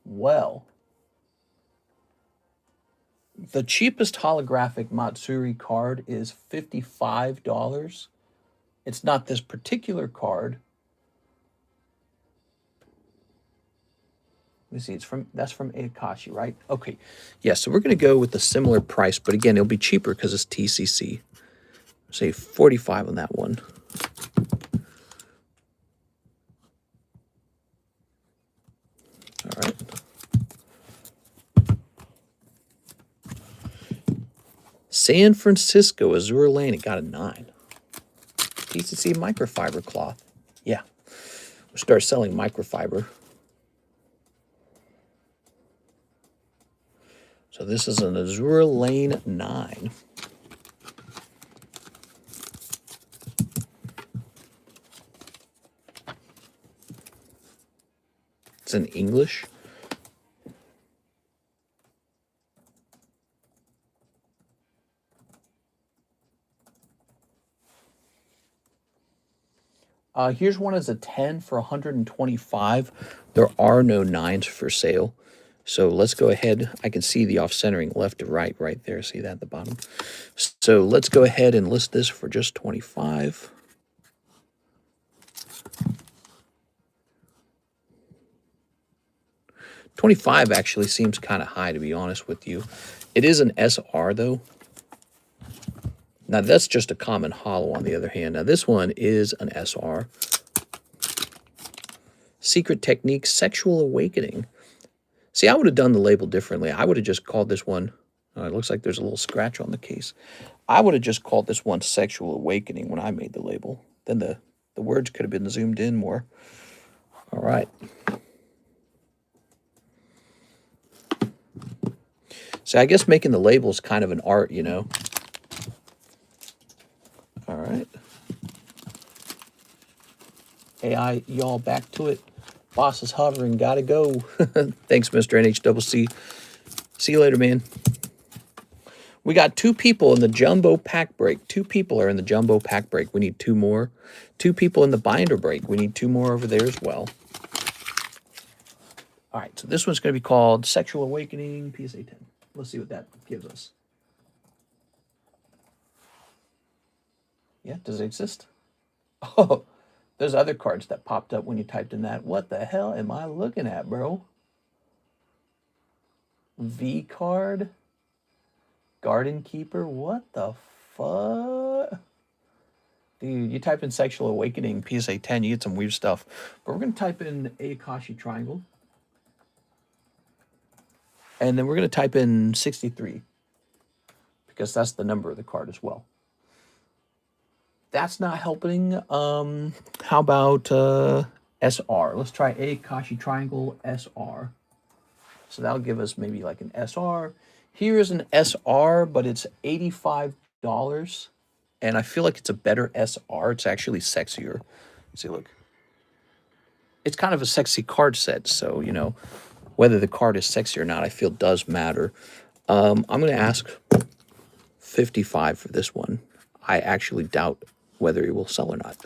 Well, the cheapest holographic Matsuri card is $55. It's not this particular card. Let me see, that's from Akashi, right? Okay. Yeah, so we're going to go with a similar price, but again, it'll be cheaper because it's TCC. Say 45 on that one. All right. San Francisco Azure Lane, it got a 9. TCC microfiber cloth. Yeah. We'll start selling microfiber. So this is an Azure Lane 9. It's in English. Here's one as a 10 for 125. There are no 9s for sale. So let's go ahead. I can see the off-centering left to right there. See that at the bottom? So let's go ahead and list this for just 25. $25 actually seems kind of high, to be honest with you. It is an SR, though. Now, that's just a common hollow, on the other hand. Now, this one is an SR. Secret Technique, Sexual Awakening. See, I would have done the label differently. I would have just called this one... it looks like there's a little scratch on the case. I would have just called this one Sexual Awakening when I made the label. Then the words could have been zoomed in more. All right. So I guess making the label is kind of an art, you know. All right. AI, y'all back to it. Boss is hovering. Gotta go. Thanks, Mr. NHCC. See you later, man. We got 2 people in the jumbo pack break. 2 people are in the jumbo pack break. We need 2 more. 2 people in the binder break. We need 2 more over there as well. All right, so this one's going to be called Sexual Awakening, PSA 10. Let's see what that gives us. Yeah, does it exist? Oh, there's other cards that popped up when you typed in that. What the hell am I looking at, bro? V card? Garden Keeper? What the fuck? Dude, you type in Sexual Awakening, PSA 10, you get some weird stuff. But we're going to type in Ayakashi Triangle. And then we're going to type in 63. Because that's the number of the card as well. That's not helping. How about SR? Let's try Ayakashi Triangle SR. So that'll give us maybe like an SR. Here is an SR, but it's $85. And I feel like it's a better SR. It's actually sexier. See, look. It's kind of a sexy card set. So, you know, whether the card is sexy or not, I feel does matter. I'm going to ask 55 for this one. I actually doubt whether it will sell or not.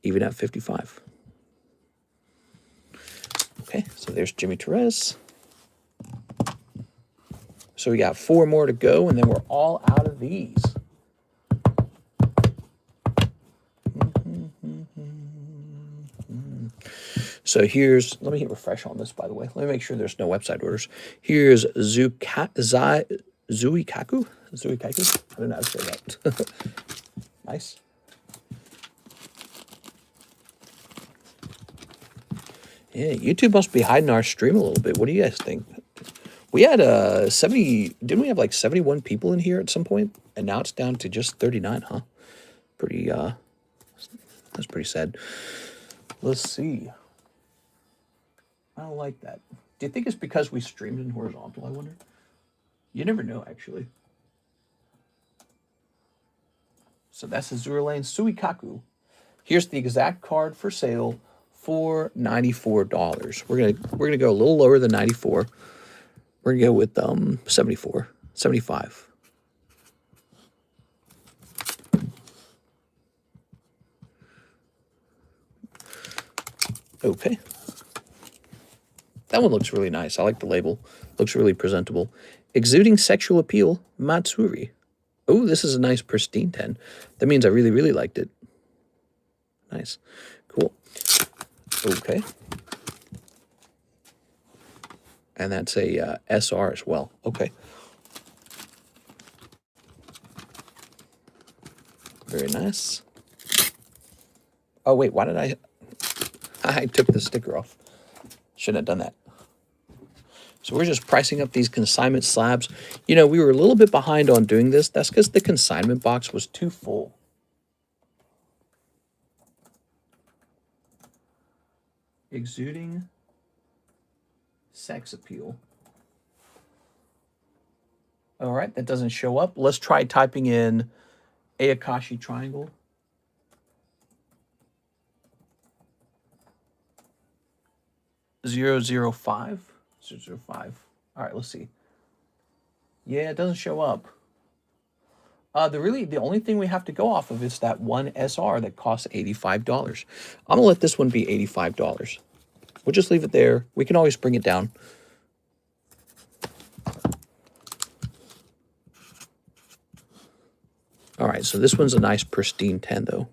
Even at 55. Okay, so there's Jimmy Torres. So we got 4 more to go, and then we're all out of these. So here's, let me hit refresh on this, by the way. Let me make sure there's no website orders. Here's Zuikaku? Zuikaku? I don't know how to say that. Nice. Yeah, YouTube must be hiding our stream a little bit. What do you guys think? We had 70, didn't we have like 71 people in here at some point? And now it's down to just 39, huh? Pretty, that's pretty sad. Let's see. I don't like that. Do you think it's because we streamed in horizontal, I wonder? You never know, actually. So that's Azure Lane Suikaku. Here's the exact card for sale for $94. We're gonna go a little lower than 94. We're gonna go with 74, 75. Okay. That one looks really nice. I like the label. Looks really presentable. Exuding Sexual Appeal, Matsuri. Oh, this is a nice pristine 10. That means I really, really liked it. Nice. Cool. Okay. And that's a SR as well. Okay. Very nice. Oh, wait, why did I took the sticker off. Shouldn't have done that. So we're just pricing up these consignment slabs. You know, we were a little bit behind on doing this. That's because the consignment box was too full. Exuding Sex Appeal. All right, that doesn't show up. Let's try typing in Ayakashi Triangle. .005. All right, let's see. Yeah, it doesn't show up. The only thing we have to go off of is that one SR that costs $85. I'm gonna let this one be $85. We'll just leave it there. We can always bring it down. All right, so this one's a nice pristine 10 though.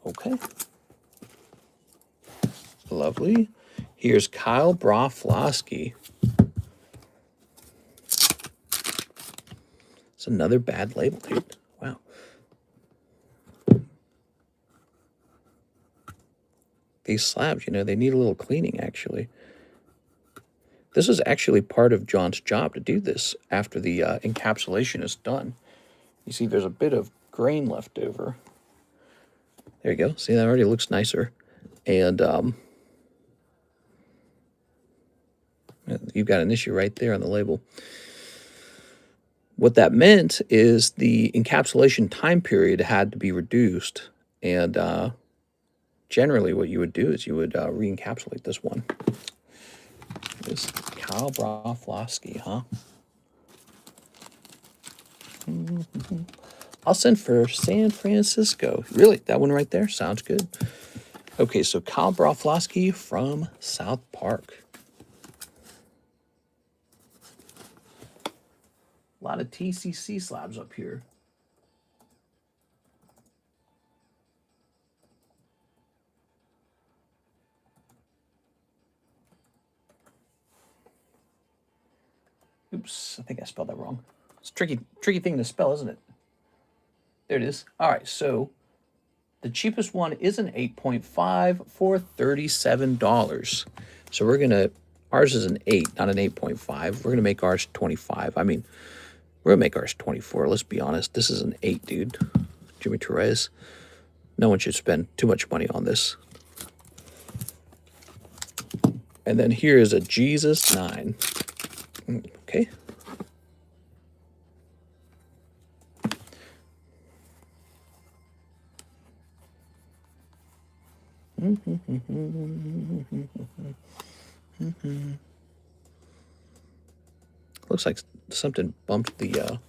Okay. Lovely. Here's Kyle Broflovsky. It's another bad label, dude. Wow. These slabs, you know, they need a little cleaning, actually. This is actually part of John's job to do this after the encapsulation is done. You see, there's a bit of grain left over. There you go. See, that already looks nicer. And you've got an issue right there on the label. What that meant is the encapsulation time period had to be reduced. And generally what you would do is you would re-encapsulate this one. This Kyle Broflovsky, huh? I'll send for San Francisco. Really, that one right there? Sounds good. Okay, so Kyle Broflovsky from South Park. A lot of TCC slabs up here. Oops, I think I spelled that wrong. It's a tricky thing to spell, isn't it? There it is. All right, so the cheapest one is an 8.5 for $37. So we're going to, ours is an 8, not an 8.5. We're going to make ours 25. I mean, we're going to make ours 24. Let's be honest. This is an 8, dude. Jimmy Torres. No one should spend too much money on this. And then here is a Jesus 9. Okay. Looks like something bumped the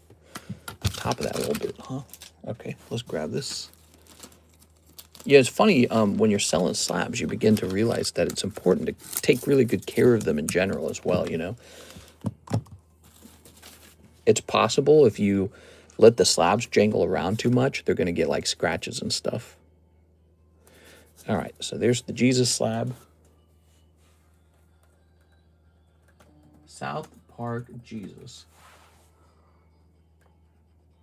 top of that a little bit, huh? Okay, let's grab this. Yeah, it's funny, when you're selling slabs, you begin to realize that it's important to take really good care of them in general as well, you know? It's possible if you let the slabs jangle around too much, they're going to get like scratches and stuff. All right, so there's the Jesus slab. South Park Jesus.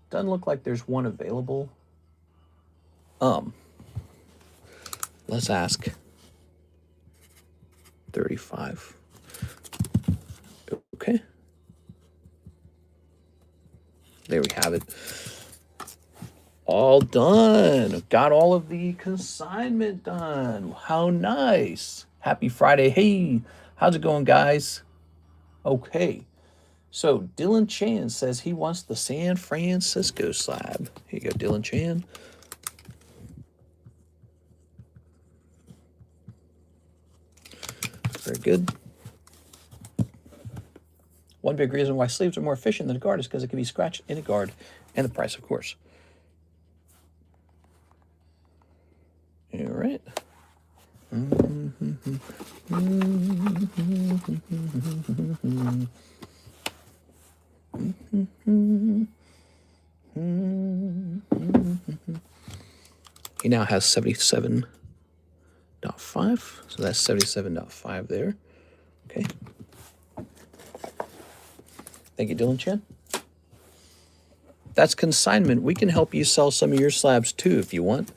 Doesn't look like there's one available. Let's ask 35. Okay. There we have it. All done. Got all of the consignment done. How nice. Happy Friday. Hey, how's it going, guys? Okay. So Dylan Chan says he wants the San Francisco slab. Here you go, Dylan Chan. Very good. One big reason why sleeves are more efficient than a guard is because it can be scratched in a guard, and the price, of course. All right. He now has 77.5, so that's 77.5 there. Okay. Thank you, Dylan Chen. That's consignment. We can help you sell some of your slabs too if you want.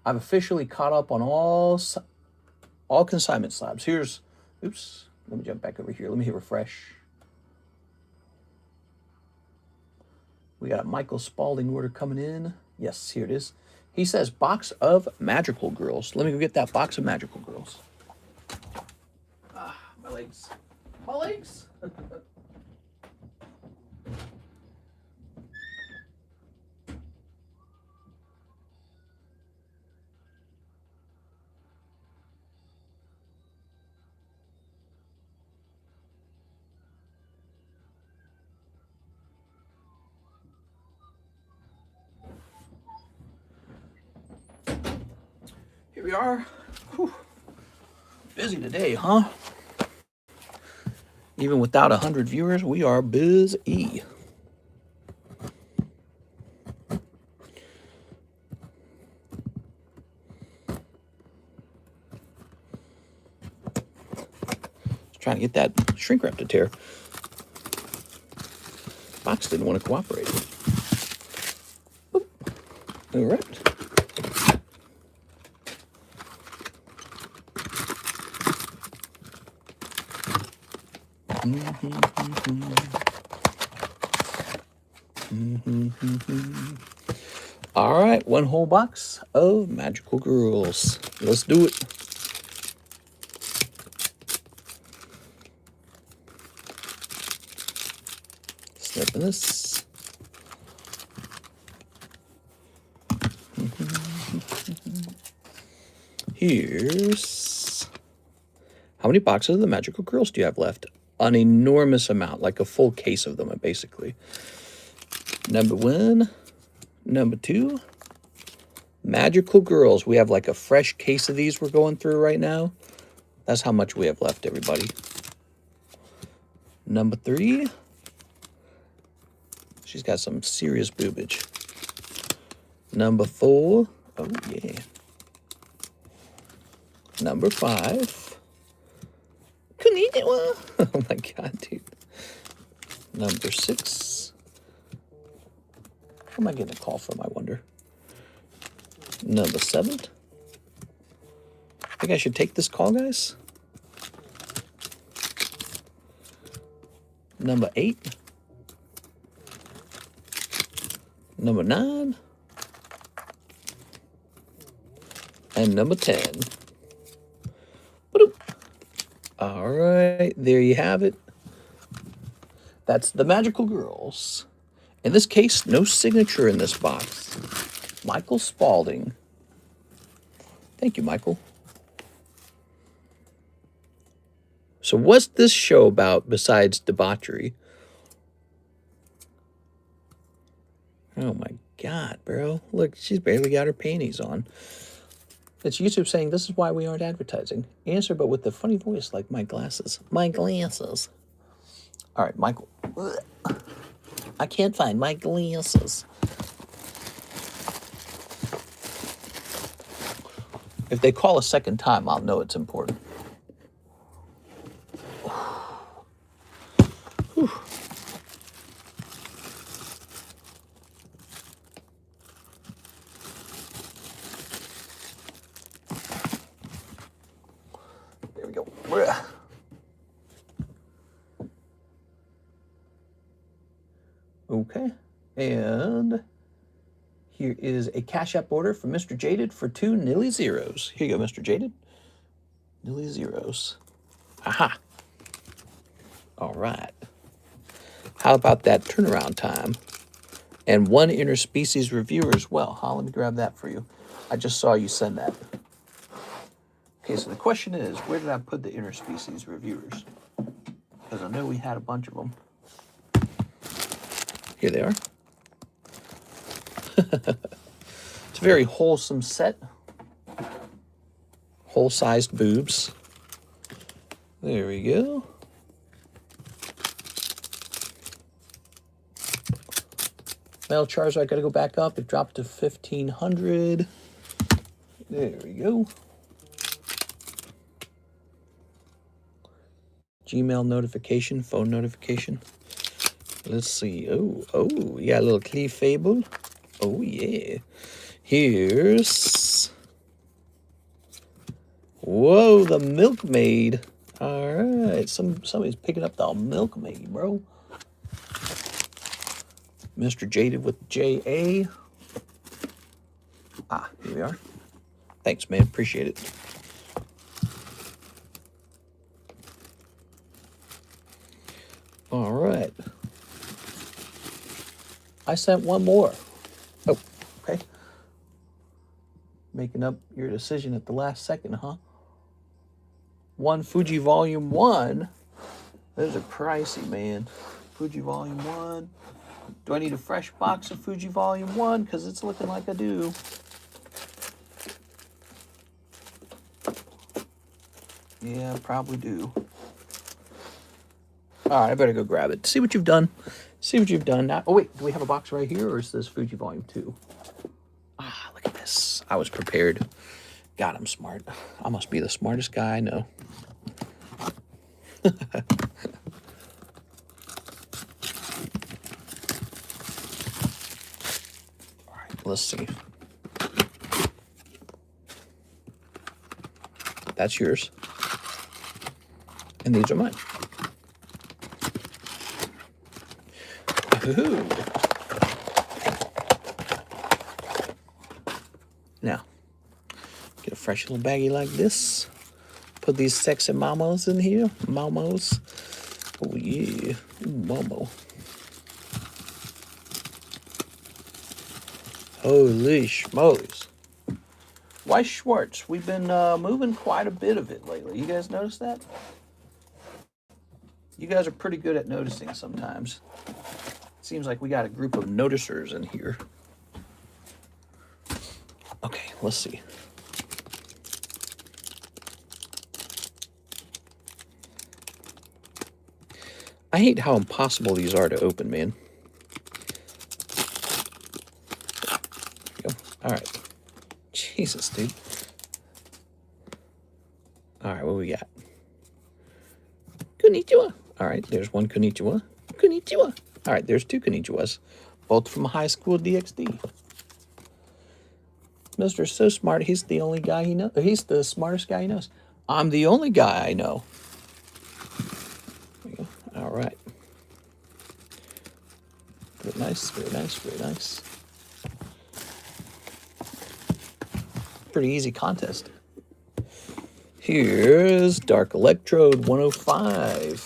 I've officially caught up on all consignment slabs. Here's, oops, let me jump back over here. Let me hit refresh. We got a Michael Spalding order coming in. Yes, here it is. He says, box of Magical Girls. Let me go get that box of Magical Girls. Ah, my legs. My legs. Here we are. Whew. Busy today, huh? Even without 100 viewers, we are busy. Trying to get that shrink wrap to tear. Box didn't want to cooperate. Oop. All right. All right, one whole box of Magical Girls. Let's do it. Snipping this. Here's... How many boxes of the Magical Girls do you have left? An enormous amount, like a full case of them, basically. Number 1, number 2, Magical Girls. We have like a fresh case of these we're going through right now. That's how much we have left, everybody. Number 3. She's got some serious boobage. Number 4. Oh, yeah. Number 5. Oh my God, dude. Number 6. Who am I getting a call from, I wonder? Number 7. I think I should take this call, guys. Number 8. Number 9. And number 10. All right, there you have it. That's the Magical Girls. In this case, no signature in this box. Michael Spaulding. Thank you, Michael. So what's this show about besides debauchery? Oh my God, bro. Look, she's barely got her panties on. It's YouTube saying this is why we aren't advertising. Answer, but with the funny voice like my glasses. My glasses. All right, Michael. I can't find my glasses. If they call a second time, I'll know it's important. Whew. There we go. Okay, and here is a Cash App order from Mr. Jaded for 2 Nilly Zeros. Here you go, Mr. Jaded. Nilly Zeros. Aha. All right. How about that turnaround time? And 1 interspecies reviewer as well. Huh? Let me grab that for you. I just saw you send that. Okay, so the question is, where did I put the interspecies reviewers? Because I know we had a bunch of them. Here they are. It's a very wholesome set. Whole-sized boobs. There we go. Male Charizard, I gotta go back up. It dropped to 1,500. There we go. Gmail notification, phone notification. Let's see. Oh, we got a little Clefable. Oh, yeah. Here's... Whoa, the Milkmaid. All right. Somebody's picking up the Milkmaid, bro. Mr. Jaded with J-A. Ah, here we are. Thanks, man. Appreciate it. All right. I sent one more. Oh, okay. Making up your decision at the last second, huh? One Fuji Volume 1. Those are pricey, man. Fuji Volume 1. Do I need a fresh box of Fuji Volume 1? Because it's looking like I do. Yeah, I probably do. All right, I better go grab it. See what you've done. See what you've done. Now, oh, wait. Do we have a box right here, or is this Fuji Volume 2? Ah, look at this. I was prepared. God, I'm smart. I must be the smartest guy I know. All right, let's see. That's yours. And these are mine. Ooh. Now, get a fresh little baggie like this. Put these sexy mamos in here. Mamos. Oh, yeah. Ooh, momo. Holy schmolies. Why Schwartz? We've been moving quite a bit of it lately. You guys notice that? You guys are pretty good at noticing sometimes. Seems like we got a group of noticers in here. Okay, let's see. I hate how impossible these are to open, man. There we go. All right. Jesus, dude. All right, what we got? Konnichiwa. All right, there's one Konnichiwa. Konnichiwa. All right, there's 2 Konnichiwas, both from High School DxD. Mr. So Smart, he's the only guy he knows. He's the smartest guy he knows. I'm the only guy I know. There you go. All right. Very nice, very nice, very nice. Pretty easy contest. Here's Dark Electrode 105.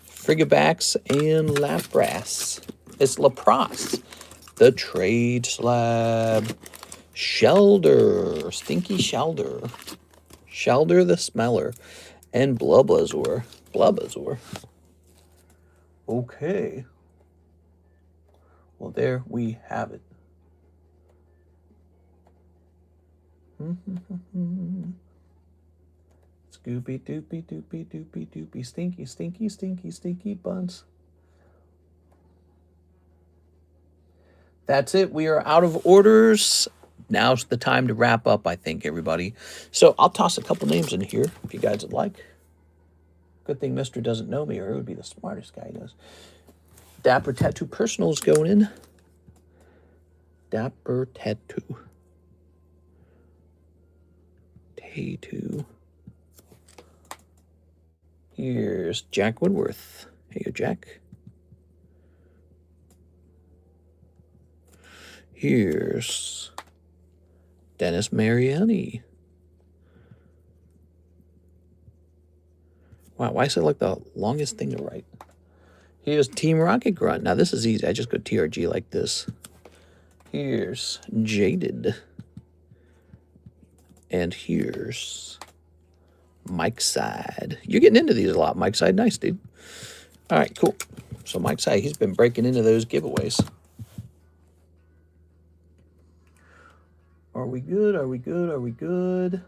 Frigobacks and Lapras. It's Lapras. The Trade Slab. Shelder. Stinky Shelder. Shelder the Smeller. And Blubblazor. Blubblazor. Okay. Well, there we have it. Scooby doopy doopy doopy doopy stinky stinky stinky stinky buns. That's it. We are out of orders. Now's the time to wrap up, I think, everybody. So I'll toss a couple names in here if you guys would like. Good thing Mister doesn't know me, or it would be the smartest guy he knows. Dapper Tattoo Personals going in. Dapper Tattoo. Tattoo. Here's Jack Woodworth. Hey, Jack. Here's Dennis Mariani. Wow, why is it like the longest thing to write? Here's Team Rocket Grunt. Now, this is easy. I just go TRG like this. Here's Jaded. And here's Mike Side. You're getting into these a lot, Mike Side. Nice, dude. All right, cool. So Mike Side, he's been breaking into those giveaways. Are we good? Are we good? Are we good?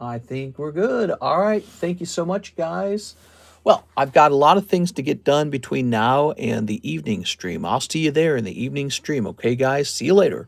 I think we're good. All right. Thank you so much, guys. Well, I've got a lot of things to get done between now and the evening stream. I'll see you there in the evening stream. Okay, guys? See you later.